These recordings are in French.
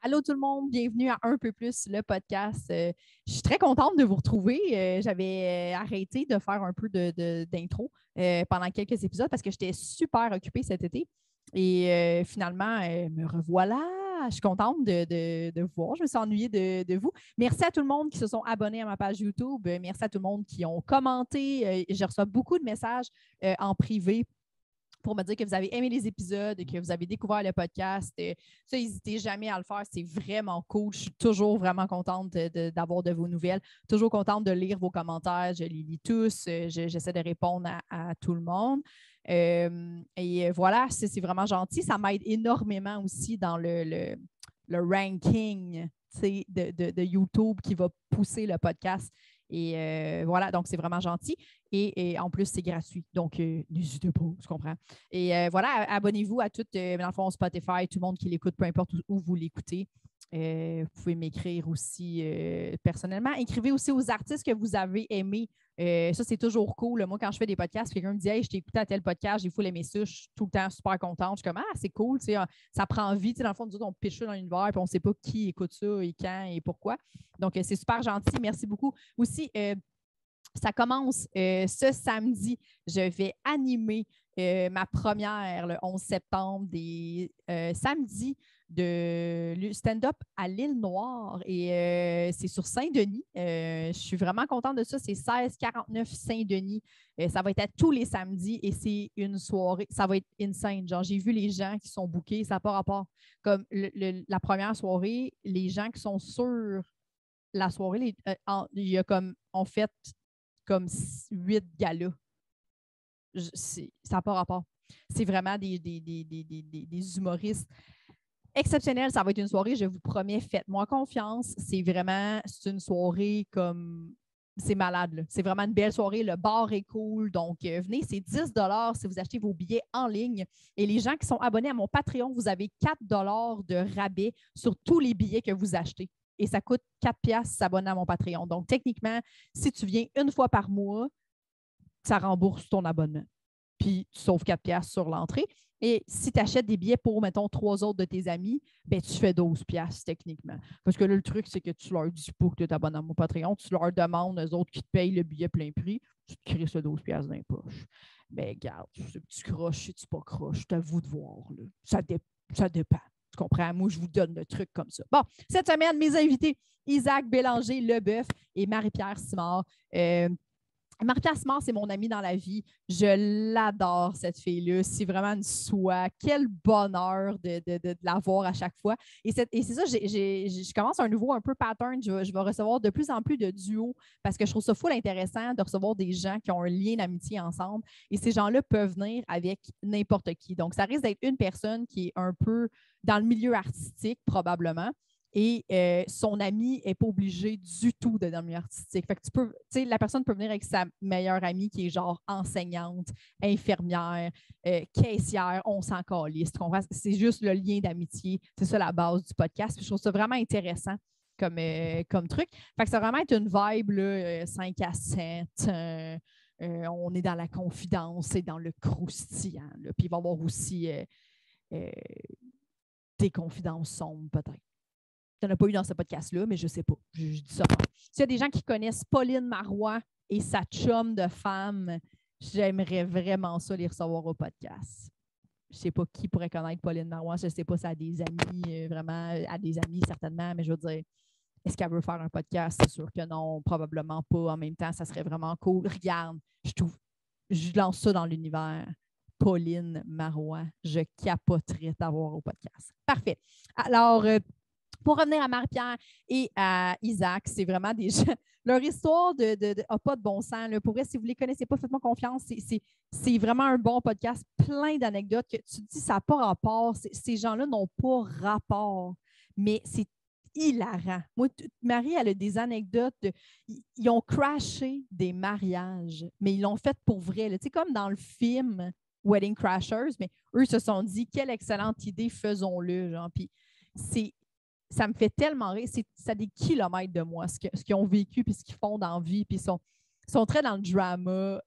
Allô tout le monde, bienvenue à Un peu plus, le podcast. Je suis très contente de vous retrouver. J'avais arrêté de faire un peu d'intro pendant quelques épisodes parce que j'étais super occupée cet été. Et finalement, me revoilà. Je suis contente de vous voir. Je me suis ennuyée de vous. Merci à tout le monde qui se sont abonnés à ma page YouTube. Merci à tout le monde qui ont commenté. Je reçois beaucoup de messages en privé pour me dire que vous avez aimé les épisodes, que vous avez découvert le podcast. Ça, n'hésitez jamais à le faire. C'est vraiment cool. Je suis toujours vraiment contente d'avoir de vos nouvelles. Toujours contente de lire vos commentaires. Je les lis tous. J'essaie de répondre à tout le monde. Et voilà, c'est vraiment gentil. Ça m'aide énormément aussi dans le ranking de YouTube qui va pousser le podcast. Et voilà, donc c'est vraiment gentil. Et en plus, c'est gratuit. Donc, n'hésitez pas, tu comprends. Et voilà, abonnez-vous à tout, dans le fond, Spotify, tout le monde qui l'écoute, peu importe où vous l'écoutez. Vous pouvez m'écrire aussi personnellement. Écrivez aussi aux artistes que vous avez aimés. Ça, c'est toujours cool. Moi, quand je fais des podcasts, quelqu'un me dit « Hey, je t'ai écouté à tel podcast, j'ai full aimé ça. » Je suis tout le temps super contente. Je suis comme « Ah, c'est cool. » Ça prend vie. Dans le fond, nous autres, on piche ça dans l'univers puis on ne sait pas qui écoute ça et quand et pourquoi. Donc, c'est super gentil. Merci beaucoup. Aussi, ça commence ce samedi. Je vais animer ma première le 11 septembre des samedis de stand-up à l'Île-Noire. Et c'est sur Saint-Denis. Je suis vraiment contente de ça. C'est 1649 Saint-Denis. Ça va être à tous les samedis et c'est une soirée. Ça va être insane. Genre, j'ai vu les gens qui sont bookés. Ça n'a pas rapport. Comme la première soirée, les gens qui sont sur la soirée, il y a comme, en fait, comme 8 galas. Ça n'a pas rapport. C'est vraiment des humoristes exceptionnels. Ça va être une soirée, je vous promets, faites-moi confiance. C'est une soirée comme... C'est malade, là. C'est vraiment une belle soirée. Le bar est cool. Donc, venez, c'est 10 si vous achetez vos billets en ligne. Et les gens qui sont abonnés à mon Patreon, vous avez 4 de rabais sur tous les billets que vous achetez. Et ça coûte 4 piastres s'abonner à mon Patreon. Donc, techniquement, si tu viens une fois par mois, ça rembourse ton abonnement. Puis, tu sauves 4 piastres sur l'entrée. Et si tu achètes des billets pour, mettons, 3 autres de tes amis, ben, tu fais 12 piastres techniquement. Parce que là, le truc, c'est que tu leur dis pas que tu t'abonnes à mon Patreon. Tu leur demandes, aux autres qui te payent le billet plein prix, tu te crées ce 12 piastres dans les poches. Ben, regarde, tu croches, si tu pas croches, c'est à vous de voir. Là. Ça dépend. Tu comprends? Moi, je vous donne le truc comme ça. Bon, cette semaine, mes invités, Isaac Bélanger-Leboeuf et Marie-Pierre Simard. Marie-Pierre Simard, c'est mon amie dans la vie. Je l'adore, cette fille-là. C'est vraiment une soie. Quel bonheur de la voir à chaque fois. Et c'est ça, je commence un nouveau un peu pattern. Je vais recevoir de plus en plus de duos parce que je trouve ça full intéressant de recevoir des gens qui ont un lien d'amitié ensemble. Et ces gens-là peuvent venir avec n'importe qui. Donc, ça risque d'être une personne qui est un peu dans le milieu artistique, probablement. Et son ami n'est pas obligé du tout d'être dans le milieu artistique. Fait que la personne peut venir avec sa meilleure amie qui est genre enseignante, infirmière, caissière, on s'en calisse. C'est juste le lien d'amitié. C'est ça la base du podcast. Puis je trouve ça vraiment intéressant comme truc. Fait que ça va vraiment être une vibe là, 5 à 7. On est dans la confidence et dans le croustillant. Là. Puis il va y avoir aussi des confidences sombres peut-être. Tu n'en as pas eu dans ce podcast-là, mais je ne sais pas. Je dis ça. S'il y a des gens qui connaissent Pauline Marois et sa chum de femme, j'aimerais vraiment ça les recevoir au podcast. Je ne sais pas qui pourrait connaître Pauline Marois. Je ne sais pas si elle a des amis, vraiment, elle a des amis certainement, mais je veux dire, est-ce qu'elle veut faire un podcast? C'est sûr que non, probablement pas. En même temps, ça serait vraiment cool. Regarde, je lance ça dans l'univers. Pauline Marois, je capoterais d'avoir au podcast. Parfait. Alors, pour revenir à Marie-Pierre et à Isaac, c'est vraiment des gens. Leur histoire n'a pas de bon sens. Là. Pour vrai, si vous ne les connaissez pas, faites-moi confiance. C'est vraiment un bon podcast, plein d'anecdotes que tu te dis, ça n'a pas rapport. Ces gens-là n'ont pas rapport, mais c'est hilarant. Moi, Marie, elle a des anecdotes. Ils ont crashé des mariages, mais ils l'ont fait pour vrai. Tu sais, comme dans le film Wedding Crashers, mais eux se sont dit, quelle excellente idée, faisons-le. Genre. Puis ça me fait tellement rire. C'est à des kilomètres de moi, ce qu'ils ont vécu, puis ce qu'ils font dans la vie. Puis ils sont très dans le drama.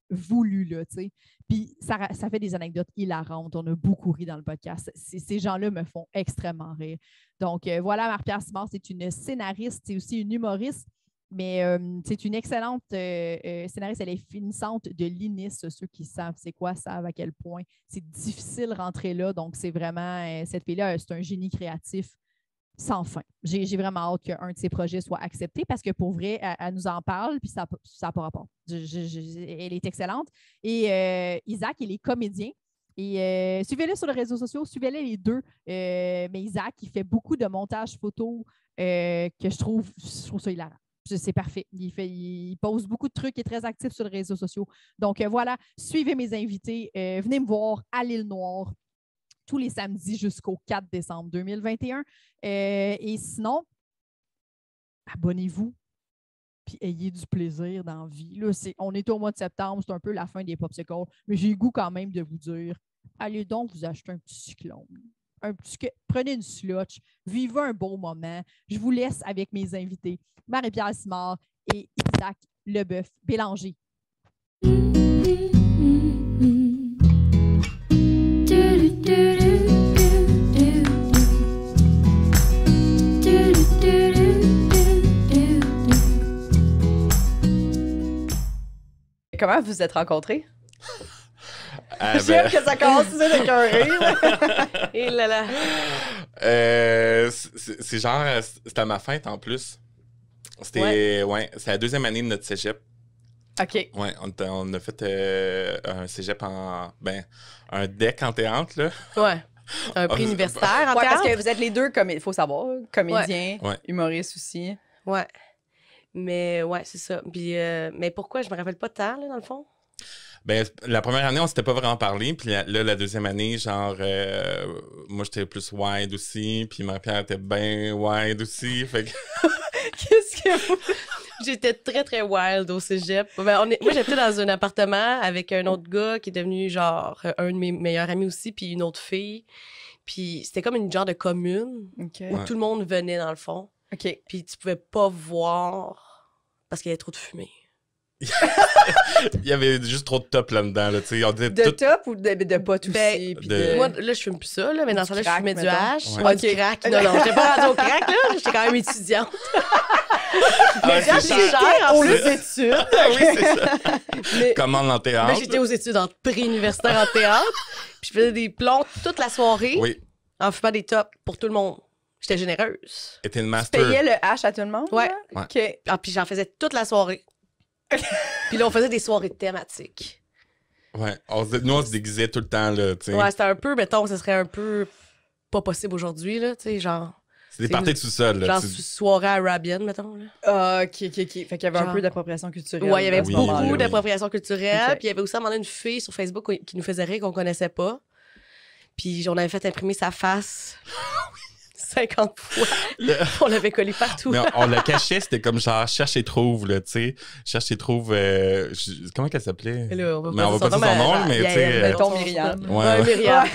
voulu, là, tu sais. Puis ça fait des anecdotes hilarantes. On a beaucoup ri dans le podcast. Ces gens-là me font extrêmement rire. Donc, voilà, Marie-Pierre Simard, c'est une scénariste, c'est aussi une humoriste, mais c'est une excellente scénariste. Elle est finissante de l'INIS. Ceux qui savent c'est quoi savent à quel point c'est difficile de rentrer là. Donc, c'est vraiment, cette fille-là, c'est un génie créatif sans fin. J'ai vraiment hâte qu'un de ses projets soit accepté parce que pour vrai, elle nous en parle, puis ça n'a pas rapport. Elle est excellente. Et Isaac, il est comédien. Et suivez-le sur les réseaux sociaux, suivez-les les deux. Mais Isaac, il fait beaucoup de montage photo que je trouve ça hilarant. C'est parfait. Il pose beaucoup de trucs, il est très actif sur les réseaux sociaux. Donc voilà, suivez mes invités. Venez me voir à l'Île Noire tous les samedis jusqu'au 4 décembre 2021. Et sinon, abonnez-vous puis ayez du plaisir dans la vie. Là, on est au mois de septembre, c'est un peu la fin des popsicles, mais j'ai le goût quand même de vous dire, allez donc vous acheter un petit cyclone. Prenez une slotch, vivez un beau moment. Je vous laisse avec mes invités, Marie-Pierre Simard et Isaac Leboeuf Bélanger. Comment vous vous êtes rencontrés? J'aime que ça commence avec un rire. Et là là. C'est genre, c'était à ma fête en plus. C'était, c'est la deuxième année de notre cégep. OK. Ouais, on a fait un cégep un DEC en théâtre, là. Ouais. Un prix universitaire en Ouais, théâtre. parce que vous êtes les deux, il faut savoir, comédiens, humoristes aussi. Ouais. Mais ouais, c'est ça. Puis, mais pourquoi? Je me rappelle pas tant, là, dans le fond. Ben, la première année, on s'était pas vraiment parlé. Puis là, la deuxième année, genre, moi, j'étais plus wide aussi. Puis Marie-Pierre était bien wide aussi. Fait que... Qu'est-ce que vous... J'étais très, très wild au cégep. Ben, moi, j'étais dans un appartement avec un autre gars qui est devenu, genre, un de mes meilleurs amis aussi, puis une autre fille. Puis c'était comme une genre de commune où tout le monde venait, dans le fond. OK. Puis tu pouvais pas voir parce qu'il y avait trop de fumée. Il y avait juste trop de top là-dedans. Là, de top ou de pot aussi? Moi, là, je fume plus ça, là, mais dans ce temps-là, je fumais du hash. Ouais. Du crack. Non, j'étais pas rendue au crack, là. J'étais quand même étudiante. Mais c'est cher aux études. Oui, c'est ça. Commande en théâtre. Mais j'étais aux études en pré-universitaire en théâtre. Puis je faisais des plombs toute la soirée en fumant des tops pour tout le monde. J'étais généreuse. Et t'es une Tu master. payais le hash à tout le monde? Ouais. OK. Puis j'en faisais toute la soirée. Puis là, on faisait des soirées thématiques. Ouais. Nous, on se déguisait tout le temps, là, tu sais. Ouais, c'était un peu, mettons, ce serait un peu pas possible aujourd'hui, là, tu sais, genre... C'est des parties de sous-sol, là. Genre soirée arabienne, mettons, là. Ah, OK. Fait qu'il y avait un peu d'appropriation culturelle. Ouais, il y avait beaucoup oui. d'appropriation culturelle. Okay. Puis il y avait aussi à un moment donné une fille sur Facebook qui nous faisait rire qu'on connaissait pas. Puis on avait fait imprimer sa face 50 fois. On l'avait collé partout. Mais on la cachait, c'était comme genre cherche et trouve, là, tu sais. Cherche et trouve. Comment qu'elle s'appelait? Là, on va pas dire son nom, mais tu sais. Mettons Myriam. Ouais. Myriam.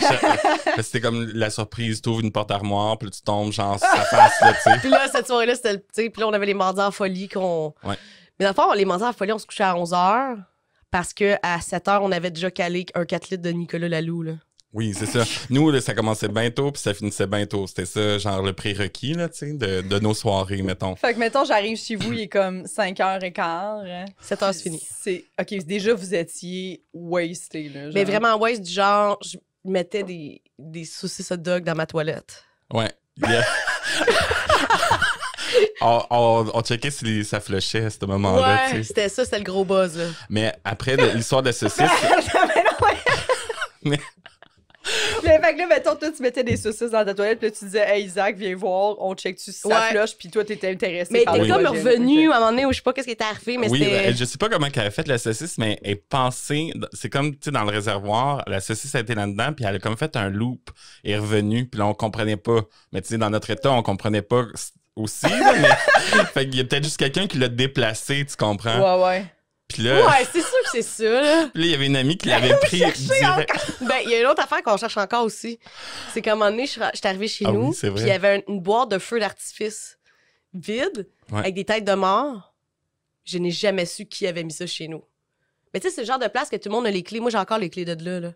C'était comme la surprise, t'ouvres une porte armoire, puis là, tu tombes genre sur sa face, là, tu sais. Puis là, cette soirée-là, c'était, tu sais, puis là, on avait les mardis en folie qu'on. Ouais. Mais dans le fond, les mardis en folie, on se couchait à 11h parce qu'à 7h, on avait déjà calé un 4 litres de Nicolas Laloux, là. Oui, c'est ça. Nous, là, ça commençait bientôt, puis ça finissait bientôt. C'était ça, genre le prérequis, là, tu sais, de nos soirées, mettons. Fait que, mettons, j'arrive chez vous, il est comme 5h15. 7h, c'est fini. OK, déjà, vous étiez wasté, là. Genre. Mais vraiment waste du genre, je mettais des saucisses hot dog dans ma toilette. Ouais. Yeah. on checkait si ça flushait à ce moment-là, tu sais. C'était ça, c'était le gros buzz, là. Mais après l'histoire de la saucisse... Mais fait que là, mettons, toi, tu mettais des saucisses dans ta toilette, puis là, tu disais, hey, Isaac, viens voir, on check-tu si ça flush, puis toi, t'étais intéressé mais par t'es le comme projet, revenu à un moment donné où je sais pas qu'est-ce qui était arrivé, mais c'était... Je sais pas comment elle a fait la saucisse, mais elle est pensée, c'est comme, tu sais, dans le réservoir, la saucisse a été là-dedans, puis elle a comme fait un loop, et est revenue, puis là, on comprenait pas. Mais tu sais, dans notre état, on comprenait pas aussi, là, mais... fait qu'il y a peut-être juste quelqu'un qui l'a déplacé, tu comprends? Ouais. Puis là... Ouais, c'est sûr que c'est ça, là. Puis là, il y avait une amie qui l'avait pris direct. Ben, il y a une autre affaire qu'on cherche encore aussi. C'est qu'à un moment donné, je suis arrivée chez nous, oui, c'est vrai. puis il y avait une boîte de feux d'artifice vide, avec des têtes de mort. Je n'ai jamais su qui avait mis ça chez nous. Mais tu sais, c'est le genre de place que tout le monde a les clés. Moi, j'ai encore les clés de là.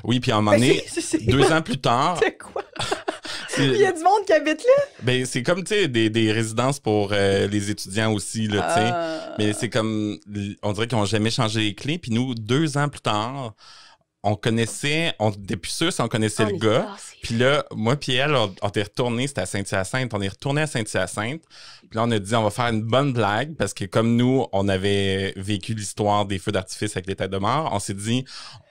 Oui, puis à un moment donné, 2 ans plus tard... C'est quoi? Il y a du monde qui habite là? Ben, c'est comme, tu sais, des résidences pour les étudiants aussi, là, tu sais. Mais c'est comme, on dirait qu'ils n'ont jamais changé les clés. Puis nous, 2 ans plus tard, on était plus sûrs si on connaissait le gars. Puis là, moi puis elle, on était retournés, c'était à Saint-Hyacinthe. On est retourné à Saint-Hyacinthe. Puis là, on a dit, on va faire une bonne blague parce que comme nous, on avait vécu l'histoire des feux d'artifice avec les têtes de mort, on s'est dit,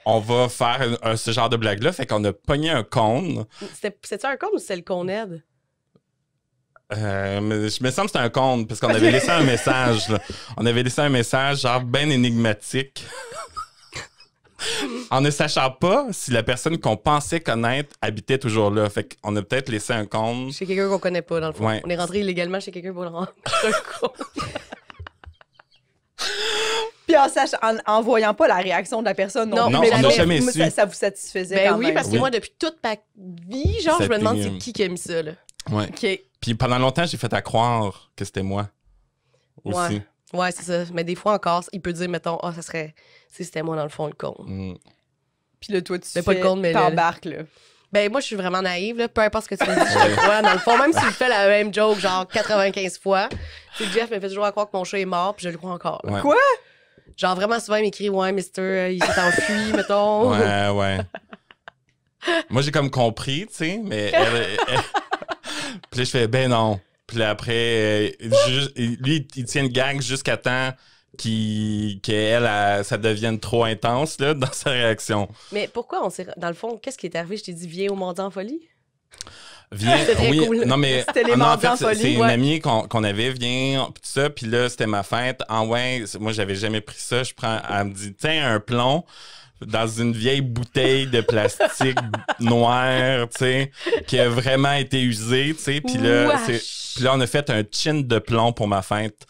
on va faire ce genre de blague-là. Fait qu'on a pogné un cône. C'était un cône ou c'était le cône aide? Je me semble que c'était un cône parce qu'on avait laissé un message. Là. On avait laissé un message genre ben énigmatique. En ne sachant pas si la personne qu'on pensait connaître habitait toujours là. Fait qu'on a peut-être laissé un cône. Chez quelqu'un qu'on connaît pas, dans le fond. Ouais. On est rentré illégalement chez quelqu'un pour le rendre un cône. Puis en voyant pas la réaction de la personne. Non, mais on n'a jamais su. Ça vous satisfaisait Ben quand oui, même. parce que moi, depuis toute ma vie, genre, je me demande c'est qui a mis ça, là. Ouais. OK. Puis pendant longtemps, j'ai fait à croire que c'était moi. Aussi. Ouais, c'est ça. Mais des fois encore, il peut dire, mettons, ça serait... Si c'était moi, dans le fond, le cône. Puis là, toi, tu Mais pas le cône, mais t'embarques, là. Ben, moi, je suis vraiment naïve, là. Peu importe ce que tu me dis, je te crois. Dans le fond, même s'il fait la même joke, genre 95 fois, tu sais, Jeff me fait toujours à croire que mon chat est mort, puis je le crois encore. Là. Ouais. Quoi? Genre, vraiment souvent, il m'écrit, ouais, mister, il s'est enfui, mettons. Ouais. Moi, j'ai comme compris, tu sais, mais puis là, je fais, ben non. Puis là, après, lui, il tient une gag jusqu'à temps qu'elle, ça devienne trop intense, là, dans sa réaction. Mais pourquoi on s'est... Dans le fond, qu'est-ce qui est arrivé? Je t'ai dit, viens au Mardi en folie? Viens, oui, cool. Non, mais c'était les en Mardis fait, en folie, c'est une amie qu'on avait, viens, pis tout ça, puis là, c'était ma fête. Ouais, moi, j'avais jamais pris ça. Elle me dit, tiens, un plomb dans une vieille bouteille de plastique noir, tu sais, qui a vraiment été usée, tu sais, puis là, on a fait un chin de plomb pour ma fête.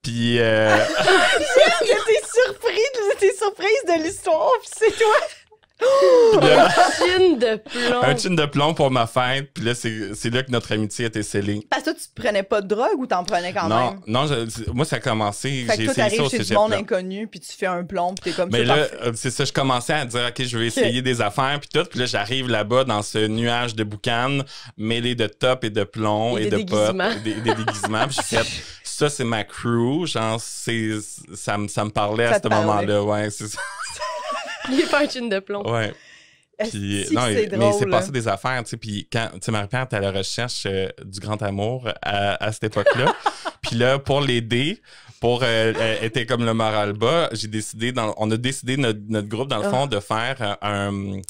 Puis J'étais surprise de l'histoire, puis c'est toi. Un chin de plomb. Un chin de plomb pour ma fête. Puis là, c'est là que notre amitié a été scellée. Parce que toi, tu prenais pas de drogue ou t'en prenais quand même? Non, moi, ça a commencé. Fait que j'ai toi, essayé ça t'arrives au chez du cégep, monde là. inconnu, puis tu fais un plomb, puis t'es comme Mais ça. là, c'est ça, je commençais à dire, OK, je vais essayer des affaires, puis tout. Puis là, j'arrive là-bas dans ce nuage de boucan mêlé de top et de plomb et de pop. Des déguisements. Puis j'ai fait, ça, c'est ma crew. Genre, ça me parlait à ce moment-là. Ouais, c'est ça. Il est pas un chin de plomb. Ouais. Puis, non, mais il s'est passé des affaires, tu sais, puis quand, tu sais, Marie-Pierre était à la recherche du grand amour à cette époque-là. Puis là, pour l'aider, elle était comme le moral bas, on a décidé, notre groupe, dans le fond, de faire un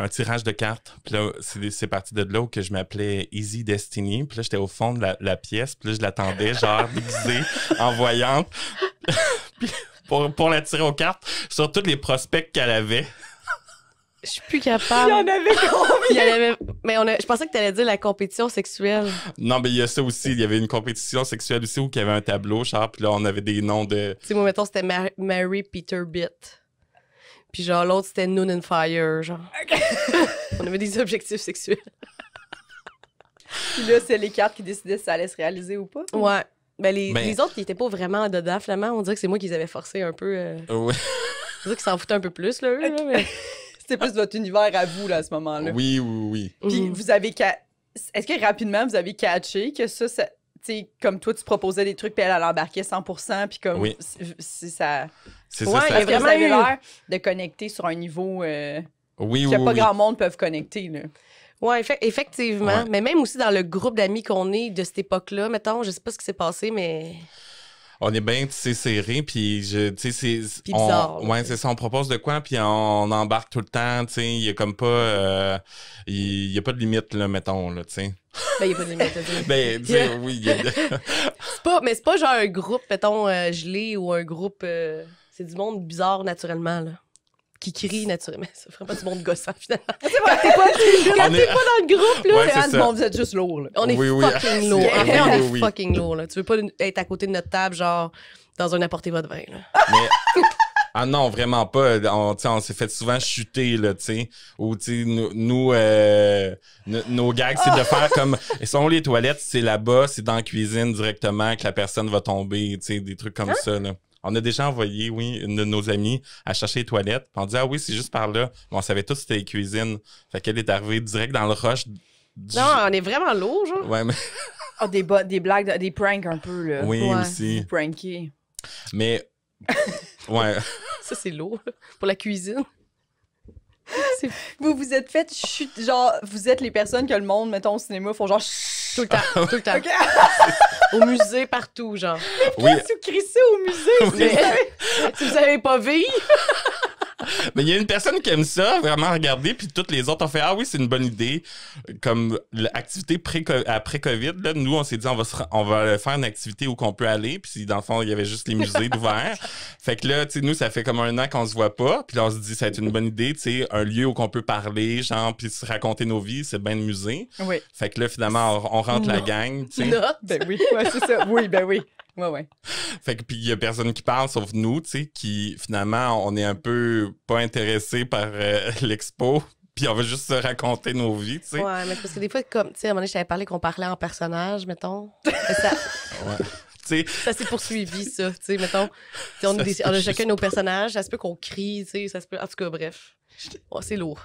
tirage de cartes. Puis là, c'est parti de là où que je m'appelais Easy Destiny. Puis là, j'étais au fond de la pièce, puis là, je l'attendais, genre déguisée, en voyante. Puis, pour la tirer aux cartes sur tous les prospects qu'elle avait. Je suis plus capable. Il y en avait combien? Mais je pensais que tu allais dire la compétition sexuelle. Non, mais il y a ça aussi. Il y avait une compétition sexuelle aussi où il y avait un tableau, genre, puis là, on avait des noms de... Tu sais, moi, mettons, c'était Mary Peter Bitt. Puis genre, l'autre, c'était Noon and Fire, genre. Okay. On avait des objectifs sexuels. Puis là, c'est les cartes qui décidaient si ça allait se réaliser ou pas? Ouais. Ben, les autres qui étaient pas vraiment dedans, finalement, on dirait que c'est moi qui les avais forcés un peu. Ouais. On dirait qu'ils s'en foutaient un peu plus, là, eux, là, mais... C'était plus votre univers à vous, là, à ce moment-là. Oui. Puis vous avez... Est-ce que rapidement, vous avez catché que ça tu sais, comme toi, tu proposais des trucs, puis elle embarquait 100%, puis comme... Oui. C'est ça... C'est ouais, ça. il y a vraiment eu l'air de connecter sur un niveau que pas grand monde peuvent connecter, là. Ouais, effectivement. Ouais. Mais même aussi dans le groupe d'amis qu'on est de cette époque-là, mettons, je sais pas ce qui s'est passé, mais... On est bien, tu sais, serré, puis tu sais, c'est... Puis bizarre. Ouais, c'est ça, on propose de quoi, puis on embarque tout le temps, tu sais, il y a comme pas... il y a pas de limite, là, mettons, là, tu sais. Ben, il y a pas de limite, ben, tu sais, oui, il y a... Mais c'est pas genre un groupe, mettons, gelé, ou un groupe... c'est du monde bizarre, naturellement, là. Qui crie naturellement. C'est vraiment du monde gossant, finalement. C'est vrai, t'es pas dans le groupe, là. Ouais, c'est du monde, vous êtes juste lourd, là. On est fucking lourd. En fait, on est fucking lourd, là. Tu veux pas être à côté de notre table, genre, dans un apportez votre vin, là. Ah non, vraiment pas. On s'est fait souvent chuter, là, tu sais. Ou, tu sais, nos gags, c'est de faire comme... Et sont où les toilettes? C'est là-bas, c'est dans la cuisine directement que la personne va tomber, tu sais, des trucs comme ça, là. On a déjà envoyé, oui, une de nos amies à chercher les toilettes. Puis on dit, ah oui, c'est juste par là. On savait tous que c'était les cuisines. Fait qu'elle est arrivée direct dans le rush. Non, on est vraiment lourd, genre. Ouais, mais... Oh, des blagues, des pranks un peu, là. Oui, Ouais. aussi. Pranky. Mais... Ouais. Ça, c'est lourd. Pour la cuisine. Vous vous êtes fait chute, genre, vous êtes les personnes que le monde, mettons, au cinéma, font genre Tout le temps, tout le temps. OK. Au musée, partout, genre. Oui. Vous crissez au musée. Mais, si vous avez pas vu, Mais il y a une personne qui aime ça, vraiment regarder, puis toutes les autres ont fait, ah oui, c'est une bonne idée. Comme l'activité après COVID, là, nous, on s'est dit, on va faire une activité où qu'on peut aller, puis dans le fond, il y avait juste les musées d'ouvert. Fait que là, tu sais, nous, ça fait comme 1 an qu'on se voit pas, puis là, on se dit, ça va être une bonne idée, tu sais, un lieu où qu'on peut parler, genre, puis se raconter nos vies, c'est bien le musée. Oui. Fait que là, finalement, on rentre la gang, tu sais. note. Ben oui, ouais, c'est ça. Oui, ben oui. Ouais. Fait que puis il y a personne qui parle sauf nous, tu sais, qui finalement on est un peu pas intéressés par l'expo, puis on veut juste se raconter nos vies, tu sais. Ouais, mais c'est parce que des fois, comme, tu sais, à un moment donné, je t'avais parlé qu'on parlait en personnage, mettons. Mais ça, Ouais. Tu sais, ça s'est poursuivi, ça. Tu sais, mettons, tu sais, on a chacun nos personnages, ça se peut qu'on crie, tu sais, ça se peut. En tout cas, bref. Oh, c'est lourd.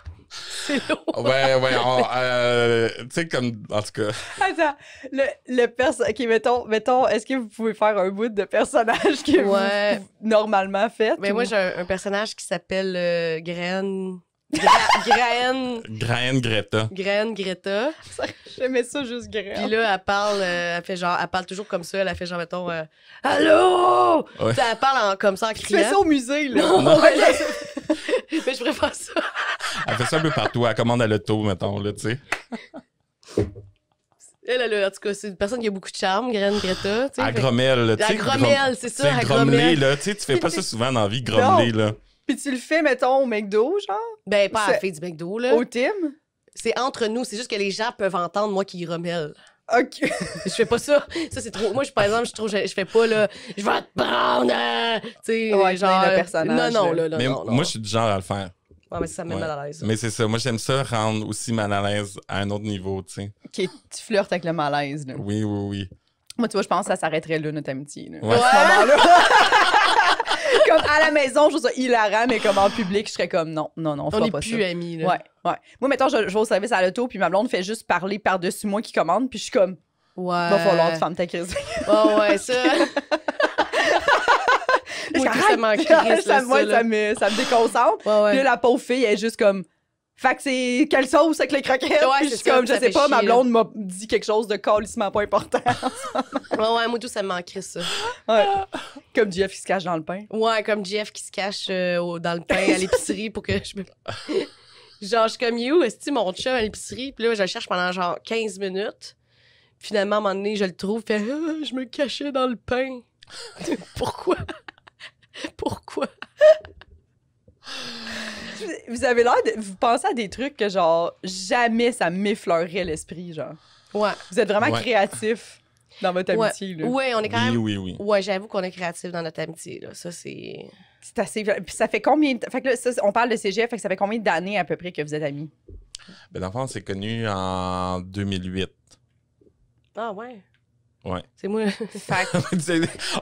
C'est lourd. ouais, tu sais, comme, en tout cas, Attends, le personnage. OK, mettons, est-ce que vous pouvez faire un bout de personnage que Ouais. vous normalement faites? Mais ou- moi, j'ai un personnage qui s'appelle Graine. Graine Greta. Graine Greta. J'aimais ça juste grave. Puis là, elle parle toujours comme ça. Elle fait genre, mettons, Allô! Ouais. Tu sais, elle parle comme ça en Tu fais ça criant. au musée, là. Non. Ouais, mais je préfère ça. Elle fait ça un peu partout, elle commande à l'auto, mettons, là, tu sais. Elle, en tout cas, c'est une personne qui a beaucoup de charme, Graine Greta. Tu sais, À fait- grommelle, là, tu sais. À grommelle, c'est ça, à grommeler, grommelle. là, tu sais, tu fais pas ça souvent dans la vie, grommeler, là. Puis tu le fais, mettons, au McDo, genre, Ben, pas à la C'est- fille du McDo, là. au Tim. C'est entre nous. C'est juste que les gens peuvent entendre, moi, qui grommelle. OK. Je fais pas ça. Ça, c'est trop. Moi, par exemple, je fais pas, là, je vais te prendre. Tu sais, Ouais, genre. le personnage, Non, là. là, Mais non. moi, je suis du genre à le faire. Ouais, mais ça me met Ouais. mal à l'aise. Mais c'est ça, moi, j'aime ça rendre aussi mal à l'aise à un autre niveau, tu sais. OK, tu flirtes avec le malaise, là. Oui. Moi, tu vois, je pense que ça s'arrêterait là, notre amitié, là. Ouais. À ce moment-là. Comme à la maison, je trouve ça hilarant, mais comme en public, je serais comme non, on On fera est pas plus ça. amis, là. Ouais. Moi, mettons, je vais au service à l'auto, puis ma blonde fait juste parler par-dessus moi qui commande, puis je suis comme, Ouais. va falloir que tu fermes ta crise. Oh, ouais, ça. Moi, tout, ça m'en crisse, là, Moi, ça, là. ça me déconcentre. Ouais, ouais. Puis là, la pauvre fille, elle est juste comme, fait que c'est quelle sauce avec les croquettes? Ouais, Puis je c'est suis ça, comme, je ça sais fait pas, ma chier, là. blonde m'a dit quelque chose de calissement pas important. Ouais, moi, tout, ça m'en crisse, ça. Ouais. Comme Jeff qui se cache dans le pain. Ouais, comme Jeff qui se cache dans le pain à l'épicerie pour que je me. Genre, je suis comme You, est-ce mon chum à l'épicerie? Puis là, je le cherche pendant genre 15 minutes. Finalement, à un moment donné, je le trouve, fait je me cachais dans le pain. Pourquoi? Pourquoi? Vous avez l'air de. Vous pensez à des trucs que, genre, jamais ça m'effleurerait l'esprit, genre. Ouais. Vous êtes vraiment Ouais. créatif dans votre Ouais. amitié, là. Ouais, on est quand même. Oui. Ouais, j'avoue qu'on est créatif dans notre amitié, là. Ça, c'est. C'est assez. Puis ça fait combien. Fait que là, ça, on parle de cégep, fait que ça fait combien d'années à peu près que vous êtes amis? Ben, dans le fond, on s'est connus en 2008. Ah, ouais. Ouais. C'est moi. Fait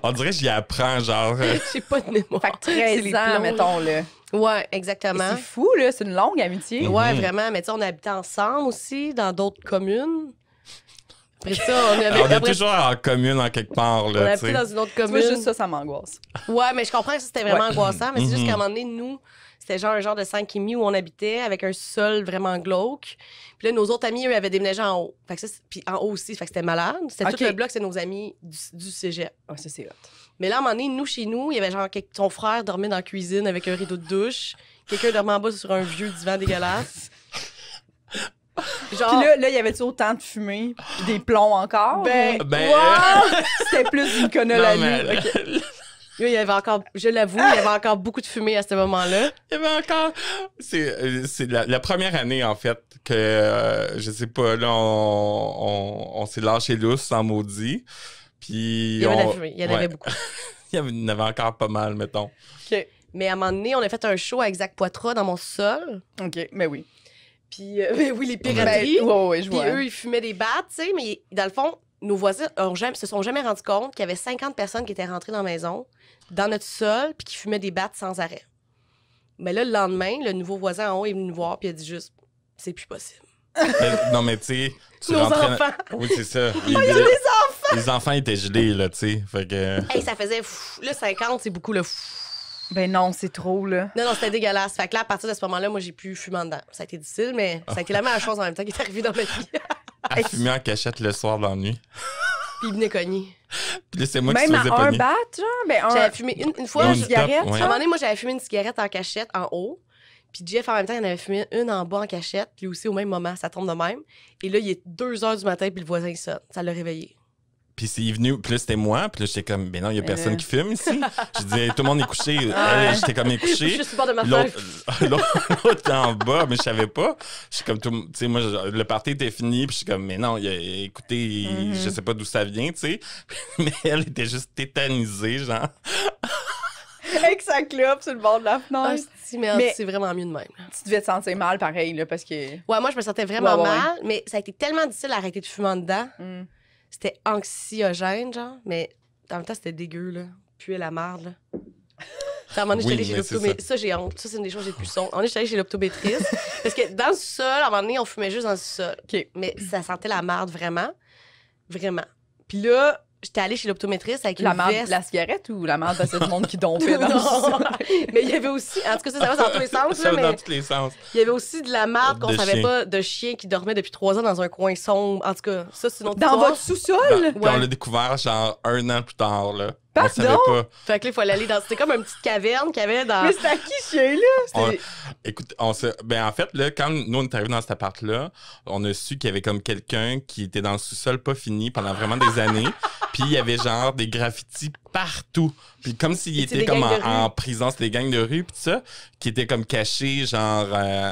On dirait que j'y apprends, genre. J'ai pas de mémoire. que C'est 13 les ans, plombs, là. mettons, là. Ouais, Et exactement. c'est fou, là. C'est une longue amitié. Ouais, Mhm. vraiment. Mais tu sais, on habitait ensemble aussi, dans d'autres communes. Après ça, on avait. On est après- toujours en commune, en quelque part, on là, tu habitait sais. dans une autre Tu vois, commune. juste ça, ça m'angoisse. Ouais, mais je comprends que c'était vraiment Ouais. angoissant, mais c'est juste Mhm. qu'à un moment donné, nous, c'était genre un genre de 5,5 où on habitait avec un sol vraiment glauque. Puis là, nos autres amis, eux, avaient déménagé en haut. Fait que ça, puis en haut aussi, fait que c'était malade. C'était Ok. tout le bloc, c'était nos amis du cégep. Ah, ça, c'est hot. Mais là, à un moment donné, nous, chez nous, il y avait genre son frère dormait dans la cuisine avec un rideau de douche. Quelqu'un dormait en bas sur un vieux divan dégueulasse. Genre, Puis là, il y avait-tu autant de fumée, puis des plombs encore? Ben, ou- Ben, Wow! C'était plus une conne la non, mais nuit. Ok. il y avait encore, je l'avoue, il y avait encore beaucoup de fumée à ce moment-là. il y avait encore. C'est la première année, en fait, que je sais pas, là, on s'est lâché lousse en maudit. Puis. Il y avait de la on- fumée, il y en ouais. avait beaucoup. Il y en avait encore pas mal, mettons. OK. Mais à un moment donné, on a fait un show avec Zach Poitras dans mon sol. OK, mais oui. Puis, ben oui, les pirateries. Ouais, je Puis vois. eux, ils fumaient des battes, tu sais. Mais dans le fond, nos voisins se sont jamais rendus compte qu'il y avait 50 personnes qui étaient rentrées dans la maison, dans notre sol, puis qui fumaient des battes sans arrêt. Mais là, le lendemain, le nouveau voisin en haut est venu nous voir, puis il a dit juste, c'est plus possible. Non, mais tu sais, tu Nos rentrais... enfants. Oui, c'est ça. Il y a des enfants! Les enfants étaient gelés, là, tu sais. Fait que... Hey, ça faisait là, 50, c'est beaucoup, là. Ben non, c'est trop, là. Non, c'était dégueulasse. Fait que là, à partir de ce moment-là, moi, j'ai plus fumé en dedans. Ça a été difficile, mais ça a été la meilleure chose en même temps qui est arrivée dans ma vie. À fumer en cachette le soir dans la nuit. Puis il venait cogner. Puis là, c'est moi Même qui se faisais à un pogner. bat, genre? Ben, J'avais fumé une fois, Une une cigarette, top, ouais. à un moment donné, moi, j'avais fumé une cigarette en cachette en haut. Puis Jeff, en même temps, il en avait fumé une en bas en cachette. Lui aussi, au même moment, ça tombe de même. Et là, il est 2h du matin, puis le voisin, il sonne. Ça l'a réveillé. Puis c'est venu, puis là, c'était moi. Puis là, j'étais comme, ben non, il y a Mais personne là- qui fume ici. Je disais, tout le monde est couché. J'étais comme Je couché. suis sur le bord de ma L'autre feuille. l'autre était en bas, mais je savais pas. Je suis comme, tu sais, moi, le party était fini, puis je suis comme, mais non, écoutez, je sais pas d'où ça vient, tu sais. Mais elle était juste tétanisée, genre. avec sa clope sur le bord de la Ah, fenêtre. mais c'est vraiment mieux de même. Tu devais te sentir mal, pareil, là, parce que... Ouais, moi, je me sentais vraiment Ouais. mal, mais ça a été tellement difficile d'arrêter de fumer en dedans. Hmm. C'était anxiogène, genre, mais en même temps, c'était dégueu, là. Puer la marde, là. À un moment donné, Oui, j'étais allée chez mais c'est l'optométriste. Ça, j'ai honte. Ça, c'est une des choses les plus sombres. À un moment donné, j'étais allée chez l'optométriste. Parce que dans le sol, à un moment donné, on fumait juste dans le sol. OK. Mais ça sentait la marde vraiment. Vraiment. Puis là, j'étais allée chez l'optométriste avec La une marde, veste. la cigarette ou la marde parce que c'est du monde qui dompait dans le Non. sol? Mais il y avait aussi, en tout cas, ça va dans tous les sens, Ça là, va dans mais tous les sens. il y avait aussi de la marde qu'on De savait chien. pas, de chien qui dormait depuis 3 ans dans un coin sombre. En tout cas, ça, c'est une autre Dans histoire. votre sous-sol? Puis on l'a découvert, genre, 1 an plus tard, là. Pardon? On savait pas. Fait que là, il fallait aller dans. C'était comme une petite caverne qu'il y avait dans. Mais c'était à qui, ce chien-là? C'était- Écoute, ben en fait, là, quand nous, on est arrivés dans cet appart-là, on a su qu'il y avait comme quelqu'un qui était dans le sous-sol pas fini pendant vraiment des années. Puis il y avait genre des graffitis partout. Puis comme s'il Et était c'est des comme gangs de rue. en prison, c'était des gangs de rue, puis ça, qui étaient comme cachés, genre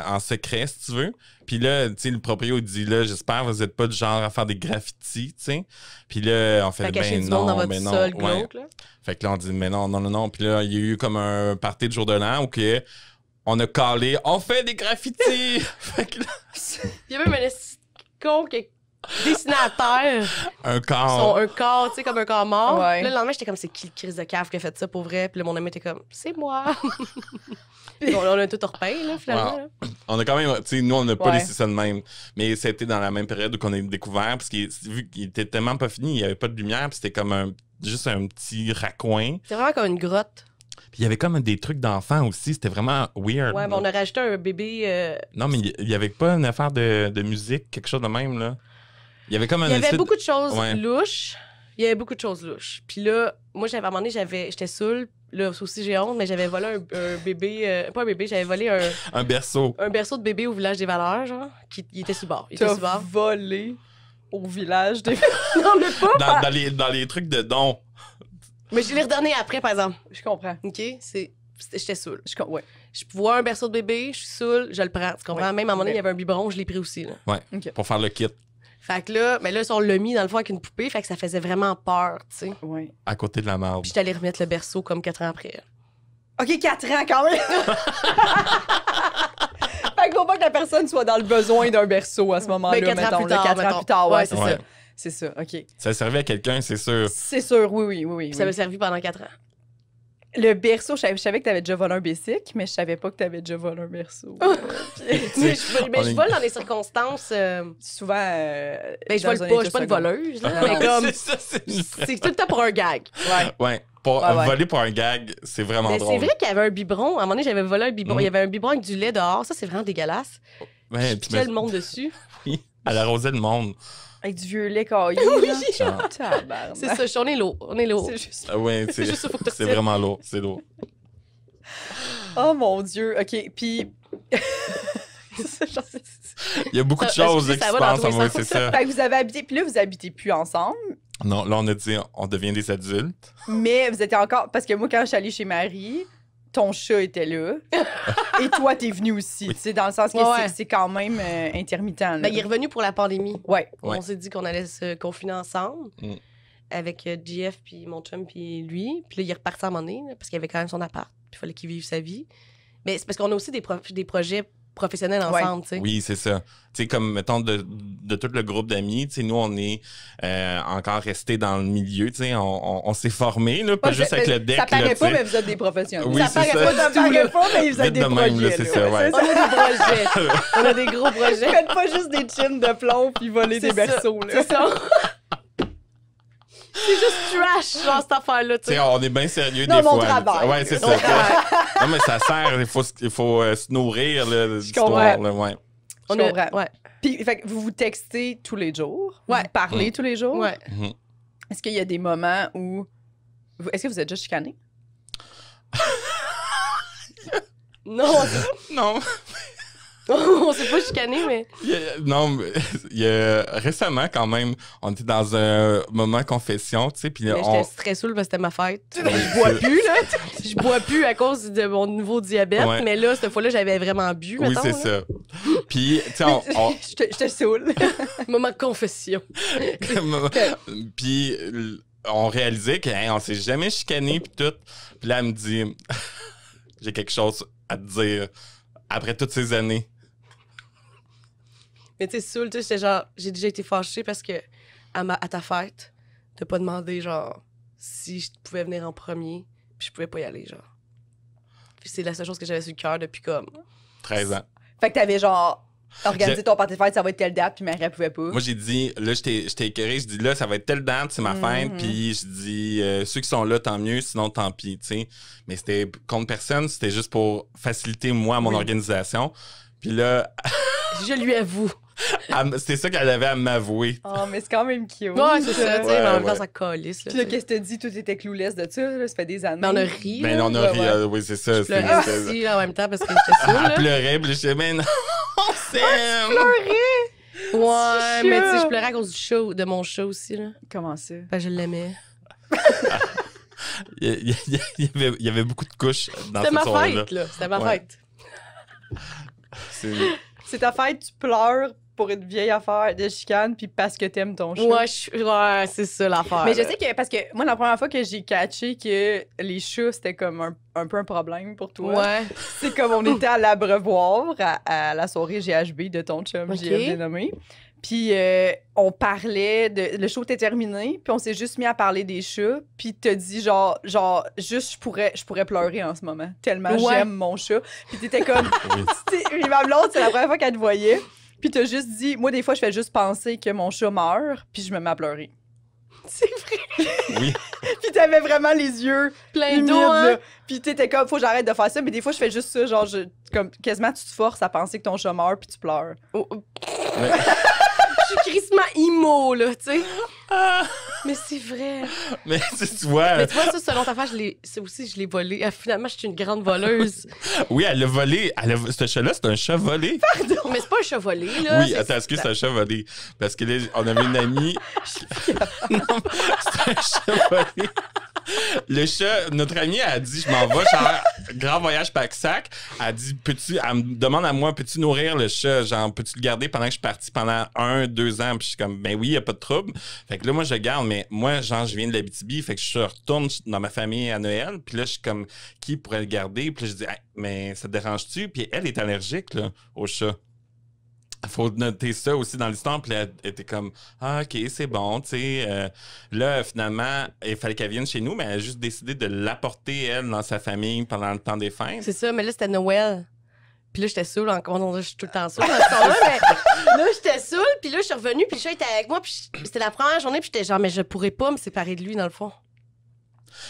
en secret, si tu veux. Puis là, tu sais, le proprio dit, là, j'espère que vous êtes pas du genre à faire des graffitis, tu sais. Puis là, on fait, Fait cacher ben du monde dans non, votre mais non. sol Ouais. glauque, là. Fait que là, on dit, mais non, non, non, non. Puis là, il y a eu comme un party de jour de l'an où que on a calé, on fait des graffitis! Fait que là, Il y a même un esti de con qui est dessiné à terre. un corps. Un corps, tu sais, comme un corps mort. Ouais. Puis là, le lendemain, j'étais comme, c'est qui le crise de cave qui a fait ça pour vrai? Puis là, mon ami était comme, c'est moi. Puis on a tout repeint, là, finalement. Wow. là. On a quand même, tu sais, nous, on n'a pas Ouais. laissé ça de même. Mais c'était dans la même période où on a découvert, parce que vu qu'il était tellement pas fini, il n'y avait pas de lumière, puis c'était comme juste un petit raccoin. C'est vraiment comme une grotte. Puis il y avait comme des trucs d'enfants aussi, c'était vraiment weird. Ouais, mais on a rajouté un bébé. Non, mais il y avait pas une affaire de musique, quelque chose de même, là. Il y avait comme un Il y avait espèce beaucoup de choses Ouais. louches. Il y avait beaucoup de choses louches. Puis là, moi, à un moment donné, j'étais saoule. Là aussi, j'ai honte, mais j'avais volé un bébé. Pas un bébé, j'avais volé un berceau. un berceau de bébé au village des valeurs, genre. Il était sur bord. Il était sur T'as bord. volé au village des... Non, mais pas. Dans les trucs de dons. Mais je l'ai redonné après, par exemple. Je comprends. OK? J'étais saoule. Ouais. Je vois un berceau de bébé, je suis saoule, je le prends. Tu comprends? Ouais. Même à un moment donné, Ouais. il y avait un biberon, je l'ai pris aussi. Là. Ouais, Ok. pour faire le kit Fait que là, mais là, on l'a mis dans le fond avec une poupée, fait que ça faisait vraiment peur, tu sais. Ouais. à côté de la marde. Puis j'étais allée remettre le berceau comme 4 ans après. OK, 4 ans quand même! Fait qu'il faut pas que la personne soit dans le besoin d'un berceau à ce moment-là, Ben, 4 ans mettons. plus là, tard, 4 ans mettons. plus tard, ouais, Ouais, c'est ouais. ça. C'est ça, OK. Ça servait à quelqu'un, c'est sûr. C'est sûr, oui. Puis ça m'a servi pendant 4 ans. Le berceau, je savais que t'avais déjà volé un bicycle, mais je savais pas que t'avais déjà volé un berceau. Mais je vole dans des circonstances. Souvent. Ben, je vole pas, je suis pas une voleuse, là. Non, Mais comme. C'est ça, c'est une vraie- C'est tout le temps pour un gag. Ouais. Ouais, Ouais. voler pour un gag, c'est vraiment Mais drôle. c'est vrai qu'il y avait un biberon. À un moment donné, j'avais volé un biberon. Mm. Il y avait un biberon avec du lait dehors. Ça, c'est vraiment dégueulasse. Ouais, Je tu pitchais le monde dessus. Oui, elle arrosait le monde. Avec du vieux lait caillé. Oui, genre. Tabarnak. C'est ça, on est lourd. On est lourd. C'est juste. Ah ouais, C'est juste ça, faut que tu c'est retires. vraiment lourd, c'est lourd. Oh mon Dieu. OK, puis. Il y a beaucoup de Ça- choses excusez, là, ça qui se va dans passent, tous les ouais, sens. c'est ça. Fait que vous avez habité, puis là, vous habitez plus ensemble, Non, là, on a dit, on devient des adultes. mais vous étiez encore. Parce que moi, quand je suis allée chez Marie, ton chat était là. Et toi, t'es venu aussi. Tu sais, dans le sens que Ouais. c'est quand même intermittent. Là. Ben, il est revenu pour la pandémie. Ouais. Ouais. On s'est dit qu'on allait se confiner ensemble Mm. avec JF, puis mon chum, puis lui. Puis là, il est reparti à un moment donné, là, parce qu'il avait quand même son appart. il fallait qu'il vive sa vie. Mais c'est parce qu'on a aussi des projets professionnels ensemble, tu sais. Oui, c'est ça. Tu sais, comme, mettons, de tout le groupe d'amis, tu sais, nous, on est encore restés dans le milieu, tu sais, on s'est formés, là, pas juste avec le deck, ça paraît là, pas, tu sais. mais vous êtes des professionnels. Oui, ça c'est paraît ça. pas, mais vous êtes Vite des de même, projets. là, c'est ça, ouais. On a des projets. On a des gros projets. Faites pas juste des chins de plomb puis voler des berceaux, là. C'est ça. C'est juste trash, genre, cette affaire-là, tu Tu sais, sais. on est bien sérieux Non, des mon fois. travail. Ouais, c'est ça. Non, mais ça sert, il faut se nourrir, là, d'histoire, là, ouais. Je comprends. Ouais. Puis, fait que vous vous textez tous les jours? Ouais. Vous parlez tous les jours? Ouais. Mhm. Est-ce qu'il y a des moments où... Est-ce que vous êtes déjà chicanés? Non, Non. on s'est pas chicané, mais... Non, mais récemment, quand même, on était dans un moment confession, tu sais, puis Mais on... j'étais très saoule parce que c'était ma fête. Je bois plus, là. Je bois plus à cause de mon nouveau diabète, Ouais. mais là, cette fois-là, j'avais vraiment bu, Oui, mettons, c'est là. ça. Puis, tu sais, Je te saoule. Moment de confession. puis on réalisait qu'on s'est jamais chicané, puis tout. Puis là, elle me dit, j'ai quelque chose à te dire après toutes ces années. Mais tu sais, saoule, tu sais, j'étais genre... J'ai déjà été fâchée parce que à ta fête, t'as pas demandé, genre, si je pouvais venir en premier, puis je pouvais pas y aller, genre. Puis c'est la seule chose que j'avais sur le cœur depuis comme... 13 ans. Fait que t'avais genre organisé ton party de fête, ça va être telle date, puis Marie, elle pouvait pas. Moi, j'ai dit, là, j'étais écœuré. Je dis, là, ça va être telle date, c'est ma fête. Puis je dis, ceux qui sont là, tant mieux, sinon, tant pis, tu sais. Mais c'était contre personne, c'était juste pour faciliter, moi, mon organisation. Puis là, Je lui avoue. c'était ça qu'elle avait à m'avouer. Oh, mais c'est quand même cute. Ouais, c'est ça, tu sais, Ouais, mais en même temps, ouais. ça calisse, là. Puis là, tu sais. qu'est-ce que t'as dit? Tout était clouless de ça, là, ça fait des années. Mais on a ri, Ben, là. on a ri, Ouais. oui, c'est ça. Je pleurais aussi, là, en même temps, parce que j'étais saoule, Elle là. pleurait, puis je disais, mais non, on s'aime! Ouais, C'est mais tu sais, chiant. je pleurais à cause du show, de mon show aussi, là. Comment ça? Ben, je l'aimais. Il y avait beaucoup de couches dans C'était cette ma soirée-là. fête, là. C'était ma Ouais. fête. C'est- C'est ta fête, tu pleures pour une vieille affaire de chicane, puis parce que t'aimes ton chat. Ouais, c'est ça l'affaire. Mais je là. sais que, parce que moi, la première fois que j'ai catché que les chats, c'était comme un peu un problème pour toi, Ouais. c'est comme on était à l'Abreuvoir, à la soirée GHB de ton chum, Ok. j'ai bien nommé. Puis on parlait de... Le show était terminé, puis on s'est juste mis à parler des chats, puis t'as dit genre juste, je pourrais pleurer en ce moment, tellement Ouais. j'aime mon chat. Puis t'étais comme... Oui. Puis ma blonde, c'est la première fois qu'elle te voyait. Puis t'as juste dit, moi, des fois, je fais juste penser que mon chat meurt, puis je me mets à pleurer. C'est vrai. Oui. Puis t'avais vraiment les yeux Plein humides, d'eau, hein? là. Puis t'étais comme, faut que j'arrête de faire ça. Mais des fois, je fais juste ça, genre, comme, quasiment, tu te forces à penser que ton chat meurt, puis tu pleures. Mais- Je suis crissement emo, là, tu sais. Mais c'est vrai. Mais tu vois, Mais tu vois, ça, selon ta affaire, je l'ai volé. Ah, finalement, je suis une grande voleuse. oui, elle l'a volé. Ce chat-là, c'est un chat volé. Mais c'est pas un chat volé, là. Oui, attends, excuse, c'est un chat volé. Parce que là, on avait une amie. Non, c'est un chat volé. Le chat, notre amie a dit, je m'en vais, genre, grand voyage pack-sac. Elle dit, elle me demande à moi, peux-tu nourrir le chat? Genre, peux-tu le garder pendant que je suis partie pendant 1-2 ans? Puis je suis comme, ben oui, y a pas de trouble. Fait que là, moi, je garde, mais moi, genre, je viens de l'Abitibi. Fait que je retourne dans ma famille à Noël. Puis là, je suis comme, qui pourrait le garder? Puis là, je dis, hey, mais ça te dérange-tu? Puis elle est allergique, là, au chat. Faut noter ça aussi dans l'histoire. Puis elle était comme, ah, OK, c'est bon, tu sais. Là, finalement, il fallait qu'elle vienne chez nous, mais elle a juste décidé de l'apporter, elle, dans sa famille pendant le temps des fêtes. C'est ça, mais là, c'était Noël. Puis là, j'étais saoule encore. Je suis tout le temps saoule dans ce temps-là, mais là, j'étais saoule. Puis là, je suis revenue, puis le chat était avec moi. Puis c'était la première journée, puis j'étais genre, mais je pourrais pas me séparer de lui, dans le fond.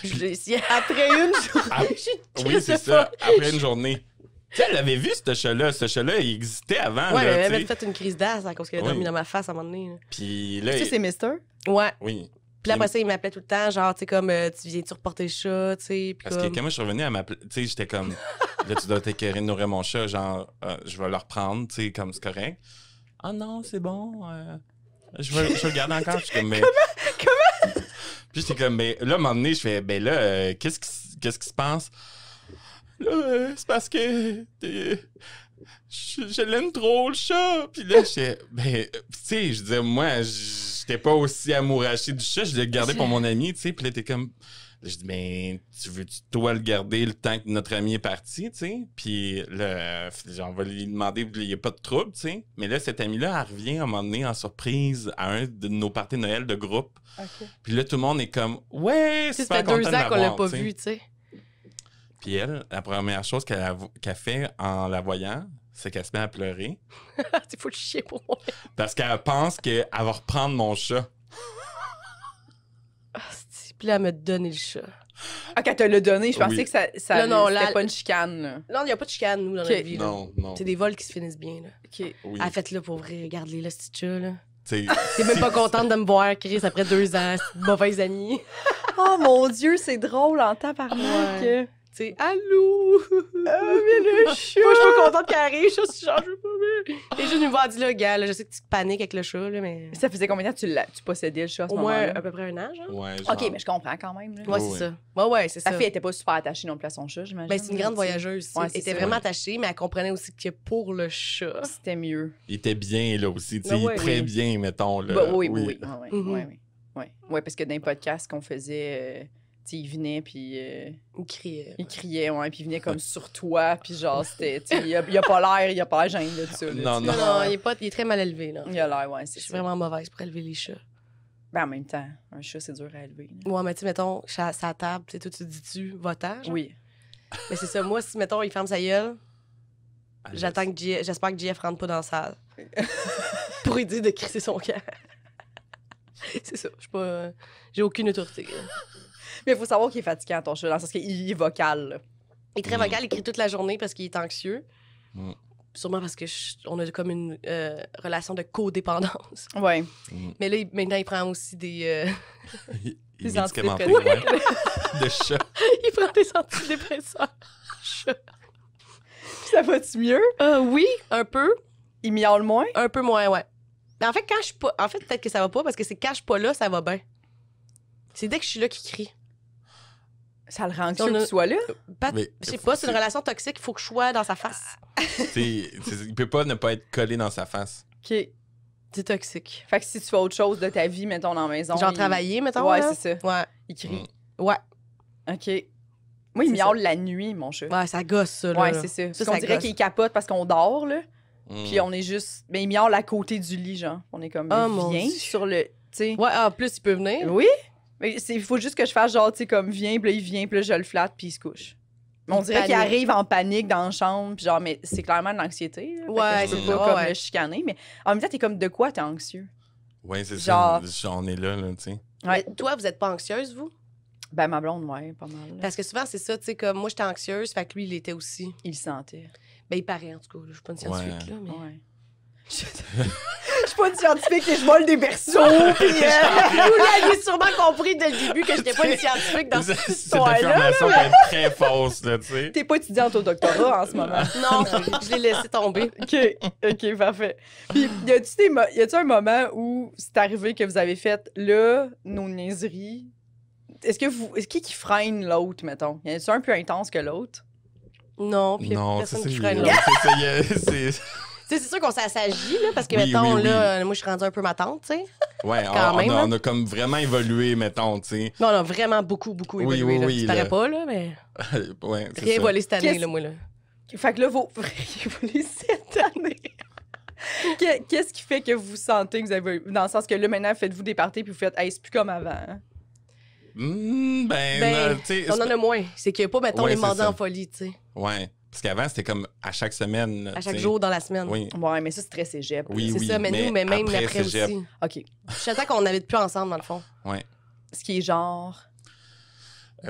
J'ai essayé. Après une journée, Ah, je suis oui, triste c'est de ça. pas. Après une journée. Tu sais, elle avait vu ce chat-là. Ce chat-là, il existait avant. Ouais, là, mais elle tu avait sais. fait une crise d'as à cause qu'elle a Oui. dormi dans ma face à un moment donné. là. Puis là, Tu sais, c'est Mister? Ouais. oui. Puis là, après ça, il m'appelait tout le temps, genre, tu sais, comme, tu viens-tu reporter le chat, tu sais. Puis Parce que comme... quand moi je suis revenu, tu sais, j'étais comme, là, tu dois t'écœurer de nourrir mon chat, genre, je vais le reprendre, tu sais, comme c'est correct. Ah non, c'est bon, je vais le garder encore. Je suis comme, mais. Comment? Puis j'étais comme, mais là, à un moment donné, je fais, ben là, qu'est-ce qui se passe? Là, c'est parce que je l'aime trop, le chat. Puis là, j'étais, ben, tu sais, je disais, moi, j'étais pas aussi amouraché du chat, je l'ai gardé pour mon ami, tu sais. Puis là, t'es comme, Je dis, ben, tu veux-tu, toi, le garder le temps que notre ami est parti, tu sais? Puis là, on va lui demander, il n'y a pas de trouble, tu sais? Mais là, cette amie-là, elle revient à un moment donné en surprise à un de nos parties de Noël de groupe. OK. Puis là, tout le monde est comme, ouais, Ça super fait content 2 de ans qu'on l'a l'avoir, pas tu sais. vu, tu sais. Puis elle, la première chose qu'elle fait en la voyant, c'est qu'elle se met à pleurer. C'est fou le chier pour moi. Parce qu'elle pense qu'elle va reprendre mon chat. Puis là, elle m'a donné le chat. Ah, quand te l'a donné, je pensais Oui. que ça Là, non, c'était là- pas une chicane, là. Non, il n'y a pas de chicane, nous, dans Ok. notre vie. Là. Non. C'est des vols qui se finissent bien. Là. OK. Oui. Ah, faites-le pour vrai. Regarde-les, là, ce petit chat. Là. Tu sais, T'es même pas contente de me voir, Chris, après 2 ans. C'est une mauvaise amie. Oh mon Dieu, c'est drôle en tabarnak. Ouais. Tu sais, allô? Ah, mais le chat! Moi, je suis pas contente qu'elle arrive. Je veux pas bien. Et juste me voir, dit là, gars, là, je sais que tu paniques avec le chat, là, mais. Ça faisait combien de temps que tu possédais le chat à ce Au moins moment-là? à peu près 1 an, genre. ouais, OK, mais je comprends quand même. Là. Ouais, Ouais. c'est ça. Ouais, c'est ça. Sa fille était pas super attachée non plus à son chat, j'imagine. Ben, c'est une grande tu sais. voyageuse. Ouais, Elle c'est était ça. vraiment attachée, mais elle comprenait aussi que pour le chat. C'était mieux. il était bien, là, aussi. Tu sais, Ben ouais, très oui. bien, mettons. Là. Bah, oui. Ouais, Mhm. ouais, parce que dans les podcasts qu'on faisait, tu sais, il venait, puis Il criait. il criait, ouais, puis il venait comme sur toi, puis genre, c'était, tu sais, il a pas l'air gêne de ça. Là, Non, tu sais. Non, il est très mal élevé, là. Il a l'air, ouais, Je c'est suis ça. vraiment mauvaise pour élever les chats. Ben, en même temps, un chat, c'est dur à élever. là. Ouais, mais tu sais, mettons, je suis à sa table, tu sais, toi, tu dis-tu, va-t'en? genre? Oui. Mais c'est ça, moi, si, mettons, il ferme sa gueule, Ah, j'espère que JF rentre pas dans la salle. Pour lui dire de crisser son camp. C'est ça, je suis pas... J'ai aucune autorité. là. Mais il faut savoir qu'il est fatiguant, ton chat, dans le sens qu'il est vocal, là. Il est très vocal, il crie toute la journée parce qu'il est anxieux. Mm. Sûrement parce que on a comme une relation de codépendance. Ouais. Mais là, maintenant, il prend aussi des... Il Des est médicamenté, antidépresseurs. ouais. De chat. il prend des antidépresseurs. Chat. Ça va-tu mieux? Oui, un peu. Il miaule moins? Un peu moins, ouais. Mais en fait, quand je suis pas... En fait, peut-être que ça va pas, parce que c'est quand je suis pas là, ça va bien. C'est dès que je suis là qu'il crie. Ça le rend anxieux On a- que tu sois là? Mais Je sais pas, c'est une relation toxique, il faut que je sois dans sa face. Il peut pas ne pas être collé dans sa face. OK. C'est toxique. Fait que si tu fais autre chose de ta vie, mettons, dans la maison... Genre il- travailler, mettons. Ouais, là. c'est ça. Ouais. Il crie. Ouais. OK. Moi, il C'est miaule la nuit, mon chat. Ouais, ça gosse, ça, là. Ouais, c'est ça. Ça, Parce qu'on ça dirait gosse. qu'il capote parce qu'on dort, là. Mm. Puis on est juste... Ben, il miaule à côté du lit, genre. On est comme, Oh, mon viens Dieu. sur le... Tu sais... Ouais, en plus, il peut venir. Oui. Mais il faut juste que je fasse genre, tu sais, comme, viens, puis là, il vient, puis là, je le flatte, puis il se couche. Mais on dirait qu'il Panique. arrive en panique dans la chambre, puis genre, mais c'est clairement de l'anxiété, là. Fait que Ouais, je peux c'est pas ça, comme ouais. le chicaner, mais en même temps, t'es comme, de quoi t'es anxieux? Ouais, c'est Genre- ça. On est là, tu sais. Ouais. Mais toi, vous êtes pas anxieuse, vous? Ben, ma blonde, ouais, pas mal. là. Parce que souvent, c'est ça, tu sais, comme moi, j'étais anxieuse, fait que lui, il était aussi. Il le sentait. Ben, il paraît, en tout cas. Je suis pas une scientifique, là, mais... Ouais. Je suis pas une scientifique et je vole des berceaux, puis... Vous l'aviez sûrement compris dès le début que j'étais pas une scientifique dans cette Cette histoire-là, information peut être très fausse, là, tu sais. T'es pas étudiante au doctorat en ce moment. Non, je l'ai laissé tomber. OK, parfait. Puis, y a-tu un moment où c'est arrivé que vous avez fait, là, nos niaiseries? Est-ce qui freine l'autre, mettons? Y a-tu un plus intense que l'autre? Non, puis Non, personne c'est qui ça. freine il- l'autre. c'est ça, il y a- c'est- Tu sais, c'est sûr qu'on s'agit, là, parce que, Oui, mettons, oui, oui. là, moi, je suis rendue un peu ma tante, tu sais. Ouais, Quand même, on a comme vraiment évolué, mettons, tu sais. Non, on a vraiment beaucoup, beaucoup Oui, évolué, oui, là. oui, Tu paraît là. pas, là, mais Ouais, c'est rien ça. volé cette année, Qu'est-ce- là, moi, là. Fait que là, vous les 7 années. Qu'est-ce qui fait que vous sentez que vous avez... Dans le sens que là, maintenant, faites-vous des parties puis vous faites « Hey, c'est plus comme avant. hein. Ben, tu sais, on en a moins. C'est qu'il n'y a pas, mettons, Ouais, les c'est mandats ça. en folie, tu sais. Ouais. Parce qu'avant, c'était comme à chaque semaine. À chaque tu sais. jour dans la semaine. Oui. Ouais, mais ça, c'est très cégep. Oui, C'est ça, mais nous, mais même après cégep. aussi. OK. Je s'attends qu'on n'habite plus ensemble, dans le fond. Ce qui est genre...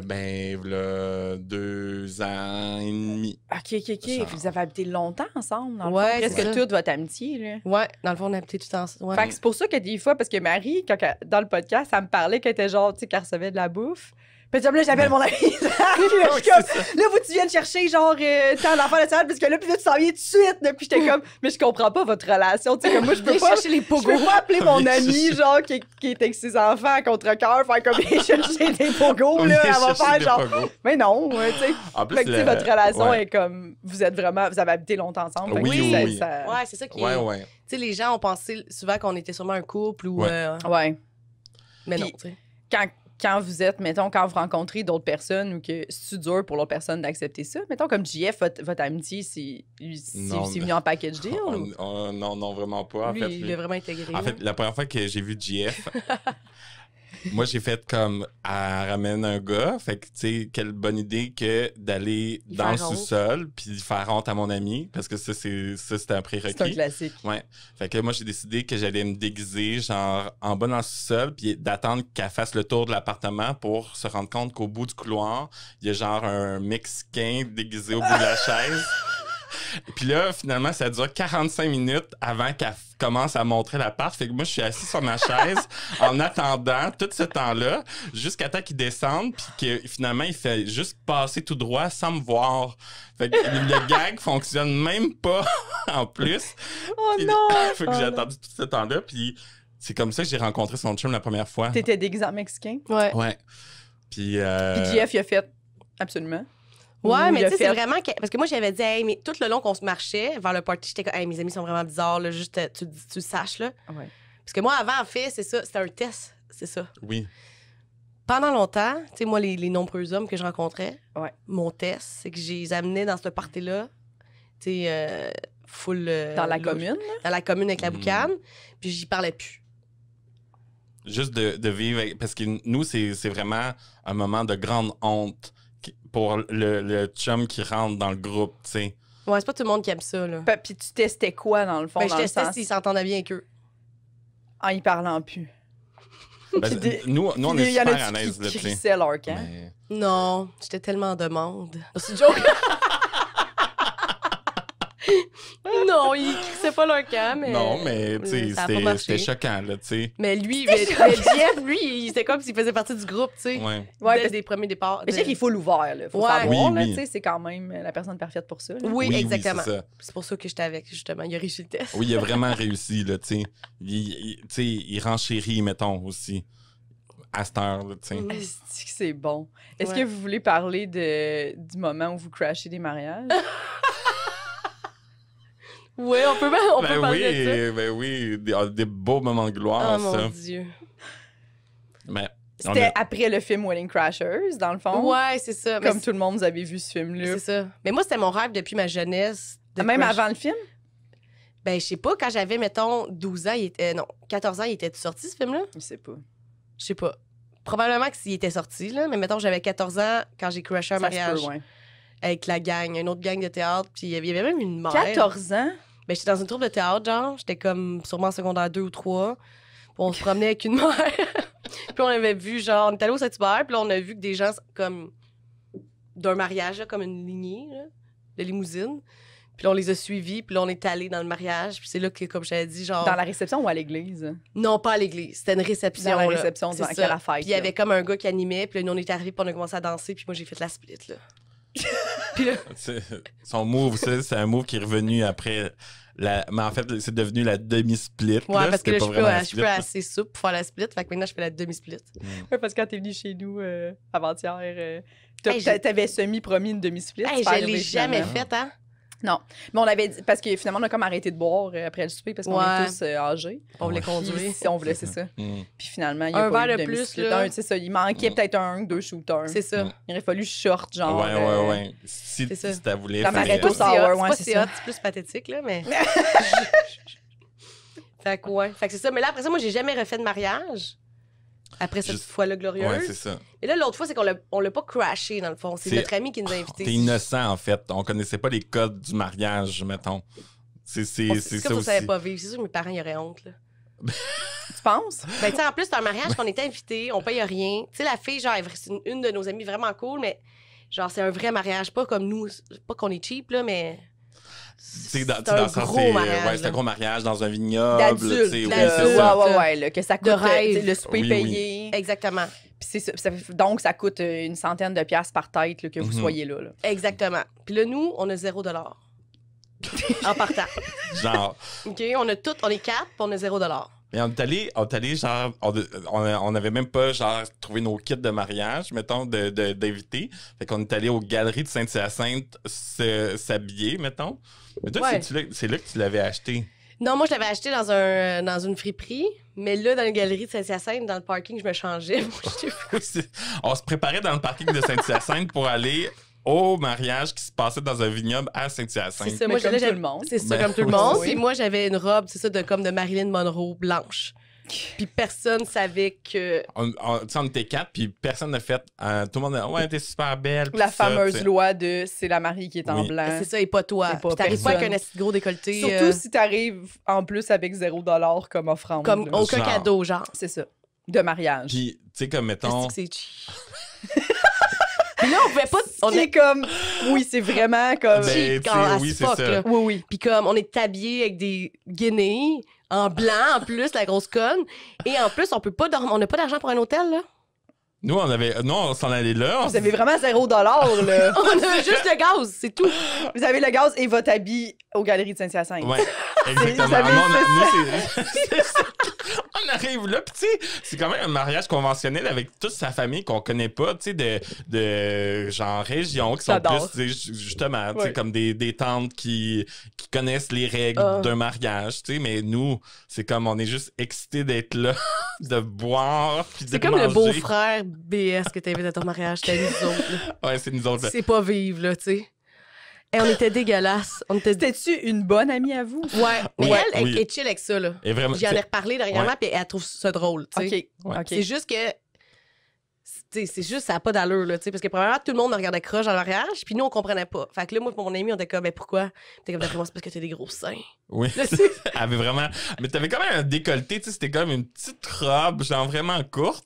Ben, là, 2 ans et demi. OK. Genre. Vous avez habité longtemps ensemble, dans le Ouais, fond. c'est Presque ça. toute votre amitié, là. Ouais, dans le fond, on a habité tout ensemble. Ouais. Fait que c'est pour ça que des fois, parce que Marie, dans le podcast, elle me parlait qu'elle était genre, tu sais, qu'elle recevait de la bouffe. Puis là, j'appelle mon ami. Puis là, je suis comme, là, faut que tu viennes chercher, genre, tant d'enfants de salle, parce que là, puis là, tu s'en viens tout de suite. Là, puis j'étais comme, mais je comprends pas votre relation. Tu sais, comme moi, je peux Viens pas. chercher les Je pogos. peux pas appeler mon Viens ami, chercher. genre, qui est avec ses enfants à contre-cœur, faire comme, viens chercher des pogos, là. Elle va faire genre, mais non, ouais, tu sais. En plus, Fait que, tu sais, votre relation ouais. est comme, vous avez habité longtemps ensemble. Fait que Oui, ça- oui. ça- Ouais, c'est ça qui est. Ouais. Tu sais, les gens ont pensé souvent qu'on était sûrement un couple ou. Ouais. Ouais. Mais non, Puis- tu sais. Quand quand vous êtes, mettons, quand vous rencontrez d'autres personnes ou que c'est dur pour l'autre personne d'accepter ça? Mettons, comme JF, votre amitié, c'est venu en package deal? Non, vraiment pas. En Lui, fait, il est vraiment intégré. En fait, la première fois que j'ai vu JF, moi, j'ai fait comme, elle ramène un gars. Fait que, tu sais, quelle bonne idée que d'aller Il dans le faire honte. sous-sol puis faire honte à mon ami. Parce que ça, c'était un prérequis. C'est un classique. Ouais. Fait que moi, j'ai décidé que j'allais me déguiser, genre, en bas dans le sous-sol, puis d'attendre qu'elle fasse le tour de l'appartement pour se rendre compte qu'au bout du couloir, il y a genre un Mexicain déguisé au bout de la chaise. Puis là, finalement, ça dure 45 minutes avant qu'elle commence à montrer l'appart. Fait que moi, je suis assis sur ma chaise en attendant tout ce temps-là jusqu'à temps qu'il descende puis que finalement, il fait juste passer tout droit sans me voir. Fait que le gag fonctionne même pas en plus. Oh Puis, non! fait que j'ai attendu tout ce temps-là puis c'est comme ça que j'ai rencontré son chum la première fois. T'étais déguisé en mexicain? Ouais. Ouais. Puis Puis JF, il a fait absolument. Ouais, Ou mais il a tu sais, c'est fait- vraiment. Parce que moi, j'avais dit, hey, mais tout le long qu'on se marchait vers le party, j'étais comme, hey, mes amis sont vraiment bizarres, là, juste tu le saches, là. Ouais. Parce que moi, avant, en fait, c'est ça, c'était un test, c'est ça. oui. Pendant longtemps, tu sais, moi, les nombreux hommes que je rencontrais, Ouais. mon test, c'est que je les amenais dans ce party-là, tu sais, full. Dans la louche, commune? Dans la commune avec la Mm. boucane, puis j'y parlais plus. Juste de vivre, parce que nous, c'est vraiment un moment de grande honte pour le chum qui rentre dans le groupe, tu sais. Ouais, c'est pas tout le monde qui aime ça, là. Puis tu testais quoi, dans le fond? Ben, dans je le testais sens- s'ils s'entendaient bien avec eux. En y parlant plus. Ben, Puis des- nous, on Puis est il y en super à a l'aise, qui là, tu sais. crissaient leur camp. Mais- Non, j'étais tellement en demande. C'est une joke. Non, ils crissaient pas leur camp, mais. Non, mais tu sais, ça a pas marché. c'était choquant, là, tu sais. Mais lui, mais Jeff, lui, c'était comme s'il faisait partie du groupe, tu sais. Ouais. Ouais, Dès parce- les premiers départs. Mais je sais qu'il faut l'ouvert, là. Faut Ouais. savoir, Oui, là, oui. tu sais, c'est quand même la personne parfaite pour ça. là. Oui, exactement. c'est ça. C'est pour ça que j'étais avec, justement. Il a réussi le test. Oui, il a vraiment réussi, là, tu sais. Tu sais, il renchérit, mettons, aussi. À cette heure, là, tu sais. Mm. Est-ce que c'est bon? Est-ce Ouais. que vous voulez parler du moment où vous crashez des mariages? Oui, on peut parler de ça. Ben oui, des beaux moments de gloire, Oh ça. mon Dieu. Mais on C'était a- après le film Wedding Crashers, dans le fond. Ouais, c'est ça. Mais Comme tout le monde, vous avez vu ce film-là. c'est ça. Mais moi, c'était mon rêve depuis ma jeunesse. de Même crash. avant le film? Ben, je sais pas, quand j'avais, mettons, 12 ans, non, 14 ans, il était sorti, ce film-là? Je sais pas. Je sais pas. Probablement que s'il était sorti, là, mais mettons, j'avais 14 ans quand j'ai crashé un Ça se mariage peut, ouais. avec la gang, une autre gang de théâtre, puis il y avait même une mère. 14 ans? Ben, j'étais dans une troupe de théâtre, genre, j'étais comme sûrement en secondaire 2 ou 3. Puis on se promenait avec une mère. Puis on avait vu, genre, on était allé au Saint-Hubert, puis là, on a vu que des gens, comme, d'un mariage, là, comme une lignée, là, de limousine. Puis là, on les a suivis, puis là, on est allé dans le mariage. Puis c'est là que, comme je t'avais dit, genre... Dans la réception ou à l'église? Non, pas à l'église. C'était une réception. Dans la là. réception, C'est dans ça. quelle affaire? Puis il y avait comme un gars qui animait, puis là, nous, on est arrivés, puis on a commencé à danser, puis moi, j'ai fait la split, là. Puis là, Son move, ça, c'est un move qui est revenu après. Mais en fait, c'est devenu la demi-split. ouais, là. parce que C'était là, pas je vraiment la suis split, pas là. assez souple pour faire la split. Fait que maintenant, je fais la demi-split. Ouais, parce que quand t'es venu chez nous avant-hier, Hey, t'avais semi-promis une demi-split. Hey, c'est pas je l'ai arrivé jamais finalement. faite, hein? Non. Mais on avait dit, parce que finalement, on a comme arrêté de boire après le souper parce qu'on Ouais. est tous âgés. On voulait Ouais. conduire. Puis, si on voulait, c'est ça. Mm. Puis finalement, il y a Un pas eu verre de de plus, demi-split. là. C'est ça, il manquait peut-être un, 2 shooters. C'est ça. Il aurait fallu short, genre. Ouais. Si c'est ça. tu voulu Ça faire... m'arrête C'est au pas sour, si hot, ouais, c'est pas c'est si ça. hot, c'est plus pathétique, là, mais... Fait que, ouais. Fait que c'est ça. Mais là, après ça, moi, j'ai jamais refait de mariage. Après cette Juste- fois-là Ouais, glorieuse. c'est ça. Et là, l'autre fois, c'est qu'on l'a pas crashé, dans le fond. C'est C'est- notre ami qui nous a invités. T'es innocent, en fait. On connaissait pas les codes du mariage, mettons. C'est C'est ça comme ça, savait aussi. pas vivre. C'est sûr que mes parents, ils auraient honte, là. Tu penses? Ben, tu sais, en plus, c'est un mariage qu'on était invités, on paye rien. Tu sais, la fille, genre, c'est une de nos amies vraiment cool, mais genre, c'est un vrai mariage, pas comme nous. Pas qu'on est cheap, là, mais. C'est dans un le sens, gros c'est mariage, ouais, c'est là. un gros mariage dans un vignoble. D'adulte, tu sais, oui, là, c'est ouais, ça. Ouais, là, que ça coûte. rêve. Tu sais, le souper Oui, payé. Exactement. Puis c'est ça, donc, ça coûte une centaine de piastres par tête là, que vous Mhm. soyez là. là. Exactement. Puis là, nous, on a 0 en partant. Genre. OK? On est 4, puis on a 0 Mais on est allé genre, on avait même pas, genre, trouvé nos kits de mariage, mettons, d'invités. Fait qu'on est allé aux galeries de Saint-Hyacinthe s'habiller, mettons. Mais toi, Ouais. c'est là que tu l'avais acheté. Non, moi, je l'avais acheté dans une friperie, mais là, dans la galerie de Saint-Hyacinthe, dans le parking, je me changeais. On se préparait dans le parking de Saint-Hyacinthe pour aller au mariage qui se passait dans un vignoble à Saint-Hyacinthe. C'est ça, Mais moi, comme là, tout le monde. C'est ça, Ben, comme tout le oui, monde. oui. Puis moi, j'avais une robe, c'est ça, comme de Marilyn Monroe, blanche. Puis personne savait que... Tu sais, on était 4, puis personne n'a fait... tout le monde a dit « Ouais, t'es super belle. » La puis ça, fameuse tu sais. loi de c'est la mariée qui est en Oui. blanc. C'est ça, et pas toi. Et pas Puis t'arrives pas avec personne. un assez gros décolleté. Surtout si t'arrives en plus avec 0$ comme offrande. comme là. aucun Genre. cadeau, genre. C'est ça. De mariage. Puis, tu sais, comme mettons... Est-ce que c'est cheap? Puis là, on pouvait pas... On Qui est comme... Oui, c'est vraiment comme... Ben, cheap tu quand sais, as oui, c'est fuck, ça. là. Oui, oui. Puis comme, on est habillés avec des guinées en blanc, en plus, la grosse conne. Et en plus, on peut pas dormir. On n'a pas d'argent pour un hôtel, là. Nous, on s'en allait là. Vous avez vraiment 0$, là. On a juste le gaz, c'est tout. Vous avez le gaz et votre habit aux Galeries de Saint-Hyacinthe. Ouais, exactement. Vous savez, C'est ça. On arrive là, puis tu sais, c'est quand même un mariage conventionnel avec toute sa famille qu'on connaît pas, tu sais, de genre région, qui sont J'adore. plus, tu sais, justement, tu sais, Ouais. comme des tantes qui connaissent les règles d'un mariage, tu sais, mais nous, c'est comme, on est juste excités d'être là, de boire, puis de C'est comme manger. le beau-frère BS que t'invites à ton mariage. C'était nous autres, là. Ouais, c'est nous autres. là. C'est pas vivre, là, tu sais. Et on était dégueulasses. On était... C'était-tu une bonne amie à vous? Ouais, mais Ouais, elle oui. est chill avec ça, là. Et vraiment, J'en ai tu sais, reparlé dernièrement, Ouais. puis elle trouve ça drôle, tu sais. OK. Ouais. OK. C'est juste que... tu sais, c'est juste, ça n'a pas d'allure, là, tu sais. Parce que, premièrement, tout le monde me regardait croche dans le mariage, puis nous, on comprenait pas. Fait que là, moi et mon ami, on était comme, ben pourquoi? T'es comme, d'après moi, c'est parce que t'as des gros seins. Oui, Là, c'est- elle avait vraiment... Mais t'avais quand même un décolleté, tu sais, c'était comme une petite robe, genre vraiment courte,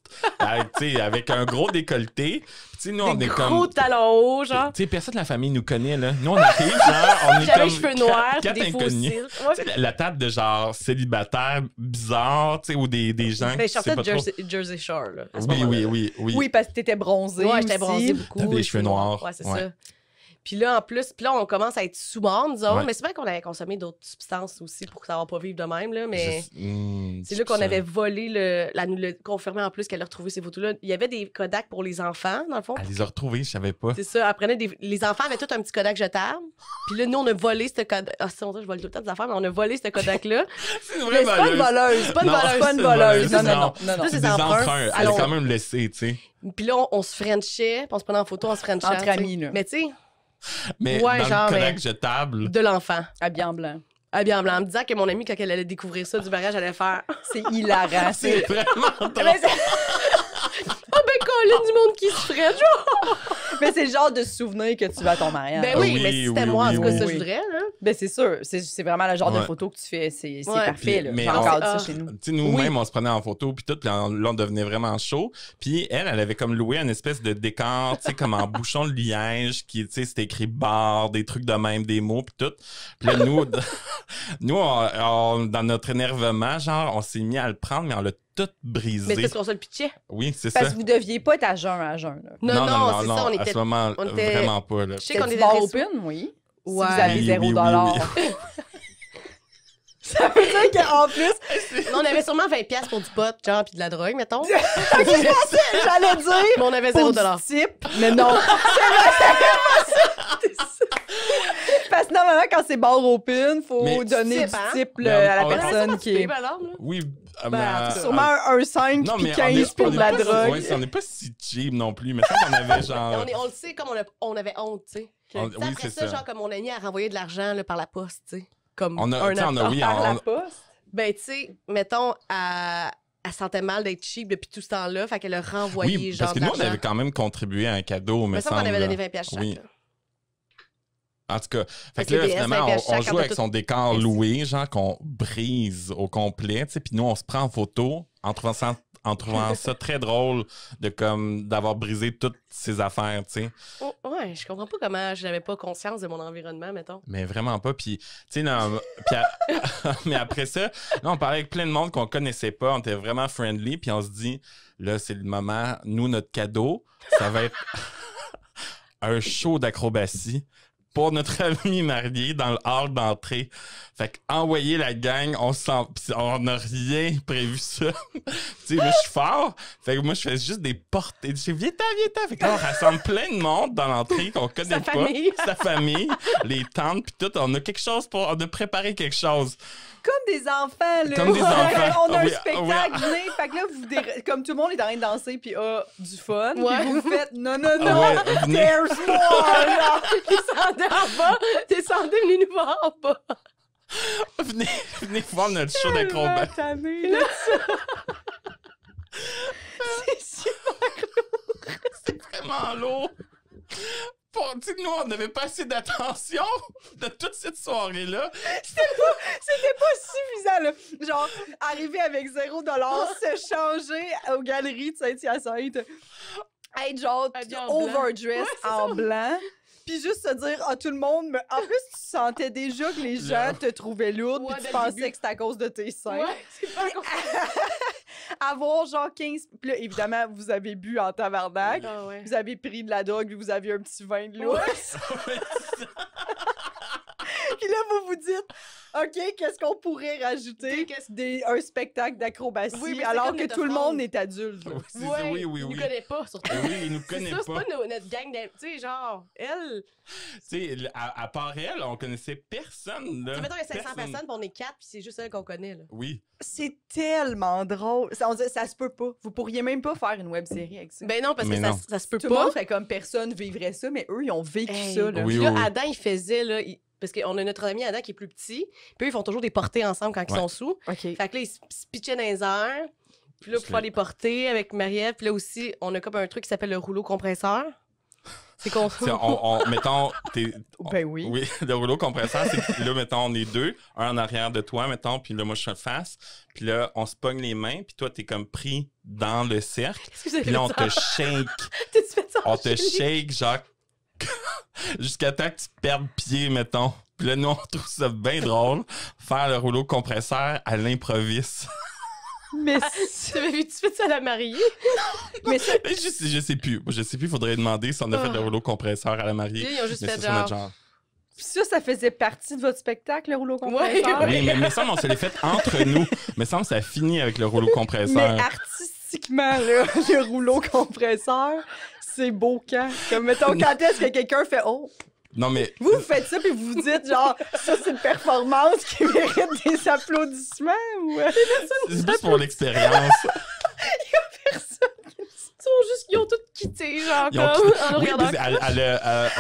tu sais, avec un gros décolleté. Puis tu sais, nous, on Des est gros comme... talons hauts, genre. Tu sais, personne de la famille nous connaît, là. Nous, on arrive, genre, on est J'avais comme les cheveux noirs, quatre puis des faux inconnus. cils. Tu sais, la table de genre célibataire bizarre, tu sais, ou des gens Ben, je qui sais sortais pas de trop... Jersey Shore, là. à ce Oui, moment-là. oui. Oui, parce que t'étais bronzée. Ouais, j'étais aussi. bronzée beaucoup. T'avais les cheveux noirs. Ouais, c'est Ouais. ça. Puis là, en plus, on commence à être sous-morts, nous autres. Ouais. Mais c'est vrai qu'on avait consommé d'autres substances aussi pour savoir pas vivre de même, là. Mais c'est là ça. qu'on avait volé elle nous l'a confirmé en plus qu'elle a retrouvé ces photos-là. Il y avait des Kodak pour les enfants, dans le fond. Elle les a retrouvés, je savais pas. C'est ça. Elle prenait les enfants avaient tout un petit Kodak jetable. Puis là, nous, on a volé ce Kodak. Ah, c'est on dirait que je vole tout le temps des affaires, mais on a volé ce Kodak-là. C'est une Mais c'est pas une voleuse. C'est pas une Non, voleuse. C'est pas une c'est voleuse. Non, non. non, non. non, non. Ça, C'est des des emprunts. emprunts. Elle a Alors, quand même laissé, tu sais. Puis là, on se frenchait, puis on se prenait en photo, on se frenchait. Entre tu sais. amis, là. Mais tu sais, Mais Ouais, dans genre, le Kodak mais- jetable... de l'enfant. Habillée en blanc. Habillé en blanc. En me disant que mon amie, quand elle allait découvrir ça du mariage, elle allait faire C'est hilarant. C'est vraiment drôle. Mais c'est- Ah ben, Colin, du monde qui se ferait, genre. Mais c'est le genre de souvenir que tu vas à ton mariage. Ben oui, Oui, mais si c'était oui, moi, en oui, tout cas, oui, ça, oui. je voudrais, là. Ben c'est sûr. C'est vraiment le genre de Ouais. photo que tu fais. C'est Ouais. parfait. Là. Mais J'ai on- encore dit Ah. ça chez nous. Tu sais, nous-mêmes, on se prenait en photo, puis tout, puis là, on devenait vraiment chaud. Puis elle avait comme loué une espèce de décor, tu sais, comme en bouchon de liège, qui, tu sais, c'était écrit bar, des trucs de même, des mots, puis tout. Puis là, nous, dans notre énervement, genre, on s'est mis à le prendre, mais on l'a tout brisé. Mais c'est parce qu'on se le pitchait. Oui, c'est ça. Parce que vous deviez pas être à jeun à jeun. Là. Non, c'est ça, on à était. ce moment, on était- vraiment pas, là. Je sais qu'on C'était était bar très open, oui. Ouais. Si vous avez Oui, 0$. oui, Ça veut dire qu'en plus, Mais on avait sûrement 20$ pour du pot, genre, puis de la drogue, mettons. j'allais dire Mais on avait pour 0$. du type, mais non. Parce que normalement, quand c'est bar open, faut Mais donner type, du hein? type Mais là, à on- la on- personne qui est... Oui, Ben, en tout cas, Sûrement un 5 non, puis mais 15 pour de la drogue. Ouais, on n'est pas si cheap non plus, mais ça qu'on avait genre... on le sait comme on avait honte, tu sais. On- Tu sais, oui, après c'est ça, ça. genre, comme mon ami a renvoyé de l'argent là, par la poste, tu sais. Comme On a, un tu sais, an. on a, oui, Par la on- poste. Ben, tu sais, mettons, elle sentait mal d'être cheap depuis tout ce temps-là, fait qu'elle a renvoyé, oui, genre, parce que de nous, on l'argent. avait quand même contribué à un cadeau, Il me me semble qu'on semble. avait donné 20$ chaque. Oui. là. En tout cas, fait Parce que là, que les finalement, 20$ on chaque, joue on a avec tout- son décor Merci. loué, genre qu'on brise au complet, tu sais, puis nous, on se prend en photo en trouvant ça très drôle d'avoir brisé toutes ses affaires, tu sais. Oh, ouais, je comprends pas comment je n'avais pas conscience de mon environnement, mettons. Mais vraiment pas. Puis, tu sais, mais après ça, là, on parlait avec plein de monde qu'on connaissait pas. On était vraiment friendly. Puis on se dit, là, c'est le moment. Nous, notre cadeau, ça va être un show d'acrobatie pour notre ami marié dans le hall d'entrée. Fait qu'envoyer la gang, on n'a rien prévu ça. Tu sais, moi, je suis fort. Fait que moi, je fais juste des portées. Je dis, viens-t'en. Fait que là, on rassemble plein de monde dans l'entrée qu'on connaît Sa pas. famille. Sa famille, les tantes, puis tout. On a quelque chose on a préparé quelque chose. Comme des enfants, là. Comme des enfants. On a un Oui, spectacle, oui. venez. Fait que là, comme tout le monde est en train de danser, puis du fun. Ouais. Puis vous faites, non, Ah ouais, venez. there's more, là. Descendez en bas. Descendez, venez nous voir en bas. Venez voir notre show d'acrobat. Tanné, là. C'est super. C'est vraiment lourd. Nous, on n'avait pas assez d'attention de toute cette soirée-là. C'était pas suffisant, là. Genre, arriver avec $0, se changer aux galeries de Saint-Hyacinthe, être genre Habillé en blanc. overdressed en blanc, puis juste se dire à tout le monde, mais en plus, tu sentais déjà que les gens te trouvaient lourde, Ouais, puis tu dès le pensais début. que c'était à cause de tes seins. Ouais, c'est pas encore. Avoir genre 15... Puis là, évidemment, vous avez bu en tabarnak. Ah ouais. Vous avez pris de la drogue, puis vous aviez un petit vin de l'eau. Puis là, vous vous dites, OK, qu'est-ce qu'on pourrait rajouter? Un spectacle d'acrobatie, Oui, mais c'est alors comme que les tout le offrandes. monde est adulte. là. Ouais, Oui, oui, il oui. nous connaît pas, surtout. Oui, il nous C'est connaît ça, c'est pas. pas notre gang d'amis. Tu sais, genre, elle. Tu sais, à part elle, on connaissait personne. Là. Tu sais, mettons, il y a 500 Personne. personnes, puis on est 4, puis c'est juste elle qu'on connaît, là. Oui. C'est tellement drôle. Ça se peut pas. Vous pourriez même pas faire une web-série avec ça. Ben non, parce Mais que non. ça se peut Tout le pas. monde ferait comme personne vivrait ça, mais eux, ils ont vécu Hey, ça. Là. Oui, Puis là, oui. Adam, il faisait, là, parce qu'on a notre ami Adam qui est plus petit, puis eux, ils font toujours des portées ensemble quand ils Ouais. sont sous. OK. Fait que là, ils se pitchaient dans les airs. Puis là, pour Je faire l'ai- des portées avec Mariette. Puis là aussi, on a comme un truc qui s'appelle le rouleau compresseur. C'est qu'on... Tu sais, mettons, Ben oui. oui, le rouleau compresseur, c'est que là, mettons, on est deux, un en arrière de toi, mettons, puis là, moi, je suis face. Puis là, on se pogne les mains, puis toi, t'es comme pris dans le cercle. Excusez, Puis là, on te shake. T'as-tu fait ça en On te chimie? shake, genre, jusqu'à temps que tu perdes pied, mettons. Puis là, nous, on trouve ça bien drôle, faire le rouleau compresseur à l'improviste. Mais Tu avais vu, tu fais ça à la mariée? mais ça, Mais je sais plus. Il faudrait demander si on a fait le rouleau compresseur à la mariée. Puis là, ils ont juste Mais fait c'est ça, notre genre... genre. ça faisait partie de votre spectacle, le rouleau compresseur? Ouais. Oui, mais me semble on se l'est fait entre nous. Me semble ça a fini avec le rouleau Mais compresseur. artistiquement, là, le rouleau compresseur, c'est beau quand. Comme, mettons, quand est-ce que quelqu'un fait « Oh! » Non, mais Vous faites ça, puis vous vous dites, genre, ça, c'est une performance qui mérite des applaudissements, ou... c'est juste pour l'expérience. Ils ont tous quitté, genre, Ils ont comme, quitté- en nous Oui, regardant.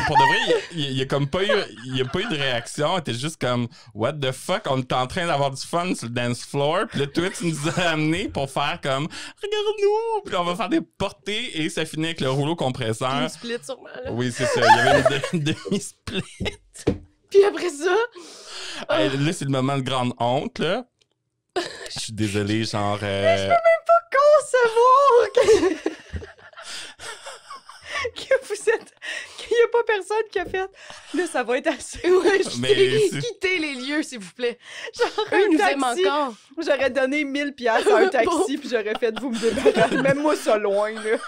pour de vrai, il y a comme pas eu, il y a pas eu de réaction. Elle était juste comme, what the fuck, on était en train d'avoir du fun sur le dance floor. Puis là, toi, tu nous as amenés pour faire comme, regarde-nous. Puis là, on va faire des portées et ça finit avec le rouleau compresseur. Une split, sûrement, là. Oui, c'est ça. Il y avait une demi-split. Puis après ça... Hey, là, c'est le moment de grande honte, là. Je suis désolé, genre. Concevoir que vous êtes... qu'il n'y a pas personne qui a fait... Là, ça va être assez... Ouais, Mais c'est- quittez les lieux, s'il vous plaît. Genre, Eux, ils nous un aiment taxi. encore. J'aurais donné 1000 piastres à un taxi, puis j'aurais fait vous me débarrasser. Même moi, ça loin, là.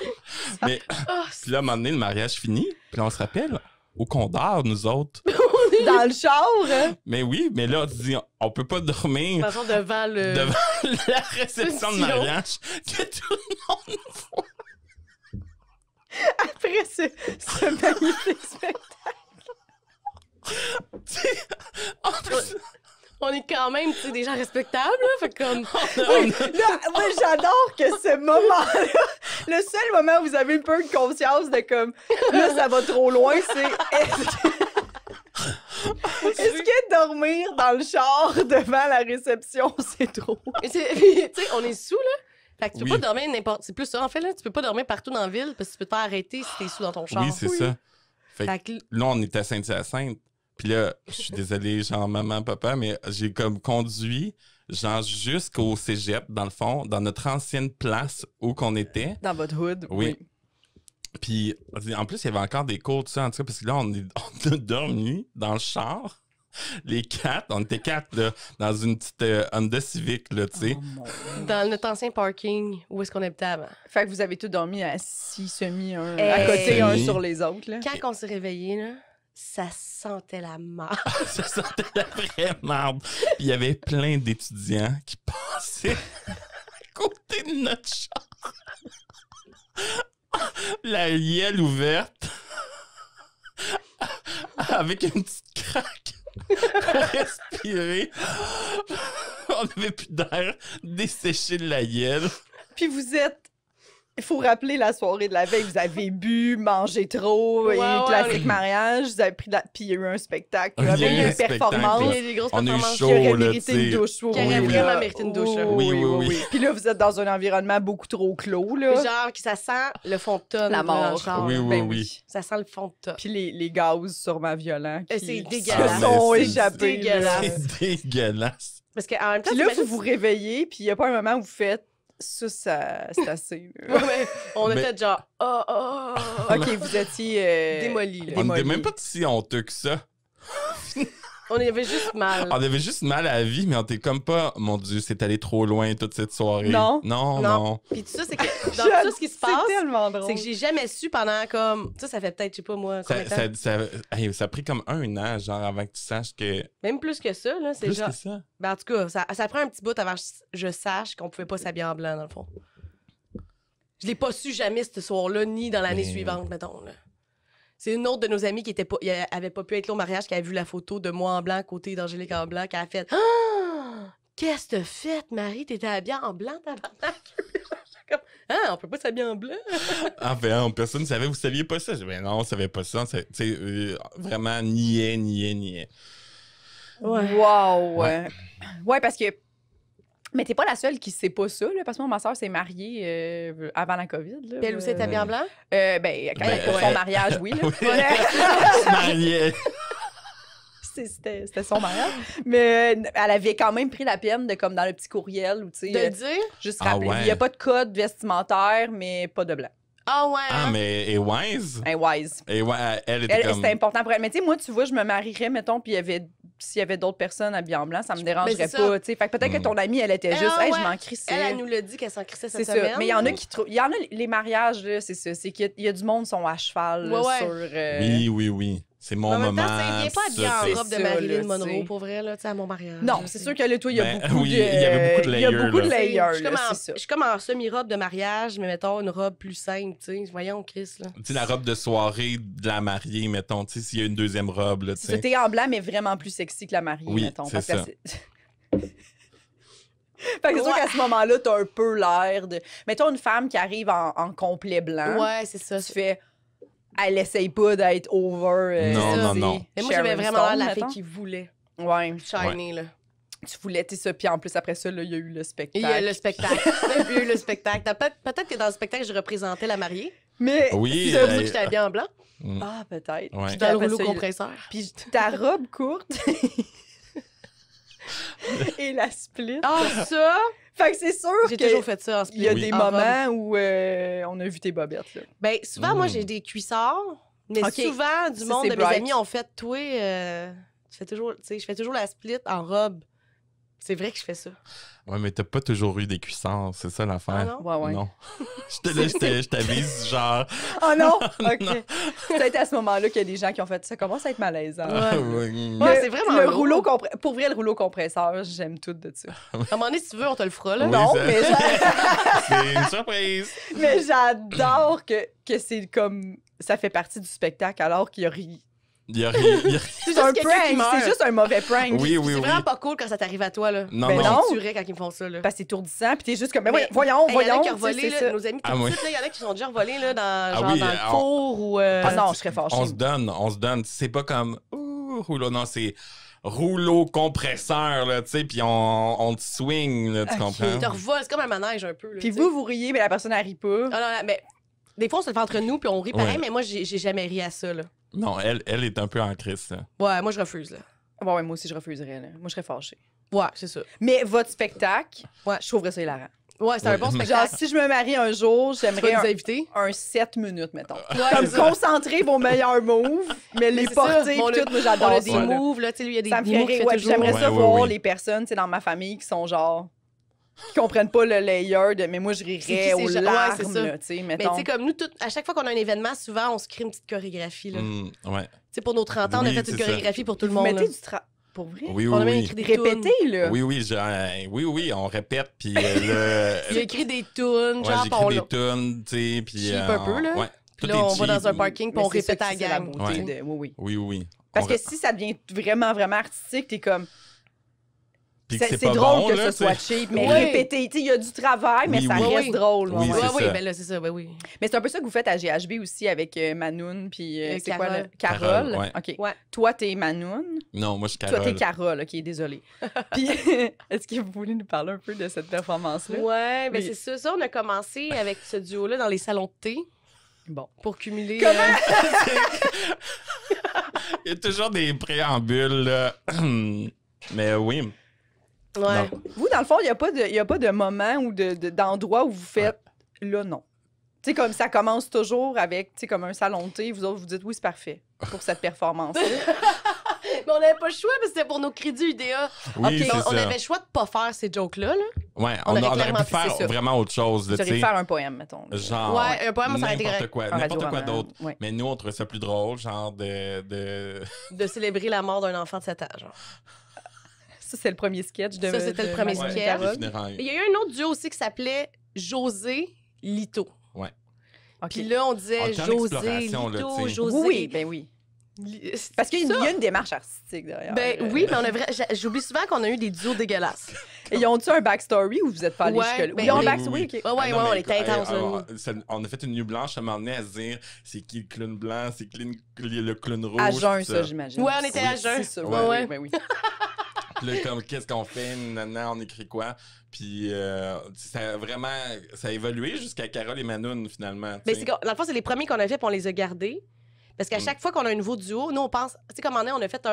Mais Ah, puis là, à un moment donné, le mariage finit. Puis là, on se rappelle, au Condor, nous autres. Dans le char, hein? Mais oui, mais là, on se dit, on peut pas dormir façon devant le... devant la réception de Sion. mariage que tout le monde voit. Après ce magnifique spectacle. En plus, On est quand même, tu sais, des gens respectables, là. Fait que comme... Là, moi, j'adore que ce moment-là, le seul moment où vous avez un peu de conscience de comme, là, ça va trop loin, c'est est-ce que dormir dans le char devant la réception, c'est trop? Tu sais, on est sous, là. Fait que tu peux Oui. pas dormir n'importe... C'est plus ça, en fait, là. Tu peux pas dormir partout dans la ville parce que tu peux te faire arrêter si t'es sous dans ton char. oui, c'est ça. Fait Fait que que... là, on était à Saint-Hyacinthe. Puis là, je suis désolé, genre maman, papa, mais j'ai comme conduit, genre jusqu'au cégep, dans le fond, dans notre ancienne place où qu'on était. Dans votre hood, Oui. Puis, en plus, il y avait encore des cours, tout ça, en tout cas, parce que là, on a dormi dans le char. Les quatre, on était quatre, là, dans une petite Honda Civic, là, tu sais. Oh, mon Dieu. Dans notre ancien parking, où est-ce qu'on habitait avant. Fait que vous avez tous dormi assis, semi, un Hey. à côté, un Semi. sur les autres, là. Quand on s'est réveillés, là, ça sentait la marde. Ça sentait la vraie merde. Puis il y avait plein d'étudiants qui passaient à côté de notre char. La gueule ouverte. Avec une petite craque pour respirer. On n'avait plus d'air desséché de la gueule. Puis vous êtes... Il faut rappeler la soirée de la veille. Vous avez bu, mangé trop, il y a eu le classique mariage. Vous avez pris de la... Puis il y a eu un spectacle. Il y a eu une performance. Il y a des grosses On a eu performances. chaud, Qui aurait là, mérité tu sais. une douche. Qui aurait vraiment mérité une douche, là. Oui. Puis là, vous êtes dans un environnement beaucoup trop clos, là. Genre, que ça sent le fond de tonne. La dans le mort. char. Oui, Ben oui. Ça sent le fond de tonne. Puis les gaz sûrement violents qui C'est se dégueulasse. sont Ah, mais échappés. dégueulasse. là. C'est dégueulasse. Parce qu'en même temps, Puis là, t'imagines- vous vous réveillez, puis il n'y a pas un moment où vous faites ça c'est assez. là. Ouais, on Mais- était genre, OK, vous étiez... démolis. Là. On n'était Démoli. même pas si honteux que ça. On avait juste mal. On avait juste mal à la vie, mais on était comme pas, mon Dieu, c'est allé trop loin toute cette soirée. Non. Non. Puis tout ça, c'est que dans tout ce qui se passe, C'est tellement drôle. c'est que j'ai jamais su pendant comme. Ça fait peut-être, je sais pas moi, combien de temps? Ça a pris comme un an, genre, avant que tu saches que. Même plus que ça, là. C'est Plus genre. que ça. Ben, en tout cas, ça prend un petit bout avant que je sache qu'on pouvait pas s'habiller en blanc, dans le fond. Je l'ai pas su jamais ce soir-là, ni dans l'année Ben- suivante, mettons. Là. C'est une autre de nos amies qui avait pas pu être là au mariage, qui a vu la photo de moi en blanc à côté d'Angélique en blanc, qui a fait Ah! Qu'est-ce que t'as fait, Marie? T'étais habillée en blanc, tabarnak? J'étais comme Ah, on peut pas s'habiller en blanc? Enfin, personne ne savait, vous saviez pas ça. Je dis, ben non, on savait pas ça. Tu sais, vraiment, niais. Ouais. Wow, Ouais. ouais, parce que... Mais t'es pas la seule qui sait pas ça, là, parce que moi, ma soeur s'est mariée avant la COVID. Là, Puis elle aussi est habillée en blanc? Quand pour son ouais. mariage, oui. Là. Oui. Se mariait. C'était son mariage. Mais elle avait quand même pris la peine de, comme dans le petit courriel, ou tu De sais, le dire? juste Ah rappeler. ouais. Il n'y a pas de code vestimentaire, mais pas de blanc. Ah ouais. Ah, hein? mais et Wise? Un wise. Et ouais, elle était comme. C'était important pour elle. Mais tu sais, moi, tu vois, je me marierais, mettons, puis s'il y avait d'autres personnes habillées en blanc, ça me dérangerait c'est ça. pas. Tu sais. Fait que peut-être que ton amie, elle était juste, Ah hey, ouais. je m'en crissais. Elle nous l'a dit qu'elle s'en crissait C'est cette semaine. ça. Mais il y en a qui trouvent. Il y en a les mariages, là, c'est ça. C'est qu'il y a du monde qui sont à cheval là, Ouais. sur. Oui. C'est mon En même moment. temps, il vient pas habillé ça, en c'est- robe de ça, Marilyn là, Monroe, c'est- pour vrai, là, tu sais, à mon mariage. Non, là, c'est sûr que là, toi, il y a Ben, beaucoup oui, de. il y avait beaucoup de Il y a layers, beaucoup de là. layers, Je suis comme là, en- c'est ça. je suis comme en semi-robe de mariage, mais mettons une robe plus simple, tu sais. Voyons, Chris, là. Tu sais, la robe de soirée de la mariée, mettons, tu sais, s'il y a une deuxième robe, là, tu sais. C'était en blanc, mais vraiment plus sexy que la mariée, Oui, mettons. c'est Parce que ça. Fait que c'est sûr qu'à ce moment-là, t'as un peu l'air de. Mettons une femme qui arrive en complet blanc. Ouais, c'est ça. Tu fais. Elle essaye pas d'être over. Non, tu non, sais, non. Mais moi, j'avais Sharon vraiment l'air de la Stone, fille mettons. qui voulait Ouais. shiner, là. Tu voulais, tu sais ça. Puis en plus, après ça, là, il y a eu le Et spectacle. il y a le spectacle. J'ai vu le spectacle. Peut-être que dans le spectacle, je représentais la mariée. Mais. Oui, C'est pour ça que j'étais habillée en blanc. Ah, peut-être. Ouais. Puis Dans le après rouleau ça, il y a- compresseur. Puis ta robe courte. Et la split. Ah, ça! Fait que c'est sûr J'ai que toujours fait ça en split. il y a Oui. des En robe. moments où on a vu tes bobettes, là. Ben, souvent, moi, j'ai des cuissards, mais Ok. souvent, du Ça, monde c'est de mes bright. amis ont fait, toi, tu fais toujours, tu sais, je fais toujours la split en robe. C'est vrai que je fais ça. Ouais, mais t'as pas toujours eu des cuissards, c'est ça l'affaire. Ah non? Ouais, ouais. Non. Je t'avise, genre. Oh non! OK. Non. C'est peut-être à ce moment-là qu'il y a des gens qui ont fait ça. Commence à être malaisant. Ouais. Ouais, c'est vraiment le lourd. rouleau Pour vrai, le rouleau compresseur, j'aime tout de ça. À un moment donné, si tu veux, on te le fera, là. Oui, non, ça- mais C'est une surprise. mais j'adore que c'est comme... Ça fait partie du spectacle alors qu'il y a rien. Il y a rien. C'est un quelqu'un qui prank. meurt. C'est juste un mauvais prank. Oui, C'est oui. vraiment pas cool quand ça t'arrive à toi, là. Non, Ben non. non. Je tuerais quand ils me font ça, là. Parce que c'est étourdissant, puis t'es juste comme... Mais Mais- voyons, Hey, y en a voyons. qui ont tu sais, revolé, c'est là, ça. nos amis Ah tout oui. de suite, il y en a qui sont déjà revolés là, dans, genre, oui, dans le on- four ou... Ah non, je serais fâchée. On se donne. C'est pas comme rouleau, non, c'est rouleau compresseur, là, tu sais, puis on te swing, là, tu Ok. comprends? Ils te revolent, c'est comme un manège un peu. Là, Puis tu sais. vous riez, mais la personne, elle rit pas. Ah non, non, mais des fois, on se le fait entre nous, puis on rit pareil, Ouais. mais moi, j'ai jamais ri à ça, là. Non, elle est un peu en crise, là. Ouais, moi, je refuse, là. Ouais, moi aussi, je refuserais. Là. Moi, je serais fâchée. Ouais, c'est ça. Mais votre spectacle, Ouais. je trouverais ça hilarant. Ouais, c'est un Ouais. bon Genre, spectacle. si je me marie un jour, Tu vas j'aimerais nous inviter? un 7 minutes, mettons. Ouais, Comme c'est ça. concentrer vos meilleurs moves, mais les c'est ça. porter, On puis a- tout, moi, On j'adore a ça. des là. moves, là, tu sais, lui, il y a des Ça me moves ferait qu'il rire. fait Ouais, puis toujours. j'aimerais ça Ouais, ouais, voir ouais. les personnes, tu sais, dans ma famille qui sont genre... qui comprennent pas le layer de mais moi je C'est rirais qui aux ces gens? Ouais, larmes, c'est ça. là, tu sais, Mais mettons. tu sais, comme nous, à chaque fois qu'on a un événement, souvent, on se crée une petite chorégraphie. Là. Ouais. Tu sais, pour nos 30 ans, on a Oui, fait une c'est ça. chorégraphie pour tout le Vous monde. mettez là. du pour vrai? Oui, On a même oui, écrit oui. des tunes. Répétez, là. Oui, on répète, puis Il a écrit des tunes, ouais, genre, j'écris on des l'a. tunes, tu sais, puis... Cheap un peu, là. Ouais. Puis Tout là, est on va dans cheap. un parking, puis Mais on c'est ça répète à la que c'est la gang. beauté Ouais. de... Oui. Oui. Parce que si ça devient vraiment, vraiment artistique, t'es comme... Puis que C'est pas drôle bon, que là, ce soit tu sais. cheap, mais Ouais. répéter. Tu sais, il y a du travail, mais Oui, ça oui. reste Oui. drôle. Oui, ouais. c'est Oui, ça. ben là, c'est ça, ben oui. Mais c'est un peu ça que vous faites à GHB aussi avec Manoun, puis c'est quoi Carole. le... Carole? Carole, ouais. OK. Ouais. Toi, t'es Manoun. Non, moi, je suis Toi, Carole. t'es Carole, OK, désolée. Puis, est-ce que vous voulez nous parler un peu de cette performance-là? Ouais, ben Oui. c'est ça. Ça, on a commencé avec ce duo-là dans les salons de thé Bon. pour cumuler... Il y a toujours des préambules, là. Mais oui. Ouais. Non. Vous, dans le fond, il n'y a pas de moment ou d'endroit où vous faites là, non. Tu sais, comme ça commence toujours avec, tu sais, comme un salon de thé, vous autres, vous dites oui, c'est parfait pour cette performance-là. Mais on n'avait pas le choix parce que c'était pour nos crédits UDA. Oui, OK, c'est on ça. avait le choix de pas faire ces jokes-là. Là. Ouais, on on aurait aurait clairement pu pu, c'est faire ça. vraiment autre chose, Vous là, tu auriez sais. faire un poème, mettons. Genre, Ouais, un poème, ça aurait été n'importe correct. quoi, Un n'importe quoi radio-roman, d'autre. ouais. Mais nous, on trouvait ça plus drôle, genre De célébrer la mort d'un enfant de 7 ans. Genre. Ça, c'est le premier sketch de Ça, c'était le premier Manoun sketch. Carole. les funérailles. Il y a eu un autre duo aussi qui s'appelait José Lito. OK. Puis là, on On disait était en José exploration, là, Lito, tu sais. José. Oui, ben oui. Parce qu'il y a une démarche artistique derrière. Ben oui, mais on a j'oublie souvent qu'on a eu des duos dégueulasses. Et ils ont-tu un backstory ou vous êtes pas allés Ouais, jusque-là? ben Ils ont un oui. backstory, OK. Ouais, Ah non, on mais était intenses. on a fait une nuit blanche à un moment donné à se dire c'est qui le clown blanc, c'est qui le clown rouge. À jeun, tout ça, j'imagine. Ouais, on était à jeun. C'est ça, Ouais, ouais, ben oui. Puis là, comme, qu'est-ce qu'on fait? Nanana, on écrit quoi? Puis ça a évolué jusqu'à Carole et Manoun, finalement. tu Mais sais. c'est dans le fond, c'est les premiers qu'on a fait, puis on les a gardés. Parce qu'à chaque fois qu'on a un nouveau duo, nous, on pense... Tu sais, comme on a fait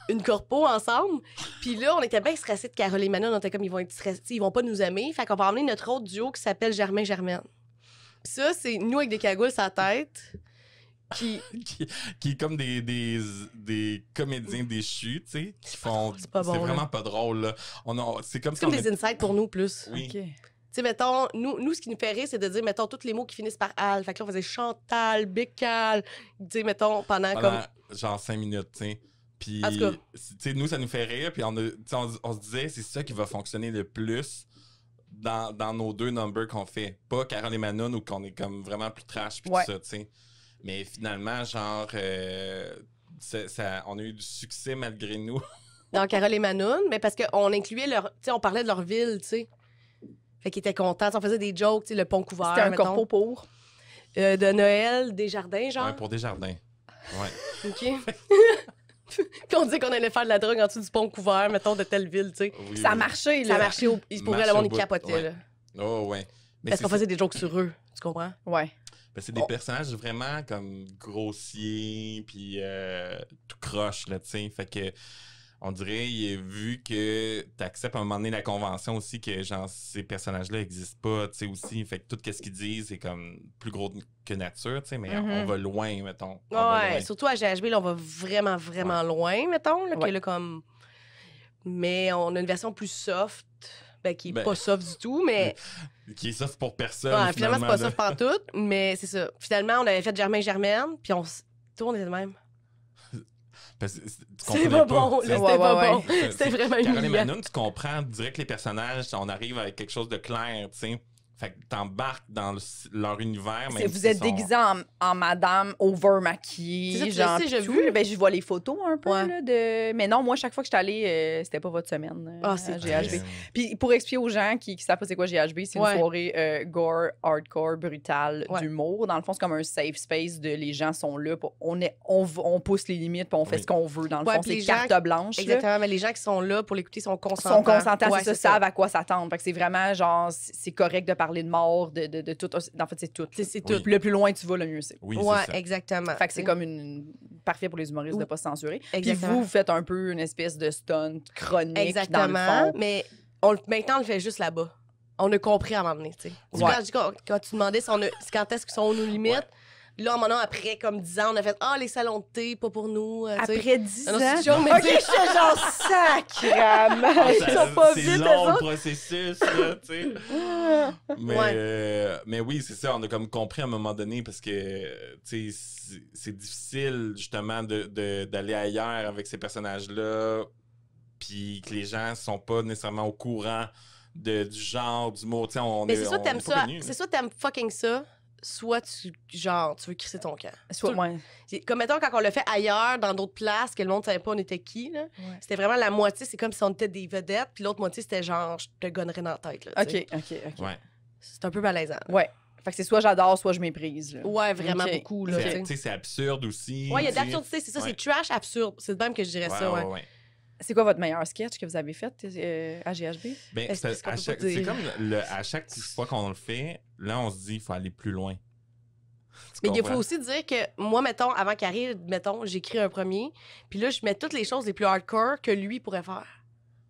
une corpo ensemble, puis là, on était bien stressés de Carole et Manon. On était comme, ils vont être stressés, ils vont pas nous aimer. Fait qu'on va emmener notre autre duo qui s'appelle Germain-Germaine. Puis ça, c'est nous avec des cagoules sur la tête, qui qui est comme des comédiens déchus, tu sais, qui font... C'est pas bon, là. vraiment pas drôle, là. C'est comme C'est si comme on des insights pour nous, plus. Oui. OK. Tu sais, mettons, nous, ce qui nous fait rire, c'est de dire, mettons, tous les mots qui finissent par Al. Fait que là, on faisait Chantal, Bécal. Tu sais, mettons, pendant comme... genre 5 minutes, tu sais. Puis, En tout cas. tu sais, nous, ça nous fait rire. Puis, on se disait, c'est ça qui va fonctionner le plus dans nos deux numbers qu'on fait. Pas Carole et Manon, où qu'on est comme vraiment plus trash, puis Ouais. tout ça, tu sais. Mais finalement, genre, on a eu du succès malgré nous. Dans Carole et Manon, mais parce qu'on incluait leur... Tu sais, on parlait de leur ville, tu sais. Fait qu'ils étaient contents. On faisait des jokes, tu sais, le pont couvert, C'était un mettons. corpo pour. De Noël, Desjardins, genre. Ouais, pour Desjardins. Ouais. OK. Puis on disait qu'on allait faire de la drogue en dessous du pont couvert, mettons, de telle ville, tu sais. Oui, Ça a oui. marché, Ça là. marchait au... Pour vrai, Marche le monde, au il bout. capotait, Ouais. là. Oh, ouais. Mais Parce c'est qu'on faisait des jokes sur eux, tu comprends? Ouais. c'est des personnages vraiment comme grossiers, puis tout croche, là, tu sais. Fait que, on dirait, vu que t'acceptes à un moment donné la convention aussi que, genre, ces personnages-là existent pas, tu sais, aussi. Fait que tout ce qu'ils disent est comme plus gros que nature, tu sais, mais on va loin, mettons. On va Ouais, loin. surtout à GHB, là, on va vraiment, vraiment loin, mettons, là, que Ouais. là, comme... Mais on a une version plus soft, ben, qui est Ben, pas soft du tout, mais... Qui est soft pour personne, Ouais, finalement, c'est pas là. soft pantoute, mais c'est ça. Finalement, on avait fait Germain-Germaine, puis tout le monde était de même. Parce que tu C'était comprenais pas bon, tu là, sais. c'était pas ouais, bon. C'est- C'était vraiment Carole et humiliant. Manon, tu comprends direct les personnages, on arrive avec quelque chose de clair, tu sais. Fait que t'embarques dans leur univers. C'est- même vous si êtes sont- déguisé en madame over maquillée. C'est ça, tu genre, le sais, j'ai tout, vu. là. Ben, je vois les photos un peu. Ouais. Là, de... Mais non, moi, chaque fois que je suis allée, c'était pas votre semaine. Ah, c'est à vrai. GHB. Puis pour expliquer aux gens qui savent pas c'est quoi GHB, c'est Ouais. une soirée gore, hardcore, brutale Ouais. d'humour. Dans le fond, c'est comme un safe space de les gens sont là. On pousse les limites puis on fait Oui. ce qu'on veut. Dans le Ouais, fond, puis c'est les gens- carte blanche. là. Exactement, mais les gens qui sont là pour l'écouter sont consentants. Sont consentants, Ouais, c'est ça, savent à quoi s'attendre. Fait que c'est vraiment genre, c'est correct de parler de mort, de tout. En fait, c'est tout. C'est Oui. tout. Le plus loin tu vas, le mieux c'est. Oui, Ouais, c'est ça. exactement. Fait que c'est comme parfait pour les humoristes de Oui. pas se censurer. Puis Exactement. vous faites un peu une espèce de stunt chronique dans Exactement, le fond. mais maintenant, on le fait juste là-bas. On a compris à un moment donné, tu sais. Ouais. Quand tu demandais c'est quand est-ce qu'ils sont nos limites, Ouais. Puis là, maintenant, après comme 10 ans, on a fait « Ah, les salons de thé, pas pour nous. » Après 10 Ah ans? non, c'est une joke, mais OK, tu sais- j'étais genre sacrément. Ah, Ils sont pas c'est vite, eux long le autres. processus, là, tu sais. Mais, Ouais. mais oui, c'est ça, on a comme compris à un moment donné parce que, tu sais, c'est difficile, justement, d'aller ailleurs avec ces personnages-là, puis que les gens sont pas nécessairement au courant du genre, du mot, tu sais, Mais c'est soit on t'aimes est pas ça, connus, c'est soit t'aimes fucking ça, soit tu veux crisser ton camp. Soit, ouais. Comme mettons, quand on l'a fait ailleurs, dans d'autres places, que le monde savait pas on était qui, là, c'était vraiment la moitié, c'est comme si on était des vedettes, puis l'autre moitié, c'était genre, je te gonnerais dans la tête. Là, tu sais. OK. Ouais. C'est un peu malaisant. Ouais. Fait que c'est soit j'adore, soit je méprise. Là. Ouais, vraiment Ok. beaucoup. Là, Tu tu sais, c'est absurde aussi. Ouais, il y a de tu sais. l'absurdité, c'est ça, Ouais. c'est trash absurde. C'est de même que je dirais ça, ouais. Ouais. C'est quoi votre meilleur sketch que vous avez fait à GHB? Ben, Est-ce c'est qu'on à peut chaque, pas dire? c'est comme à chaque fois qu'on le fait, là, on se dit, il faut aller plus loin. Tu Mais il faut comprends? aussi dire que moi, mettons, avant qu'il arrive, mettons, j'écris un premier, puis là, je mets toutes les choses les plus hardcore que lui pourrait faire.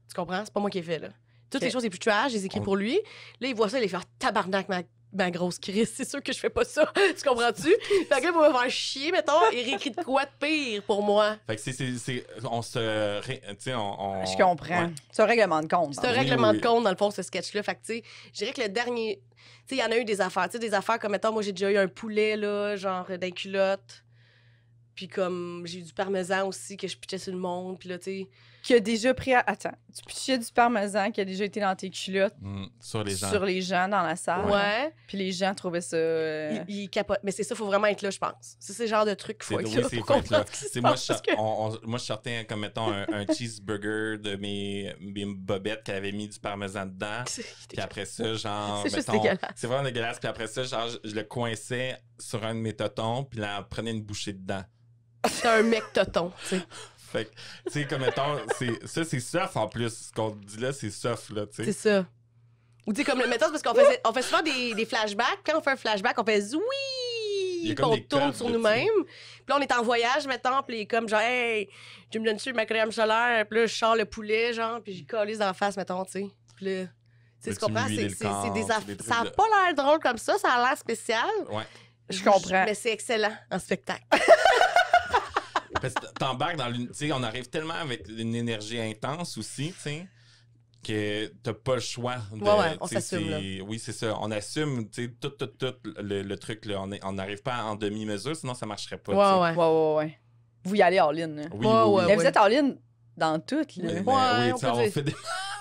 Tu comprends? C'est pas moi qui ai fait, là. Toutes Ok. les choses les plus trash, je les écris pour lui. Là, il voit ça, il fait « Tabarnak, ma grosse crise, c'est sûr que je fais pas ça. » Tu comprends-tu? Fait que là, pour me faire chier, mettons, il réécrit de quoi de pire pour moi? Fait que on se... Tu sais, on... Je comprends. Ouais. C'est un règlement de compte. C'est un Oui, règlement oui. de compte, dans le fond, ce sketch-là. Fait que, tu sais, je dirais que le dernier... Tu sais, il y en a eu des affaires. Tu sais, des affaires comme, mettons, moi, j'ai déjà eu un poulet, là, genre, d'un culotte. Puis comme, j'ai eu du parmesan aussi que je pitchais sur le monde. Puis là, tu sais... Qui a déjà pris... Attends, tu pitchais du parmesan qui a déjà été dans tes culottes Sur les gens. sur les gens dans la salle. Ouais. Puis les gens trouvaient ça... Il capote. Mais c'est ça, il faut vraiment être là, je pense. C'est le genre de truc qu'il faut être Oui, là c'est pour faut être là. comprendre ce qui se C'est moi, passe, parce que- moi, je sortais comme, mettons, un cheeseburger de mes bobettes qui avait mis du parmesan dedans. Puis après ça, genre, C'est juste mettons, dégueulasse. c'est vraiment dégueulasse. Puis après ça, genre, je le coinçais sur un de mes totons, puis là, on prenait une bouchée dedans. C'est un mec toton, tu sais. Fait que, tu sais, comme, mettons, c'est soft en plus. Ce qu'on dit là, c'est soft, là, tu C'est sais. ça. Ou tu sais, comme le méthode, parce qu'on on fait souvent des flashbacks. Quand on fait un flashback, on fait Il y oui! a Puis comme on des tourne codes, sur là, nous-mêmes. Puis là, on est en voyage, mettons, puis il est comme genre, hey, tu me donnes-tu ma crème solaire? Puis là, je sors le poulet, genre, puis j'y calisse dans la face, mettons, tu sais. Puis là, tu sais, Là, tu comprends? tu huiles le corps, C'est des c'est affaires. des trucs Ça a de- pas l'air drôle comme ça a l'air spécial. Ouais. Je comprends. Mais c'est excellent en spectacle. Parce que t'embarques dans l'une. Tu sais, on arrive tellement avec une énergie intense aussi, tu sais, que t'as pas le choix. Ouais, on tu sais, s'assume, là. Oui, c'est ça. On assume, tu sais, tout le truc, là. On n'arrive pas en demi-mesure, sinon ça marcherait pas. tu sais. Ouais. Vous y allez all-in. Là. Oui, Ouais, oui, ouais, oui. Mais vous êtes all in dans tout. Là. Mais, Ouais, oui, on tu sais, peut on dire. fait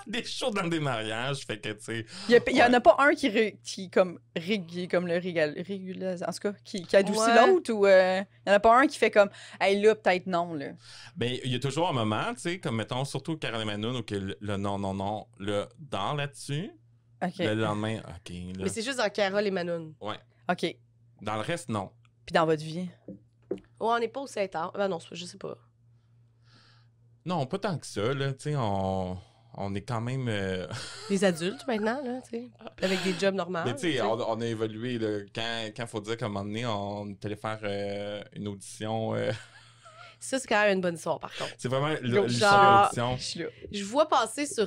des shows dans des mariages, fait que, tu sais. Il y en a pas un qui comme le régule, en tout cas, qui adoucit Ouais. l'autre ou il y en a pas un qui fait comme hey là peut-être non là. Ben, il y a toujours un moment, tu sais, comme mettons, surtout Caroline Manoun, où que le non, là, dans là-dessus. OK. Le lendemain, OK, là. Mais c'est juste dans Carole et Manon. Ouais. OK. Dans le reste, non. Puis dans votre vie. Ouais, on n'est pas aussi intense. Ben non, je sais pas. Non, pas tant que ça, là. Tu sais, on est quand même. Les adultes maintenant, là, tu sais. Avec des jobs normaux. Mais tu sais, on a évolué, là. Quand faut dire qu'à un moment donné, on est allé faire une audition. Ça, c'est quand même une bonne histoire, par contre. C'est vraiment Genre- l'audition. Je suis là. Je vois passer sur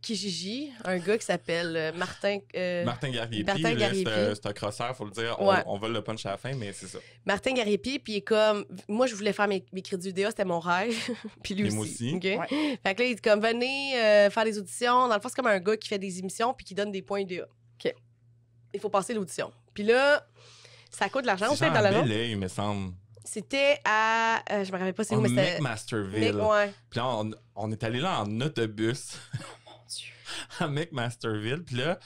Kijiji un gars qui s'appelle Martin. Martin Gariepi, Martin là, Gariepi. c'est un crosseur, faut le dire. Ouais. On va le punch à la fin, mais c'est ça. Martin Gariepi, puis il est comme. Moi, je voulais faire mes crédits vidéo, c'était mon rêve. Puis lui Puis moi aussi. aussi. OK? Ouais. Fait que là, il est comme, venez faire des auditions. Dans le fond, c'est comme un gars qui fait des émissions puis qui donne des points DA. OK. Il faut passer l'audition. Puis là, ça coûte de l'argent. C'est On fait genre dans à la Bel-Air, il me semble. C'était à. Je me rappelle pas c'est où, mais c'était. McMasterville. Ouais. Puis là, on est allé là en autobus Mon Dieu. à McMasterville. Puis là, tu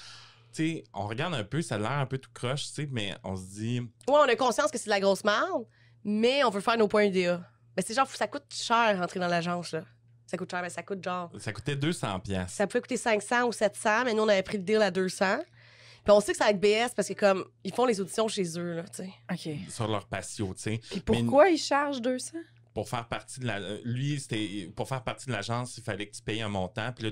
sais, on regarde un peu, ça a l'air un peu tout croche, tu sais, mais on se dit... Ouais, on a conscience que c'est de la grosse merde, mais on veut faire nos points DA. Mais c'est genre, ça coûte cher rentrer dans l'agence, là. Ça coûte cher, mais ça coûte genre. Ça coûtait 200 pièces. Ça pouvait coûter 500 ou 700, mais nous, on avait pris le deal à 200. Puis on sait que ça va être BS parce que, comme, ils font les auditions chez eux, là, tu sais. OK. Sur leur patio, tu sais. Puis pourquoi ils chargent 200? Pour faire partie de la... Lui, pour faire partie de l'agence, il fallait que tu payes un montant. Puis là,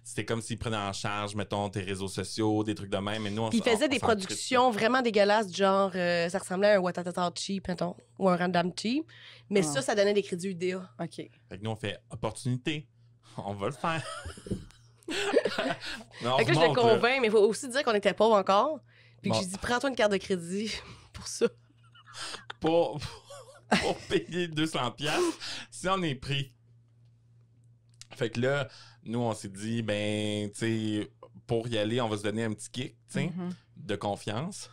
c'était comme s'ils prenaient en charge, mettons, tes réseaux sociaux, des trucs de même. Mais nous, on Puis ils faisaient des productions vraiment dégueulasses, genre, ça ressemblait à un Watatata cheap, mettons, ou un Random cheap. Mais Ah. ça donnait des crédits UDA. OK. Fait que nous, on fait opportunité. On va le faire. Mais on Fait que là, je le remonte, là. convainc, mais il faut aussi dire qu'on était pauvres encore. Puis que Bon. j'ai dit, prends-toi une carte de crédit pour ça. pour payer 200 piastres si on est pris. Fait que là, nous, on s'est dit, ben, tu sais, pour y aller, on va se donner un petit kick, tu sais, de confiance.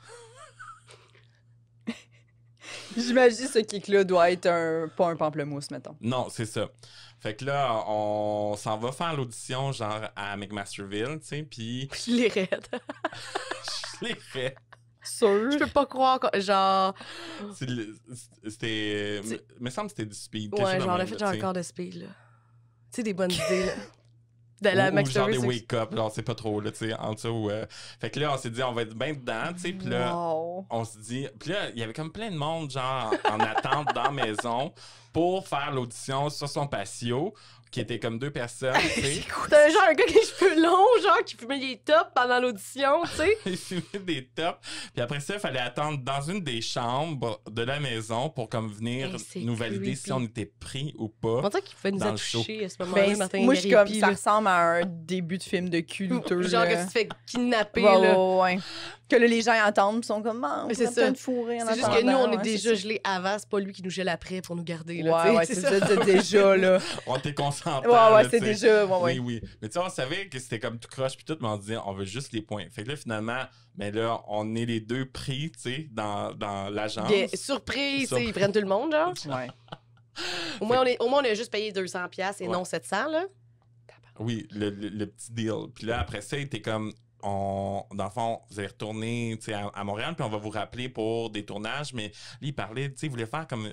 J'imagine ce kick-là doit être pas un pamplemousse, mettons. Non, c'est ça. Fait que là, on s'en va faire l'audition, genre, à McMasterville, tu sais, puis... Je les raide. Je l'ai fait. Sûr. Je peux pas croire que, genre... C'était... me semble que c'était du speed. quelque Ouais, chose de genre, on a même, fait là, genre tu un sais. corps de speed, là. Tu sais, des bonnes idées, là. De la Ou genre McStory, des wake-up, là, on sait pas trop, là, tu sais, en dessous. Fait que là, on s'est dit, on va être bien dedans, tu sais, puis là, Wow. on se dit... Puis là, il y avait comme plein de monde, genre, en attente dans la maison pour faire l'audition sur son patio, qui était comme 2 personnes, tu sais. T'as genre un gars qui a les cheveux longs, genre, qui fumait des tops pendant l'audition, tu sais. Il fumait des tops. Puis après ça, il fallait attendre dans une des chambres de la maison pour comme venir Hey, c'est nous valider creepy. si on était pris ou pas. On dirait qu'il pouvait nous Dans le toucher à ce moment-là, Ben, Martin moi, je suis comme, Gariepi, ça là. ressemble à un début de film de cul douteux. Genre là. que tu te fais kidnapper, Ouais, là. ouais. Que là, les gens entendent, ils sont comme, ah, on Mais c'est pourrait ça. peut-être fourrer en C'est juste que attendant. nous, on est Ouais, déjà c'est gelés avant, c'est pas lui qui nous gèle après pour nous garder, là. Ouais, tu sais, ouais, c'est ça, c'est déjà, là. On était concentrés. Ouais, ouais, c'est déjà, ouais, ouais. Oui, oui. Mais tu sais, on savait que c'était comme tout croche puis tout, mais on disait, on veut juste les points. Fait que là, finalement, mais là, on est les 2 pris, tu sais, dans l'agence. Bien, surprise, tu sais, ils prennent tout le monde, genre. Ouais. Au moins, on a juste payé 200$ et Ouais. non 700$, là. Oui, le petit deal. Puis là, après ça, il était comme, dans le fond, vous allez retourner tu sais, à Montréal, puis on va vous rappeler pour des tournages. Mais lui, il parlait, tu sais, il voulait faire comme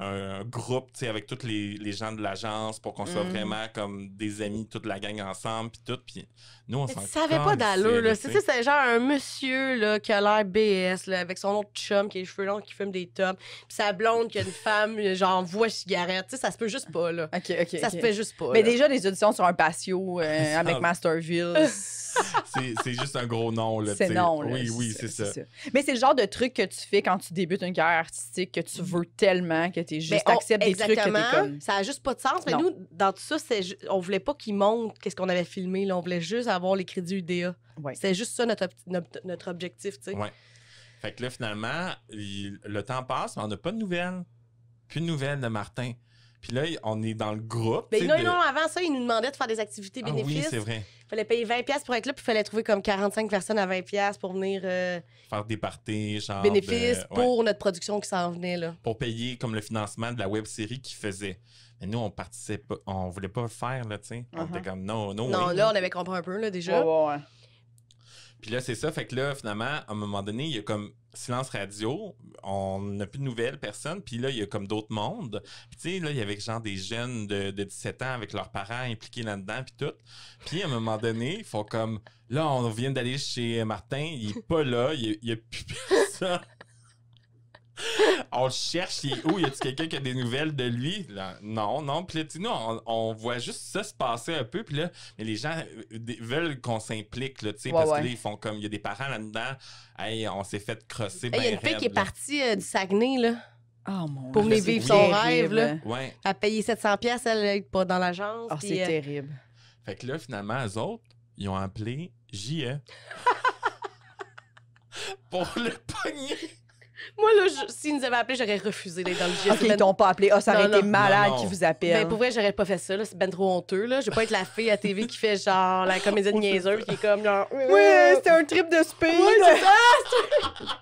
un groupe, tu sais, avec tous les gens de l'agence pour qu'on soit vraiment comme des amis, toute la gang ensemble, puis tout. Puis nous, on s'en Ça avait pas d'allure, là. C'est genre un monsieur, là, qui a l'air BS, là, avec son autre chum qui a les cheveux longs, qui fume des tops. Puis sa blonde qui a une femme, genre, voix cigarette. Tu sais, ça se peut juste pas, là. OK, OK. Ça se fait juste pas. Mais là. déjà, les auditions sur un patio avec Masterville, c'est juste un gros nom, là. c'est tu sais. non, là. Oui, c'est ça. Mais c'est le genre de truc que tu fais quand tu débutes une carrière artistique, que tu veux tellement que tu juste Ben, acceptes des trucs que exactement. t'es comme... Ça a juste pas de sens. Mais Non. nous, dans tout ça, on voulait pas qu'ils montrent qu'est-ce qu'on avait filmé. Là. On voulait juste avoir les crédits UDA. Ouais. C'était juste ça notre objectif, tu sais. Ouais. Fait que là, finalement, le temps passe, mais on n'a pas de nouvelles. Plus de nouvelles de Martin. Puis là, on est dans le groupe. Mais tu sais, non, avant ça, ils nous demandaient de faire des activités Ah bénéfices. oui, c'est vrai. Il fallait payer 20$ pour être là, puis il fallait trouver comme 45 personnes à 20$ pour venir Faire des parties, genre. bénéfices ouais, pour notre production qui s'en venait, là. pour payer comme le financement de la web série qu'ils faisaient. Mais nous, on participait pas, on voulait pas le faire, là, tu sais. On était comme non, Non, oui. là, on avait compris un peu, là, déjà. Ouais. Puis là, c'est ça. Fait que là, finalement, à un moment donné, il y a comme silence radio. On n'a plus de nouvelles, personne. Puis là, il y a comme d'autres mondes. Puis tu sais, là, il y avait genre des jeunes de 17 ans avec leurs parents impliqués là-dedans, puis tout. Puis à un moment donné, ils font comme... Là, on vient d'aller chez Martin. Il est pas là. Il y a plus personne. On le cherche, il est où? Y a-t-il quelqu'un qui a des nouvelles de lui? Là, non. Puis là, tu sais, nous, on voit juste ça se passer un peu. Puis là, mais les gens veulent qu'on s'implique, là, tu sais, parce que là, ils font comme, il y a des parents là-dedans. Hey, on s'est fait crosser. Il y a une fille qui est partie du Saguenay, là, Oh mon pour Dieu, venir c'est vivre son rêve, terrible. là. Ouais. Elle a payé 700$, elle n'est pas dans l'agence. Oh, puis, c'est terrible. Fait que là, finalement, eux autres, ils ont appelé JE. Pour le pogner. Moi, là, s'ils nous avaient appelé, j'aurais refusé d'être dans le GS. OK, ils t'ont pas appelé. Ah, ça aurait Non, été non. malade Non, non. qu'ils vous appellent. Ben, pour vrai, j'aurais pas fait ça, là. C'est ben trop honteux, là. Je vais pas être la fille à TV qui fait genre la comédienne niaiseuse qui est comme genre. Oui, c'était un trip de speed. Ouais, c'est ça!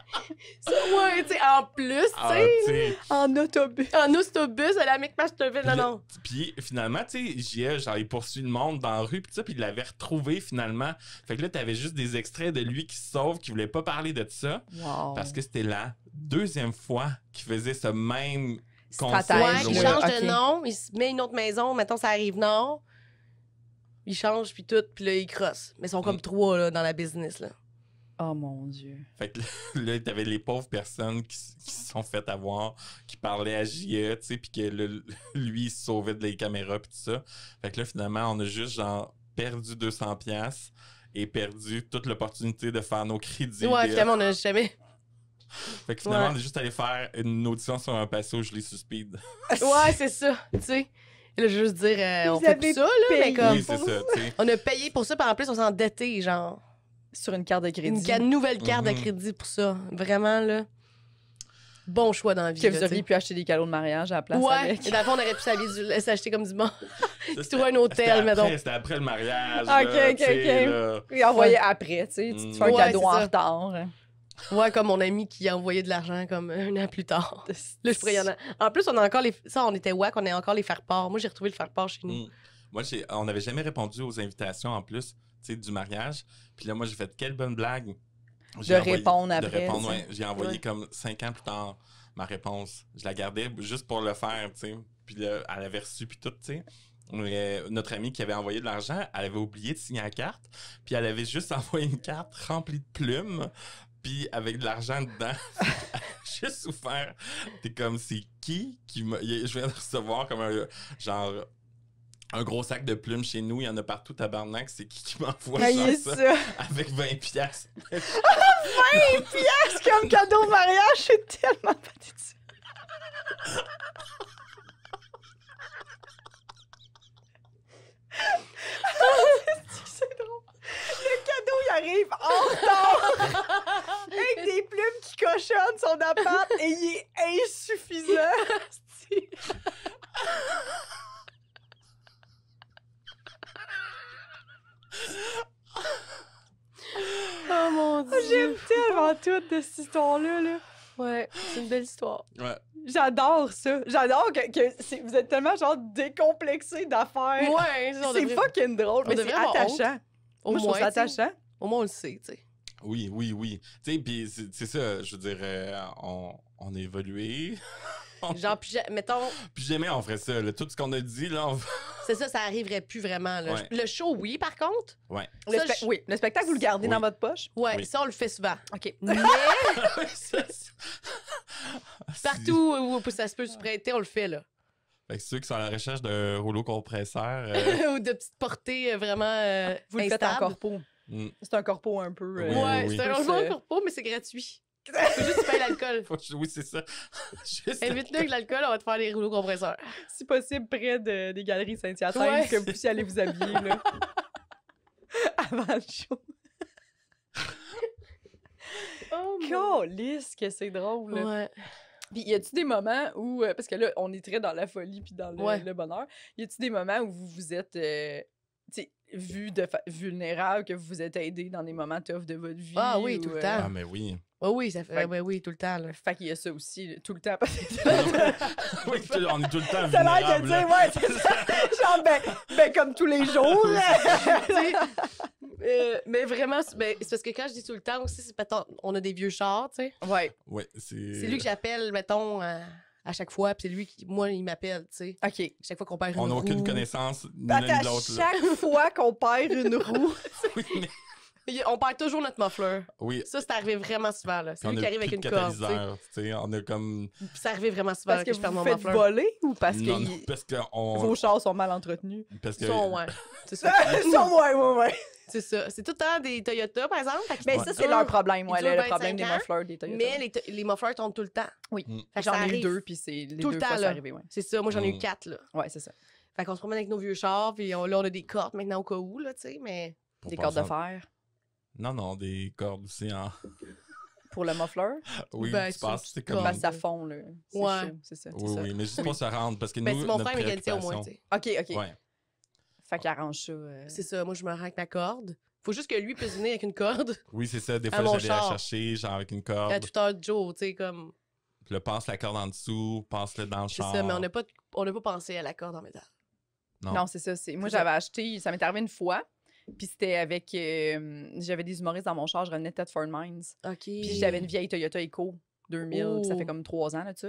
Ouais, tu sais, en plus, tu Ah, sais. tu sais. En autobus. En autobus, à la McMasterville, non, non. Puis finalement, tu sais, JE, genre, il poursuit le monde dans la rue, puis ça, puis il l'avait retrouvé finalement. Fait que là, t'avais juste des extraits de lui qui se sauve, qui voulait pas parler de ça, Wow. parce que c'était la deuxième fois qu'il faisait ce même Stratège, Ouais, concept. il ouais. change Ok. de nom, il se met une autre maison, mettons, ça arrive nord. Il change, puis tout, puis là, il crosse. Mais ils sont comme 3, là, dans la business, là. Oh mon Dieu. Fait que là, t'avais les pauvres personnes qui se sont fait avoir, qui parlaient à JE, tu sais, puis que là, lui, il se sauvait de les caméras, puis tout ça. Fait que là, finalement, on a juste, genre, perdu 200$ et perdu toute l'opportunité de faire nos crédits. Ouais, finalement, on n'a jamais. Fait que finalement, Ouais. on est juste allé faire une audition sur un patio gelé sur speed. Ouais, c'est ça, tu sais. Et là, je veux juste dire, on Vous fait avez plus ça, là, mais payé. comme. Oui, c'est ça, tu sais. On a payé pour ça, puis en plus, on s'est endetté, genre. Sur une carte de crédit. Une nouvelle carte de Mhm. crédit pour ça. Vraiment, là. Bon choix dans la vie. Que vous là, auriez pu acheter des cadeaux de mariage à la place ouais, avec. et dans le fond, on aurait pu s'acheter comme du monde. Ça, Trouver un hôtel, c'était mettons. C'était après le mariage. Ok, là, ok, tu sais, ok. là. Et envoyer après, tu sais. Tu te fais un Ouais, cadeau c'est en ça. retard. Ouais, comme mon ami qui a envoyé de l'argent comme un an plus tard. Là, je pourrais y en a... En plus, on a encore les... Ça, on était wack, on a encore les faire-part. Moi, j'ai retrouvé le faire-part chez nous. Moi, on n'avait jamais répondu aux invitations en plus, tu sais, du mariage. Puis là, moi, j'ai fait quelle bonne blague. Répondre après, De répondre, ça. ouais. J'ai envoyé Ouais. comme 5 ans plus tard ma réponse. Je la gardais juste pour le faire, tu sais. Puis là, elle avait reçu, puis tout, tu sais. Notre amie qui avait envoyé de l'argent, elle avait oublié de signer la carte. Puis elle avait juste envoyé une carte remplie de plumes, puis avec de l'argent dedans. Juste souffert. T'es comme, c'est qui m'a... Je viens de recevoir comme un... Genre... Un gros sac de plumes chez nous, il y en a partout, tabarnak. C'est qui m'envoie Voyez ça ça. avec 20 piastres? 20 piastres comme cadeau de mariage, c'est tellement pathétique. C'est drôle. Le cadeau, il arrive en retard avec des plumes qui cochonnent son appart et il est insuffisant. Oh mon Dieu. J'aime tellement tout de cette histoire-là. Là. Ouais, c'est une belle histoire. Ouais. J'adore ça. J'adore que vous êtes tellement genre décomplexés d'affaires. Ouais, C'est fucking drôle, mais c'est devrait avoir attachant. Au Moi, je trouve ça moins, tu sais. attachant. Au moins, on le sait, tu sais. Oui, oui, oui. Tu sais, puis c'est ça, je veux dire, on a évolué. Genre, puis mettons, Puis jamais on ferait ça. Là. Tout ce qu'on a dit, là, c'est ça arriverait plus vraiment. Là. Ouais. Le show, oui, par contre. Ouais. Ça, Oui, le spectacle, vous le gardez Oui. dans votre poche? Ouais, Oui. ça, on le fait souvent. OK. Mais Ça, partout où ça se peut se prêter, on le fait, là. Fait que ceux qui sont à la recherche d'un rouleau compresseur, Ou de petites portées vraiment Vous le faites en instables. corpo. mm, C'est un corpo un peu... Oui, Ouais, oui, c'est un plus, logement corpo, mais c'est gratuit. Faut juste payer l'alcool. oui, c'est ça. Juste Invite-nous avec l'alcool, on va te faire des rouleaux compresseurs. Si possible, près des galeries Saint-Hyacinthe, Ouais. que vous puissiez aller vous habiller, là. Avant le show. Oh Calisse que c'est drôle, là. Ouais. Puis y a-tu des moments où... parce que là, on est très dans la folie puis dans Ouais. le bonheur. Y a-tu des moments où vous vous êtes... tu sais, vu vulnérable, que vous vous êtes aidé dans des moments tough de votre vie? Ah oui, ou, tout le temps. Ah, mais oui. Oh oui, ça fait. Fait- Ouais, oui, tout le temps, là. Fait qu'il y a ça aussi, là, tout le temps. Parce que Oui, on est tout le temps t'as l'air de vulnérable. dire, là. ouais, c'est ça. Genre, ben comme tous les jours. Tu sais, mais vraiment, c'est parce que quand je dis tout le temps aussi, c'est mettons, on a des vieux chars, tu sais. Ouais, Ouais, c'est... C'est lui que j'appelle, mettons, à chaque fois, puis c'est lui qui, moi, il m'appelle, tu sais. OK. Chaque fois qu'on perd une On n'a aucune roue. connaissance ni l'un ni Attends, l'autre. là. chaque fois qu'on perd une roue, Oui, mais- On perd toujours notre muffler. oui. Ça, c'est arrivé vraiment souvent, là. C'est Puis lui on qui a arrive avec plus une de corde, tu sais. catalyseur, tu sais. On a comme... Puis c'est arrivé vraiment souvent parce que que je perds vous mon faites muffler. voler ou parce Non, que non, parce que vos chars sont mal entretenus? Parce que... Son, ouais. C'est ça. ouais. C'est ça. C'est tout le temps des Toyota, par exemple. Fait que- Mais Ouais. ça, c'est leur problème, ouais, Ils durent le problème 25 des ans, mufflers des Toyota. Mais les mufflers tombent tout le temps. Oui. Mm. Fait que J'en ça ai eu arrive. 2, puis c'est les Tout le deux temps, fois, c'est là. arrivé, ouais. C'est ça. Moi, j'en ai eu Mm. 4, là. Ouais, c'est ça. Fait qu'on se promène avec nos vieux chars, puis là, on a des cordes maintenant au cas où, là, tu sais, mais... Pour Des pas cordes de faire- fer Non, des cordes aussi en... pour le muffler. Oui, Ben, tu passes, c'est c'est une comme... Parce que ça fond, là. C'est Ouais. chaud, c'est ça. Oui, oui, mais juste pour se rendre, parce que Ben, nous, c'est mon notre frère mécanicien au moins, préoccupation- tu sais. OK. Ouais. Fait qu'il arrange ça. C'est ça. Moi, je me rends avec ma corde. Faut juste que lui puisse venir avec une corde Oui, c'est ça. Des À fois, mon j'allais la char. chercher, genre avec une à corde. toute heure de jour, tu sais, comme... Puis là, passe la corde en dessous, passe-le dans le C'est char. ça, mais on n'a pas pensé à la corde en métal. Non, c'est ça. Moi, C'est ça. j'avais acheté, ça m'est arrivé une fois, puis c'était avec, j'avais des humoristes dans mon char, je revenais de Thetford Mines, OK. puis j'avais une vieille Toyota Eco 2000, puis ça Oh. fait comme 3 ans, là, de ça.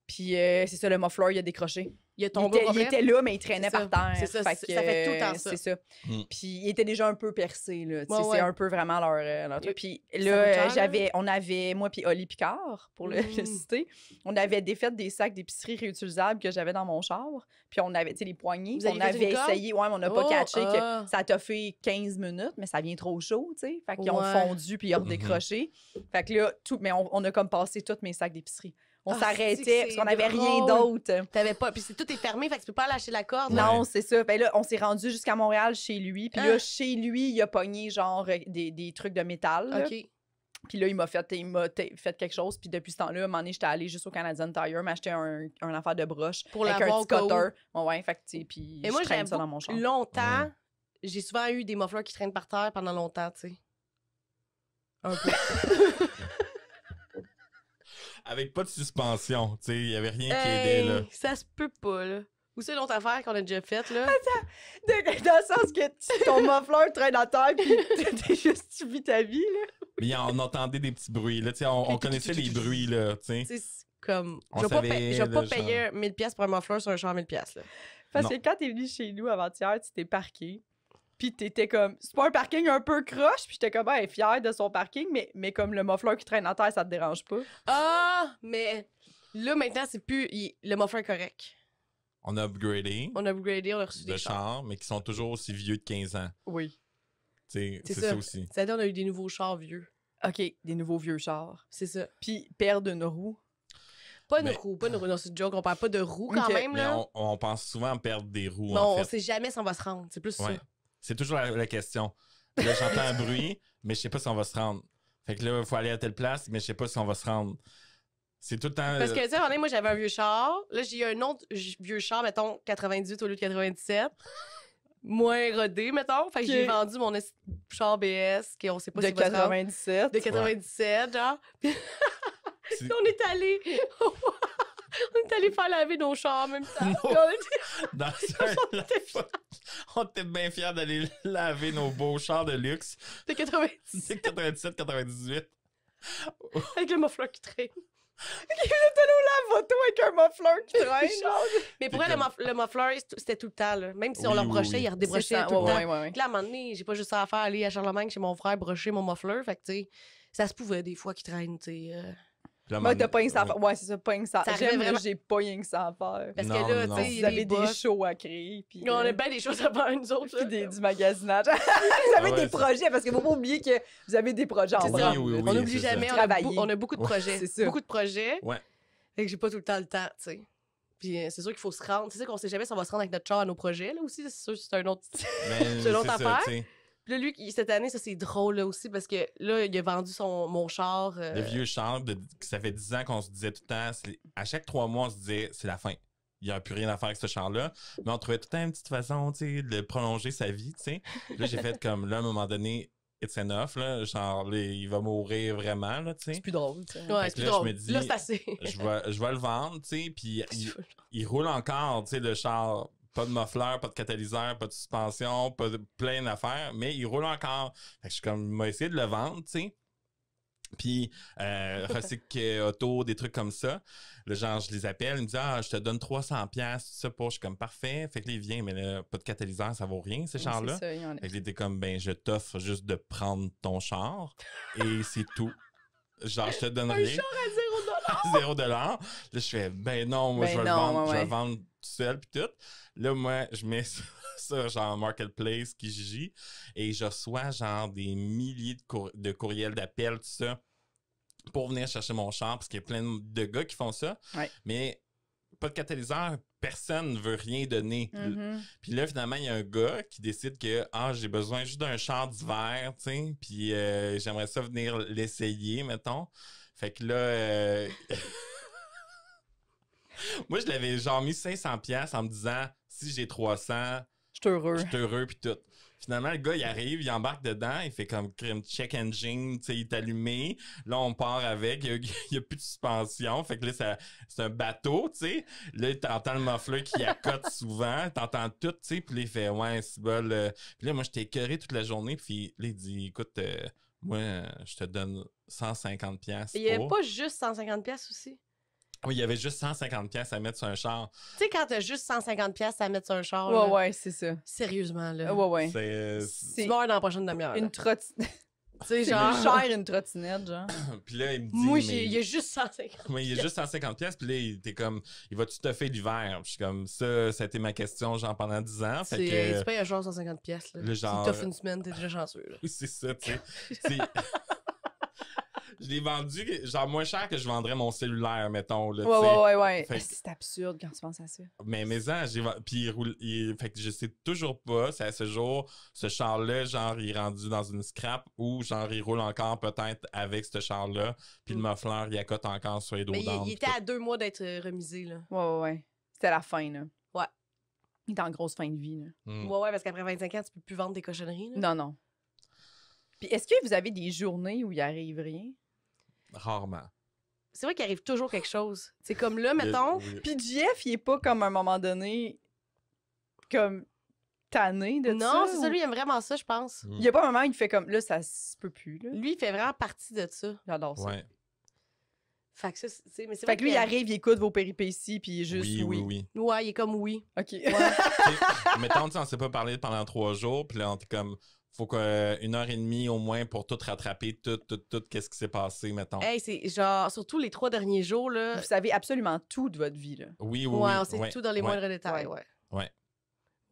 Puis c'est ça, le muffler, il a décroché. Il a Il tombé était, il était là, mais il traînait C'est ça. par terre. C'est ça, Fait ça que, fait tout le temps ça. C'est ça. Mm. Puis il était déjà un peu percé, là. Tu sais, Ouais, ouais. c'est un peu vraiment leur truc. Puis Ça là, coûte cher, on avait, moi puis Oli Picard, pour le citer, on avait défait des sacs d'épicerie réutilisables que j'avais dans mon char. Puis on avait, tu sais, les poignées. Vous On aviez fait avait une corde? essayé, ouais, mais on n'a pas Oh, catché que ah. ça t'a fait 15 minutes, mais ça vient trop chaud, tu sais. Fait qu'ils ont Ouais. fondu puis ils ont redécroché. Fait que là, mais on a comme passé tous mes sacs d'épicerie. On Ah, c'est s'arrêtait que parce qu'on c'est n'avait rien drôle. d'autre. T'avais pas... Puis tout est fermé, fait que tu peux pas lâcher la corde. Ouais. Non, c'est ça. Ben là, on s'est rendu jusqu'à Montréal chez lui. Puis Ah. là, chez lui, il a pogné genre des trucs de métal. là. OK. Puis Puis là, il m'a fait quelque chose. Puis depuis ce temps-là, à un moment donné, j'étais allée juste au Canadian Tire m'acheter un affaire de broche Pour avec un l'avoir petit au cas cutter. Ouais, fait que, tu sais, puis Et moi, je traîne j'aime ça dans mon char. longtemps, j'ai souvent eu des mufflers qui traînent par terre pendant longtemps, tu sais. Un peu. Avec pas de suspension, tu sais, il y avait rien qui aidait, là. Ça se peut pas, là. Ou c'est l'autre affaire qu'on a déjà faite, là. Dans le sens que ton muffler traîne à terre, puis tu vis ta vie, là. Mais on entendait des petits bruits, là, tu sais, on connaissait les bruits, là, tu sais. Tu sais, c'est comme... On Je vais pas, savait, je vais pas là, payer 1000$ pour un muffler sur un char 1000$, là. Parce Non. que quand t'es venu chez nous avant-hier, tu t'es parqué. Puis t'étais comme, c'est pas un parking un peu croche, puis j'étais comme, elle est fière de son parking, mais comme le muffler qui traîne à terre, ça te dérange pas. Ah! Mais là, maintenant, c'est plus... Le muffler est correct. On a upgradé On a upgradé, on a reçu de des chars. chars, mais qui sont toujours aussi vieux de 15 ans. Oui. Tu sais, C'est c'est ça. ça aussi. C'est-à-dire, on a eu des nouveaux chars vieux. OK, des nouveaux vieux chars. C'est ça. Puis perdre une roue. Pas une Mais- roue, pas une roue. Non, c'est une joke. On parle pas de roue quand Ok. même, Mais là. on pense souvent perdre des roues, Non, en on fait. sait jamais si on va se rendre. C'est plus Ouais. ça. C'est toujours la question. Là, j'entends un bruit, mais je sais pas si on va se rendre. Fait que là, il faut aller à telle place, mais je sais pas si on va se rendre. C'est tout le temps... Parce que, tu sais, à un moment donné, moi, j'avais un vieux char. Là, j'ai eu un autre vieux char, mettons, 98 au lieu de 97. Moins rodé, mettons. Fait que j'ai Ok. vendu mon char BS, qu'on sait pas De si va se rendre. 97. De 97, genre. c'est- On est allé... on est allé faire laver nos chars en même temps. Non. Puis on était- Dans on était bien fiers d'aller laver nos beaux chars de luxe de 97 de 97-98. avec le muffler qui traîne. La photo avec un muffler qui traîne, genre. Mais pour C'est elle, comme- le muffler, c'était tout le temps, là. Même si on Oui, le oui, brochait, oui. il redébrochait C'est ça, tout le temps. ouais. Puis là, à un moment donné, j'ai pas juste ça à faire, aller à Charlemagne chez mon frère, brocher mon muffler. Fait que, tu sais, ça se pouvait des fois qu'il traîne, tu sais. Puis là, Moi, t'as pas rien que ça à ouais. faire. Ouais, c'est ça, pas rien que ça. Ça arrivait J'aime, vraiment- j'ai pas rien que ça à faire. Parce Non, que là, non, tu sais, non. il y Vous a avez des des boss. shows à créer. Puis, On a bien des choses à faire, nous autres. puis là. du magasinage. vous avez Ah ouais, des c'est- projets, parce que faut pas oublier que vous avez des projets en C'est Oui, ça. branle, oui, là. oui. On n'oublie c'est ça. jamais, Travailler. on a beaucoup de Ouais. projets. C'est ça. Beaucoup de projets. Ouais. Fait que j'ai pas tout le temps le temps, tu sais. Puis c'est sûr qu'il faut se rendre. C'est sûr qu'on sait jamais si on va se rendre avec notre char à nos projets, là aussi. C'est sûr que c'est un autre. Mais C'est l'autre ça, affaire. tu sais. Puis là, lui, cette année, ça, c'est drôle, là aussi, parce que là, il a vendu mon char. Le vieux char, ça fait 10 ans qu'on se disait tout le temps, à chaque 3 mois, on se disait, c'est la fin. Il n'y a plus rien à faire avec ce char-là. Mais on trouvait tout le temps une petite façon, tu sais, de prolonger sa vie, tu sais. Là, j'ai fait comme, là, à un moment donné, it's enough, là. Genre, là, il va mourir vraiment, là, tu sais. C'est plus drôle, tu sais. Ouais, Fait c'est que plus là, drôle. je me dis- Là, c'est assez. Je vais le vendre, tu sais, puis il roule encore, tu sais, le char. Pas de muffler, pas de catalyseur, pas de suspension, pas de plein d'affaires, mais il roule encore. Fait que je suis comme, m'a essayé de le vendre, tu sais. Puis, Recyc Auto, des trucs comme ça. Le genre, je les appelle, il me dit, ah, je te donne 300$, tout ça pour. Je suis comme, parfait. Fait que là, il vient, mais là, pas de catalyseur, ça vaut rien, ces chars-là. C'est ça, il y en a. Fait que là, il était comme, ben, je t'offre juste de prendre ton char et c'est tout. Genre, je te donne Un rien. char à 0$. 0$. Là, je fais, ben non, moi, Ben je vais non, le vendre. ouais, Je vais ouais. le vendre tout seul, puis tout. Là, moi, je mets ça, genre, Marketplace, Kijiji, et je reçois, genre, des milliers de courriels d'appels, tout ça, pour venir chercher mon char, parce qu'il y a plein de gars qui font ça. Ouais. Mais pas de catalyseur, personne ne veut rien donner. Mhm. Puis là, finalement, il y a un gars qui décide que j'ai besoin juste d'un char d'hiver, tu sais, puis j'aimerais ça venir l'essayer, mettons. Fait que là, moi, je l'avais genre mis 500$ en me disant, si j'ai 300, Je suis heureux. je suis heureux, puis tout. Finalement, le gars, il arrive, il embarque dedans, il fait comme check engine, tu sais, il est allumé. Là, on part avec, il y a plus de suspension. Fait que là, c'est un bateau, tu sais. Là, t'entends le muffler qui accote souvent, t'entends tout, tu sais. Puis là, il fait, ouais, c'est bon. Puis là, moi, j'étais écœuré toute la journée. Puis là, il dit, écoute, moi, je te donne 150$ Il y avait pour. pas juste 150$ aussi. Oui, il y avait juste 150$ à mettre sur un char. Tu sais, quand t'as juste 150$ à mettre sur un char, Ouais, là, ouais, c'est ça. sérieusement, là. Ouais, ouais. C'est... Tu meurs dans la prochaine demi-heure. Une là. trottinette. Tu sais, C'est genre. plus cher une trottinette, genre. Puis là, il me dit, Moi, mais... il y a juste 150$. Oui, il y a juste 150$, puis là, il était comme, il va-tu te faire l'hiver? Je suis comme, ça a été ma question, genre, pendant 10 ans. Fait que, Tu payes un char 150$. Là. Le genre- Si t'offres une semaine, t'es déjà chanceux. Là. oui, c'est ça, tu sais. C'est- je l'ai vendu, genre, moins cher que je vendrais mon cellulaire, mettons, là, Ouais. Fait que- C'est absurde quand tu penses à ça. Mais puis fait que je sais toujours pas, c'est à ce jour, ce char-là, genre, il est rendu dans une scrap ou, genre, il roule encore peut-être avec ce char-là, puis le muffler, il accote encore sur les dos Mais d'âne, il puis était tout. à 2 mois d'être remisé, là. Ouais. C'était la fin, là. Ouais. Il était en grosse fin de vie, là. Mm. Ouais, parce qu'après 25 ans, tu peux plus vendre des cochonneries, là. Non. Puis est-ce que vous avez des journées où il arrive rien? Rarement. C'est vrai qu'il arrive toujours quelque chose. C'est comme là, mettons. Oui. Puis Jeff, il est pas comme à un moment donné comme tanné de ça. Non, c'est ça, ou- lui, il aime vraiment ça, je pense. Il y a pas un moment où il fait comme là, ça se peut plus, là. Lui, il fait vraiment partie de ça. J'adore ça. Ouais. Fait que ça, c'est mais c'est Fait vrai que lui, il arrive, il écoute vos péripéties, puis il est juste Oui. Ouais, il est comme oui. OK. T'sais, mettons, on s'est pas parlé pendant 3 jours, puis là, on était comme, faut qu'une heure et demie au moins pour tout rattraper, tout, qu'est-ce qui s'est passé, mettons. Hey, c'est genre, surtout les 3 derniers jours, là. Vous savez absolument tout de votre vie, là. Oui. Ouais, on sait ouais, tout dans les ouais. moindres détails, ouais. Ouais.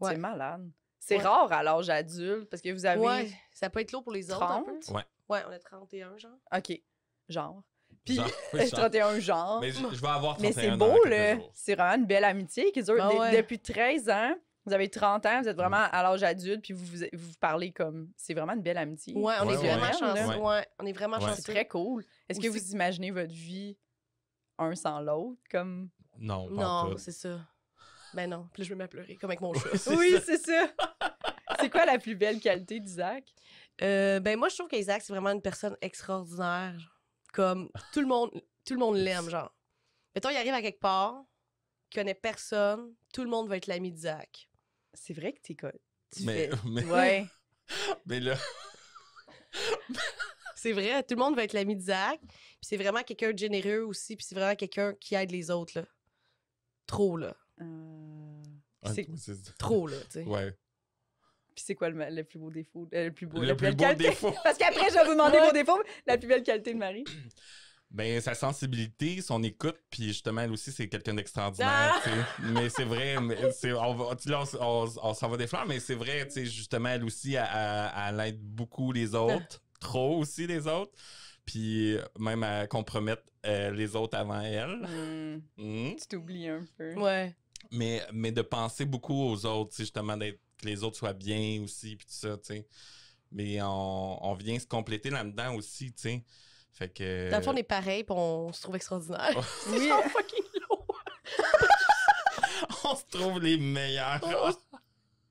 C'est malade. C'est Ouais. rare à l'âge adulte, parce que vous avez... Ouais, ça peut être lourd pour les autres, un 30? peu. Ouais. Ouais, on a 31, genre. OK. Genre. Puis, Genre, oui, genre. 31 genre. Mais je vais avoir 31 Mais c'est dans beau, quelques là. jours. C'est vraiment une belle amitié qui dure Ah ouais. depuis 13 ans. Vous avez 30 ans, vous êtes vraiment à l'âge adulte, puis vous parlez comme... C'est vraiment une belle amitié. Ouais, on Ouais, est vraiment ouais. chanceux. Ouais. Ouais, on est vraiment Ouais. chanceux. C'est très cool. Est-ce que Aussi- vous imaginez votre vie un sans l'autre? Comme... Non, pas Non, tout. c'est ça. Ben non. Puis là, je me mets à pleurer, comme avec mon chat. Oui, c'est ça. C'est quoi la plus belle qualité d'Isaac? Ben moi, je trouve qu'Isaac, c'est vraiment une personne extraordinaire. Comme tout le monde l'aime, genre. Mettons, il arrive à quelque part, il connaît personne, tout le monde va être l'ami d'Isaac. C'est vrai que t'es quoi? Tu Mais, fais... mais, Ouais. mais là, C'est vrai, tout le monde va être l'ami d'Isaac. Puis c'est vraiment quelqu'un de généreux aussi, puis c'est vraiment quelqu'un qui aide les autres, là. Trop, là. C'est- Trop, là, tu sais. ouais. Puis c'est quoi le plus beau défaut? Le plus beau, Le la plus belle beau qualité? défaut. Parce qu'après, je vais vous demander Ouais. vos défauts. La plus belle qualité de Marie. Ben, sa sensibilité, son écoute, puis justement, elle aussi, c'est quelqu'un d'extraordinaire, tu sais. Mais c'est vrai, là, on s'en va des fleurs, mais c'est vrai, tu sais, justement, elle aussi, elle aide beaucoup les autres, trop aussi les autres, puis même à compromettre les autres avant elle. Tu t'oublies un peu. Ouais. Mais de penser beaucoup aux autres, tu sais, justement, que les autres soient bien aussi, puis tout ça, tu sais. Mais on vient se compléter là-dedans aussi, tu sais. Fait que... Dans le fond, on est pareil, puis on se trouve extraordinaire. Oui. C'est fucking lourd. on se trouve les meilleurs.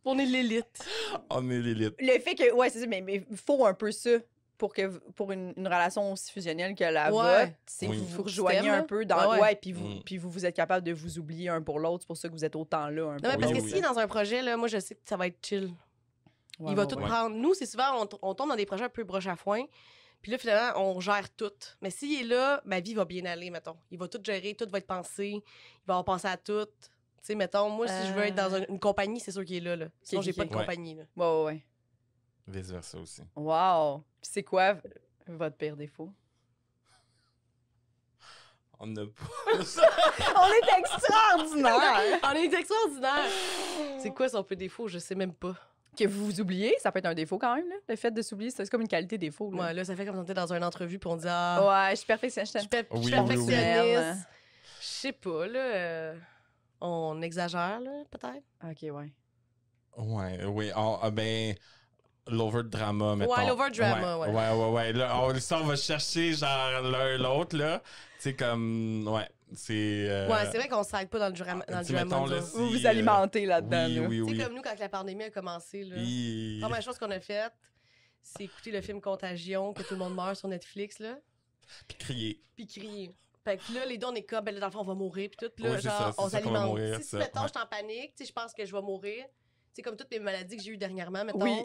On est l'élite. On est l'élite. Le fait que, ouais, c'est ça, mais il faut un peu ça pour une relation aussi fusionnelle que la Ouais. vôtre. C'est Oui. que vous vous Faut que tu rejoignez t'aimes, un là. peu dans. Ouais. Ouais, puis Mm. vous êtes capable de vous oublier un pour l'autre. C'est pour ça que vous êtes autant là un Non, mais pour parce Oui, que oui. si dans un projet, là, moi, je sais que ça va être chill. Il va tout prendre. Nous, c'est souvent, on tombe dans des projets un peu broche à foin. Puis là, finalement, on gère tout. Mais s'il est là, ma vie va bien aller, mettons. Il va tout gérer, tout va être pensé. Il va avoir pensé à tout. Tu sais, mettons, moi, si je veux être dans une compagnie, c'est sûr qu'il est là. Sinon, j'ai ok. pas de Ouais. compagnie. Là. Ouais. Vice-versa aussi. Wow. Puis c'est quoi votre pire défaut? On n'a pas... On est extraordinaire! On est extraordinaire! C'est quoi son peu défaut? Je sais même pas. Que vous vous oubliez, ça peut être un défaut quand même, là. Le fait de s'oublier, c'est comme une qualité défaut. Là. Ouais, là, ça fait comme si on était dans une entrevue puis on dit ah, Ouais, je suis perfectionniste. je suis Oui, oui, perfectionniste. Je sais pas, là. On exagère, là, peut-être. Ok, ouais. Ouais, oui. Ben, l'over-drama, mettons. Ouais, l'over-drama, ouais. Ouais. Là, ça, on va chercher, genre, l'un l'autre, là. Tu sais, comme... Ouais, c'est... Ouais, c'est vrai qu'on s'arrête pas dans le drama. Dans le tu sais, mettons, drama là, là. si, Vous vous alimentez là-dedans. Oui, là. oui, Tu sais, oui. comme nous, quand la pandémie a commencé, là. Hi. La première chose qu'on a faite, c'est écouter le film Contagion, que tout le monde meurt sur Netflix, là. Puis crier. Puis crier. Fait que là, les deux, on est comme, ben là, dans le fond, on va mourir, puis tout. Puis là, Oui, c'est genre, ça, c'est on ça qu'on va s'alimente. mourir, Tu sais, si, ça, mettons, ouais. je suis en panique, tu sais, je pense que je vais mourir. Tu sais, comme toutes mes maladies que j'ai eues dernièrement, mettons. Oui.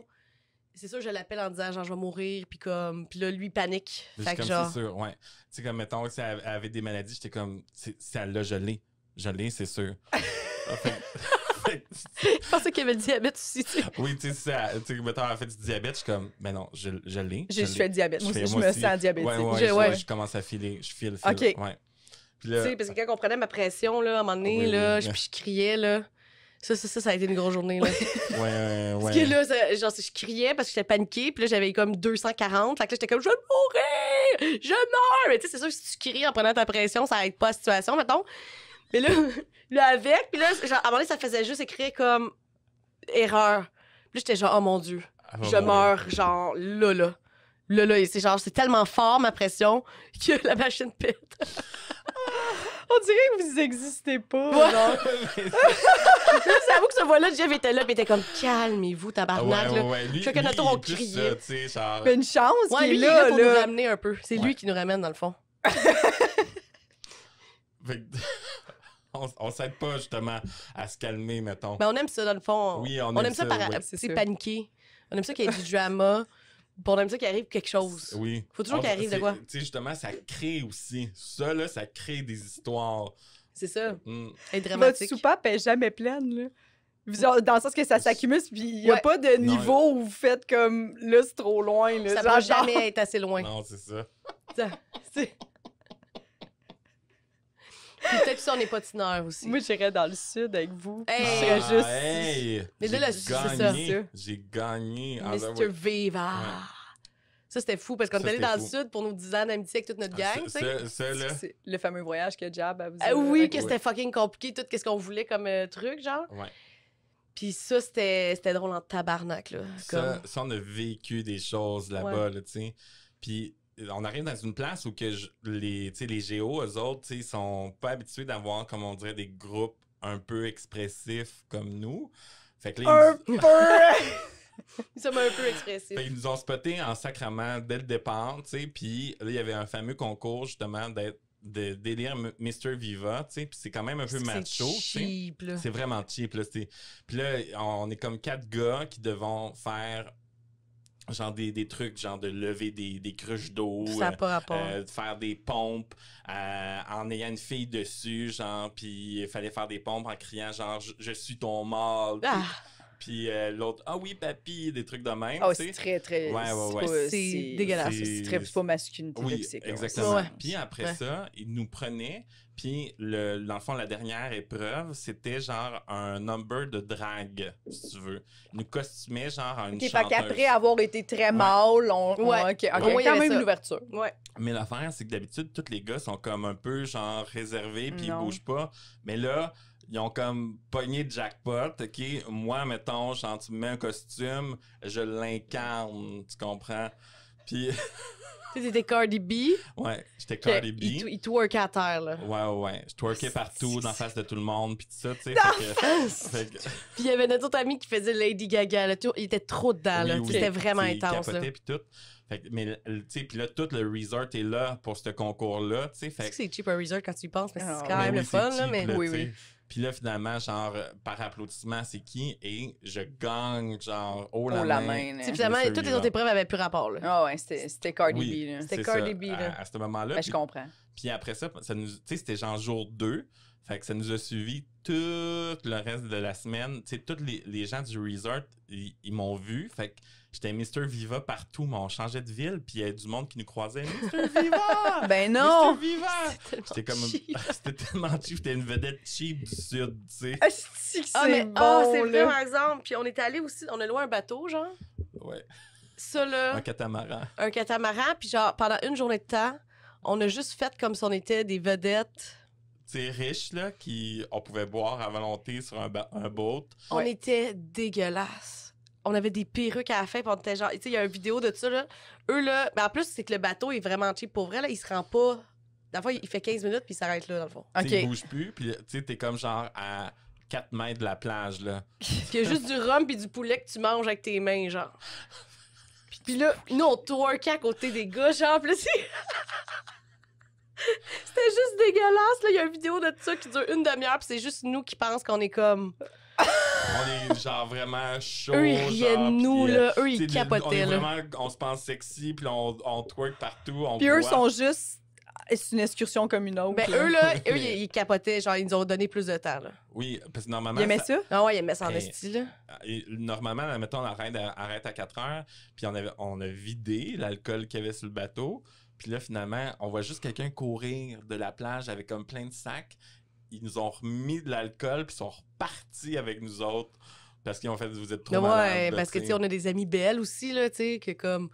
C'est sûr, je l'appelle en disant, genre, je vais mourir, puis comme, puis là, lui, panique. Je Fait suis que comme, genre. c'est sûr, ouais. Tu sais, comme, mettons, si elle avait des maladies, j'étais comme, si elle l'a, je l'ai. Je l'ai, c'est sûr. Je pensais qu'il y avait le diabète aussi, tu sais. Oui, tu sais, mettons, elle fait du diabète, je suis comme, mais non, je l'ai. Je fais le diabète. Moi aussi, je me aussi. sens diabétique. Ouais, je commence à filer. Je file. Ok. Ouais. Puis là, Tu sais, parce que quand on prenait ma pression, là, à un moment donné, Oui, là, oui. puis je criais, là. Ça a été une grosse journée, là. Ouais. Parce que là, genre, je criais parce que j'étais paniquée, puis là, j'avais comme 240. Fait que là, j'étais comme, je vais mourir! Je meurs! Mais tu sais, c'est sûr que si tu cries en prenant ta pression, ça aide pas la situation, mettons. Mais là, avec, puis là, genre, à un moment donné, ça faisait juste écrire comme erreur. Puis là, j'étais genre, oh mon Dieu, je meurs, genre, là. Là, c'est genre, c'est tellement fort, ma pression, que la machine pète. On dirait que vous existez pas. Ouais. Genre. J'avoue que ce voix-là, Jeff était là, puis il était comme, calmez-vous, tabarnak, là. Lui, Chacun notre tour, on il est plus criait. ça, tu sais, genre... Mais une chance Ouais, qu'il lui, est il est là pour nous là. ramener un peu. C'est Ouais. lui qui nous ramène, dans le fond. Fait que- on s'aide pas, justement, à se calmer, mettons. Ben, on aime ça, dans le fond. Oui, on aime aime ça, ça, oui. tu sais, C'est ça. paniquer. On aime ça qu'il y ait du drama. Puis on aime ça qu'il arrive quelque chose. Oui. Faut toujours qu'il arrive de quoi. Tu sais, justement, ça crée aussi. Ça, là, ça crée des histoires. C'est ça. Mm. Être Votre dramatique. soupape est jamais pleine, là. Dans le sens que ça s'accumule, puis il n'y a Ouais. pas de niveau où vous faites comme là, c'est trop loin. Là. Ça Genre, peut jamais être assez loin. Non, c'est ça. Ça, c'est- Puis peut-être ça, on est patineurs aussi. Moi, j'irais dans le sud avec vous. puis Hey! je serais juste. Hey! Mais là, J'ai c'est ça. gagné. J'ai gagné. Ah, ben Mr. oui. Viva. Ça, c'était fou parce qu'on Ça, est allé c'était dans le fou. sud pour nos 10 ans d'amitié avec toute notre gang, tu sais. Ça, là. C'est le fameux voyage que Jab a vous Ah oui, Ok. que c'était fucking compliqué, tout ce qu'on voulait comme truc, genre. Ouais. Puis ça, c'était drôle en tabarnak, là. Ça, on a vécu des choses là-bas, là, tu sais. Puis on arrive dans une place où que les géos, eux autres, tu sais, ils sont pas habitués d'avoir, comme on dirait, des groupes un peu expressifs comme nous. Fait que là, Un peu! Ils sont un peu expressifs. ils nous ont spotés en sacrament dès le départ, tu sais. Puis là, il y avait un fameux concours, justement, de délire Mr. Viva, tu sais. Puis c'est quand même un peu macho, tu sais. cheap, là. C'est vraiment cheap, là. Puis là, on est comme 4 gars qui devront faire genre des trucs, genre de lever des cruches d'eau, Ça n'a pas rapport. de faire des pompes en ayant une fille dessus, genre, puis il fallait faire des pompes en criant, genre, je suis ton mâle. Ah, Puis l'autre, ah oui, papy, des trucs de même, Oh, tu sais. c'est très, très. Ouais. c'est dégueulasse. C'est pas masculinité Oui, toxique. là, ouais. exactement. Ouais. Puis après Ouais. ça, ils nous prenaient, puis dans le fond, la dernière épreuve, c'était genre un number de drague, si tu veux. Ils nous costumaient genre en une Ok, fait chanteuse. qu'après avoir été très mâle, Ouais. ok, Au moins, il y quand avait même ça. une ouverture. ouais. Mais l'affaire, c'est que d'habitude, tous les gars sont comme un peu genre réservés, puis ils Non. bougent pas. Mais là, ils ont comme pogné de jackpot, OK? Moi, mettons, genre, tu me mets un costume, je l'incarne, tu comprends? Puis, Tu sais, c'était Cardi B. ouais, j'étais Cardi B. Il twerkait à terre, là. Ouais. Je twerkais partout, dans la face de tout le monde, puis tout ça, tu sais. Fait que- Puis il y avait notre autre ami qui faisait Lady Gaga, là. Il était trop dedans, là. oui, C'était vraiment il intense, là. capotait, puis tout. Fait que, mais, tu sais, puis là, tout le resort est là pour ce concours-là, tu sais. C'est Fait que c'est cheap un resort quand tu y penses, mais Ah, c'est quand ben même oui, le c'est fun, là. cheap, Mais Oui, tu sais. oui. Puis là, finalement, genre, par applaudissement, c'est qui? Et je gagne, genre, haut Oh, la la main. main, là. Tu sais, finalement, Mr. toutes les Viva. autres épreuves avaient plus rapport, là. Ah ouais, c'était Cardi Oui, B, là. C'était c'est Cardi ça, B, là. à ce moment-là. Ben, je Puis, comprends. puis après ça, tu sais, c'était genre jour 2. Fait que ça nous a suivi tout le reste de la semaine. Tu sais, tous les gens du resort, ils m'ont vu. Fait que j'étais Mr. Viva partout, mais on changeait de ville, puis il y avait du monde qui nous croisait. Mr. Viva! Ben non! Mr. Viva! Tellement J'étais comme... cheap. C'était tellement cheap. J'étais une vedette cheap du sud, tu sais. Ah, c'est que Ah, mais c'est bon, c'est vrai, là. par exemple. Puis on est allé aussi, on a loué un bateau, genre. Ouais. Ça, là, Un catamaran. un catamaran. Puis genre, pendant une journée de temps, on a juste fait comme si on était des vedettes. Tu sais, riches, là, on pouvait boire à volonté sur un boat. On Ouais. était dégueulasses. On avait des perruques à la fin, puis on était genre... Tu sais, il y a une vidéo de ça, là. Eux, là... Mais en plus, c'est que le bateau est vraiment cheap. Pour vrai, là, il se rend pas... Dans le fond, il fait 15 minutes, puis il s'arrête là, dans le fond. Tu sais, il Ok. bouge plus, puis tu sais, t'es comme genre à 4 mètres de la plage, là. Puis il y a juste du rhum puis du poulet que tu manges avec tes mains, genre. Puis là, nous, on twerkait à côté des gars, genre, puis là, c'était juste dégueulasse, là. Il y a une vidéo de ça qui dure une demi-heure, puis c'est juste nous qui pensons qu'on est comme... On est genre vraiment chaud. Eux, ils riaient de genre, nous, puis, là. Eux, tu ils sais, capotaient, là. on se pense sexy, puis on twerk partout, on Puis eux boit. sont juste. C'est une excursion comme une autre. Ben, là. eux, là, eux, ils capotaient, genre, ils nous ont donné plus de temps, là. Oui, parce que normalement... Ils aimaient ça? Ah ouais, ils aimaient ça en Hey. esti, là. Normalement, mettons, on arrête à 4 heures, puis on a vidé l'alcool qu'il y avait sur le bateau, puis là, finalement, on voit juste quelqu'un courir de la plage avec comme plein de sacs. ils nous ont remis de l'alcool, puis ils sont repartis avec nous autres. Parce qu'ils ont fait, vous êtes trop Mais malades. parce que, tu sais, on a des amis belles aussi, là, tu sais, que comme...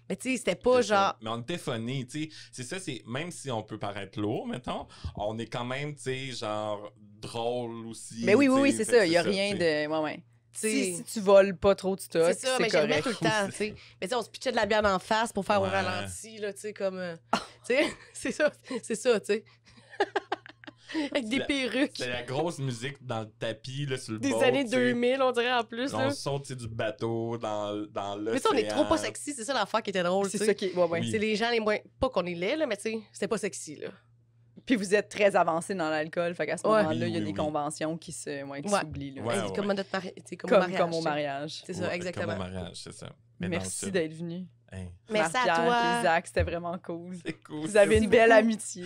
Mais tu sais, c'était pas genre... Mais on était phonés, tu sais. C'est ça, c'est... Même si on peut paraître lourd, mettons, on est quand même, tu sais, genre, drôle aussi. Mais oui, t'sais, c'est fait ça. que Il n'y a c'est rien t'sais. de... Ouais. t'sais, Si tu voles pas trop de stock, c'est ça, mais j'aimais tout le correct. temps, tu sais. Mais tu sais, on se pitchait de la bière en face pour faire au Ouais. ralenti, là, tu sais, comme... tu sais, c'est ça, tu sais. Avec des perruques. C'est la grosse musique dans le tapis, là, sur le Des bord, années t'sais. 2000, on dirait, en plus, On là. saute t'sais, du bateau dans l'océan. Mais ça, on est trop pas sexy, c'est ça l'affaire qui était drôle, tu C'est sais. ça qui est... Ouais. Oui. C'est les gens les moins... Pas qu'on est laid, là, mais tu sais, c'était pas sexy, là. Puis vous êtes très avancé dans l'alcool, fait qu'à ce Ouais. moment-là, il y a Oui, des oui. conventions qui Ouais. s'oublient. Là. Ouais, Hey, comme notre mariage, tu sais, comme, au Comme, mariage. comme au tu sais. mariage. C'est ça, Ouais, exactement. Comme au mariage, c'est ça. Mais dans le Merci sud. d'être venu. Hey, Merci à Marie-Pierre toi. et Isaac, c'était vraiment cool. c'est cool. Vous avez une belle amitié.